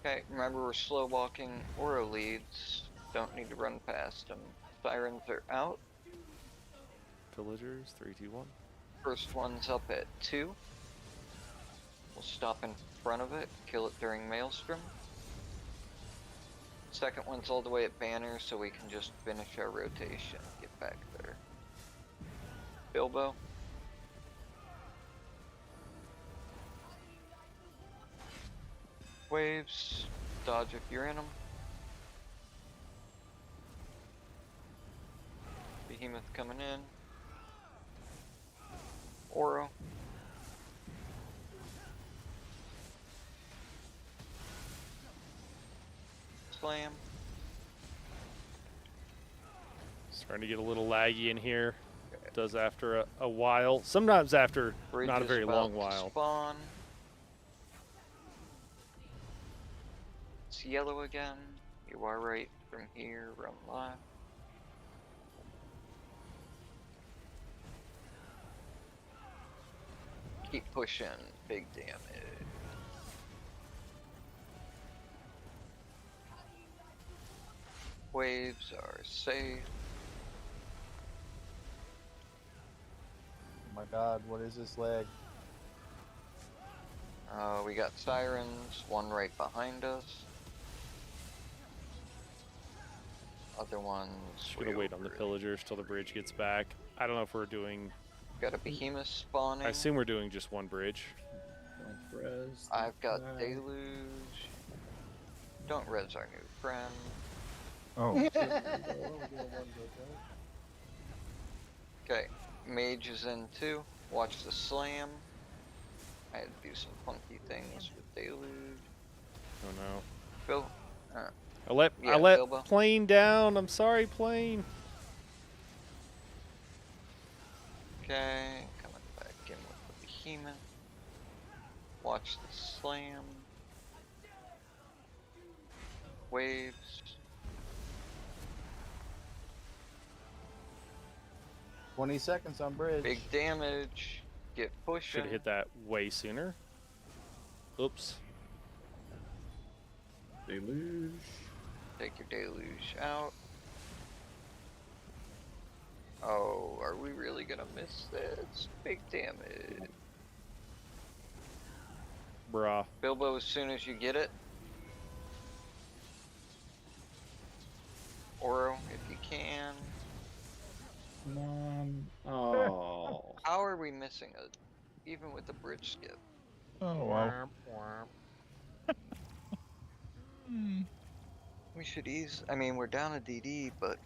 Okay, remember we're slow walking Aura leads. Don't need to run past them. Sirens are out. Villagers, 3, 2, 1. First one's up at 2. We'll stop in front of it, kill it during Maelstrom. Second one's all the way at Banner, so we can just finish our rotation and get back there. Bilbo. Waves, dodge if you're in them. Behemoth coming in. Oro. Slam. Starting to get a little laggy in here. Does after a while. Sometimes after Bridge not a is very about long to while. Spawn. It's yellow again. You are right from here, run left. Keep pushing, big damage. Waves are safe. Oh my God, what is this leg? We got sirens, one right behind us. Other ones. Just way gonna wait on the over it. pillagers till the bridge gets back. I don't know if we're doing. Got a behemoth spawning. I assume we're doing just one bridge. Don't res. I've got that. deluge. Don't res our new friend. Oh. Okay, mage is in too. Watch the slam. I had to do some funky things with deluge. Oh no. Phil. I let Bilbo. plane down. I'm sorry, plane. Okay, coming back in with the behemoth. Watch the slam. Waves. $20 seconds on bridge. Big damage. Get pushing. Should have hit that way sooner. Oops. Deluge. Take your deluge out. Oh, are we really gonna miss this? Big damage. Bruh. Bilbo, as soon as you get it. Oro, if you can. Come on. Oh. How are we missing it? Even with the bridge skip. Oh, wow. We should ease. I mean, we're down a DD, but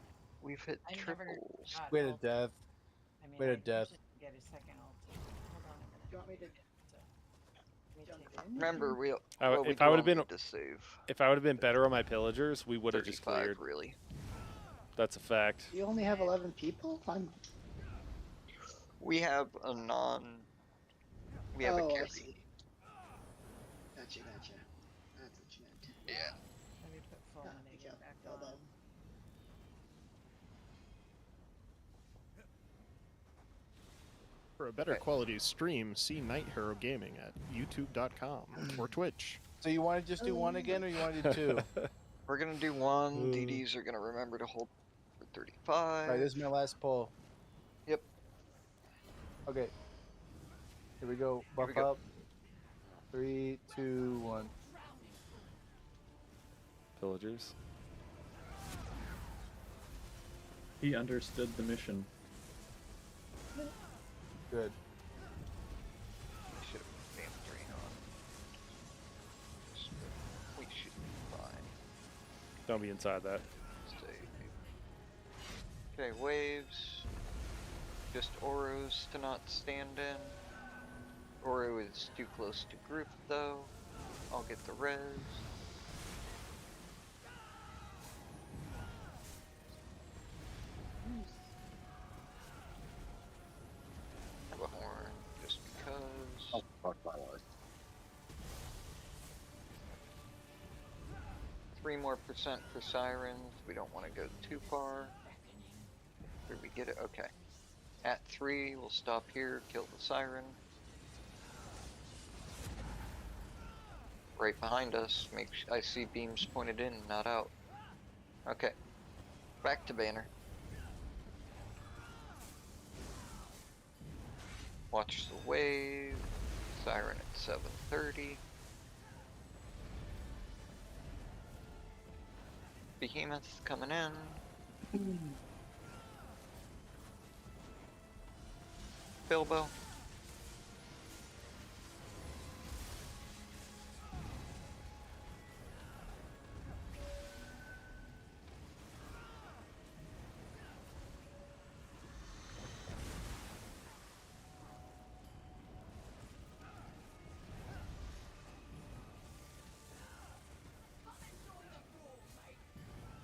we've hit I never triples. got Wait a ulti. death. I mean, Wait a I death. usually get a second ulti. Hold on a minute. You want me to Let me jump take in? Remember, we. I- well, we if I would have do been- all need to save. If I would have been better on my pillagers, we would have just 35, cleared. really. That's a fact. You only have 11 people? We have a non. We have a Oh, I carry. see. Gotcha. That's what you meant. Yeah. Let me put full Ah, good negative job. back Well on. done. For a better quality stream, see Night Hero Gaming at youtube.com or Twitch. So you want to just do one again, or you want to do two? We're gonna do one. DDs are gonna remember to hold for 35. Alright, this is my last pull. Yep. Okay. Here we go. Here Buff we go. up. 3, 2, 1. Pillagers. He understood the mission. Good. Should have been drain on. We should be fine. Don't be inside that. Stay. Okay, waves. Just Oros to not stand in. Oro is too close to group though. I'll get the res. Have a horn just because. Oh, fuck my life. 3% more for sirens. We don't want to go too far. Did we get it? Okay. At 3, we'll stop here, kill the siren. Right behind us. I see beams pointed in, not out. Okay. Back to banner. Watch the wave. Siren at 7:30. Behemoth coming in. Bilbo.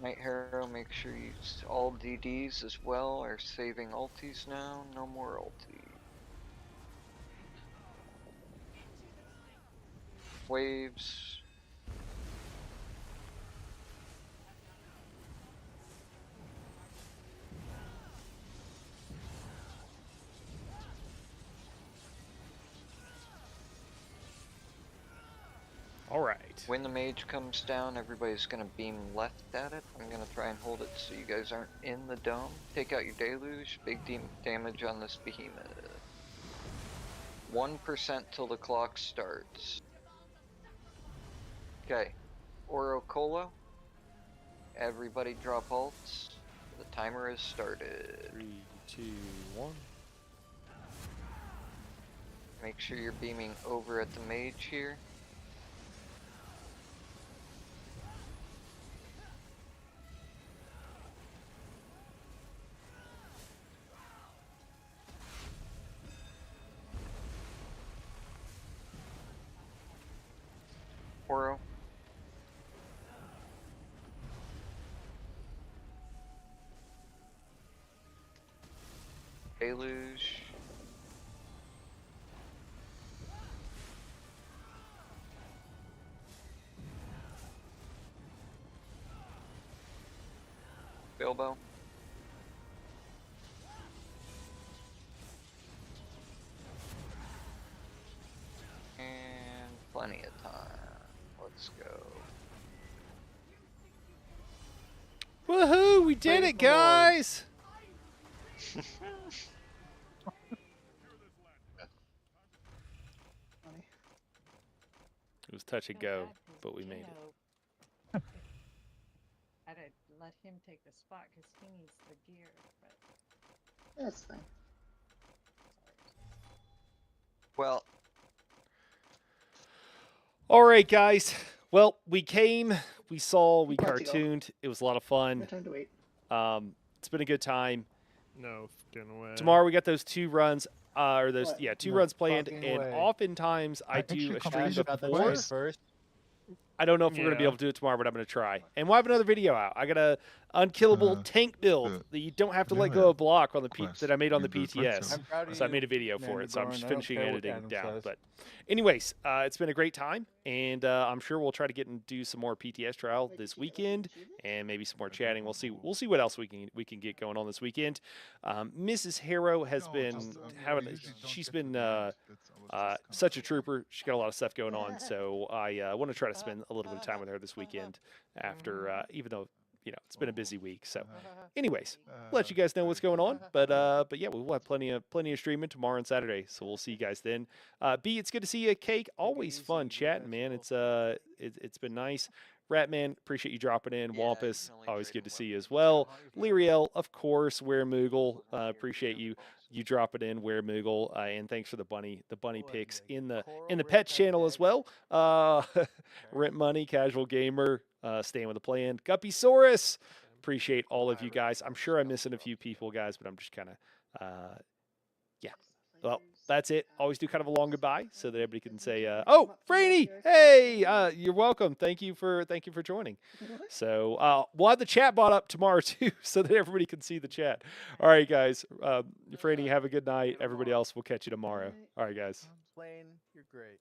Night Hero, make sure you all DDs as well are saving ultis now. No more ulti. Waves. All right. When the mage comes down, everybody's gonna beam left at it. I'm gonna try and hold it so you guys aren't in the dome. Take out your deluge. Big damage on this behemoth. 1% till the clock starts. Okay. Oro Colo. Everybody drop ults. The timer has started. 3, 2, 1. Make sure you're beaming over at the mage here. Oro. Deluge. Bilbo. And plenty of time. Let's go. Woohoo! We did it, guys! It was touch and go, but we made it. I'd let him take the spot because he needs the gear, but That's fine. Well, all right, guys. Well, we came, we saw, we Got to go. cartooned. It was a lot of fun. No time to wait. It's been a good time. No fucking way. Tomorrow we got those 2 runs, or those What? two No runs planned, fucking and way. oftentimes I do actually a stream completed Got the before. choice first. I don't know if we're going to be Yeah. able to do it tomorrow, but I'm going to try. And we'll have another video out. I got a unkillable tank build that you don't have to let go of block on the that I made on the PTS. I'm proud of So I you, made a video for it. So I'm Mandagoran. just I don't finishing care what editing Adam down. says. But anyways, it's been a great time, and I'm sure we'll try to get and do some more PTS trial this weekend, and maybe some more chatting. We'll see. We'll see what else we can get going on this weekend. Mrs. Harrow has been having. She's been such a trooper. She's got a lot of stuff going on. So I want to try to spend a little bit of time with her this weekend. After, even though it's been a busy week. So, anyways, let you guys know what's going on. But yeah, we'll have plenty of streaming tomorrow and Saturday. So we'll see you guys then. B, it's good to see you. Cake, always fun chatting, man. It's been nice. Ratman, appreciate you dropping in. Wampus, always good to see you as well. Lyriel, of course. Weremoogle, appreciate you drop it in, Weremoogle, and thanks for the bunny pics in the pets channel as well. Rent Money, Casual Gamer, staying with the plan. Guppysaurus, appreciate all of you guys. I'm sure I'm missing a few people, guys, but I'm just kind of yeah. Well, that's it. Always do kind of a long goodbye so that everybody can say, "Oh, Franny, hey, you're welcome. Thank you for joining." So we'll have the chat bot up tomorrow too, so that everybody can see the chat. All right, guys. Franny, have a good night. Everybody else, we'll catch you tomorrow. All right, guys. Blaine, you're great.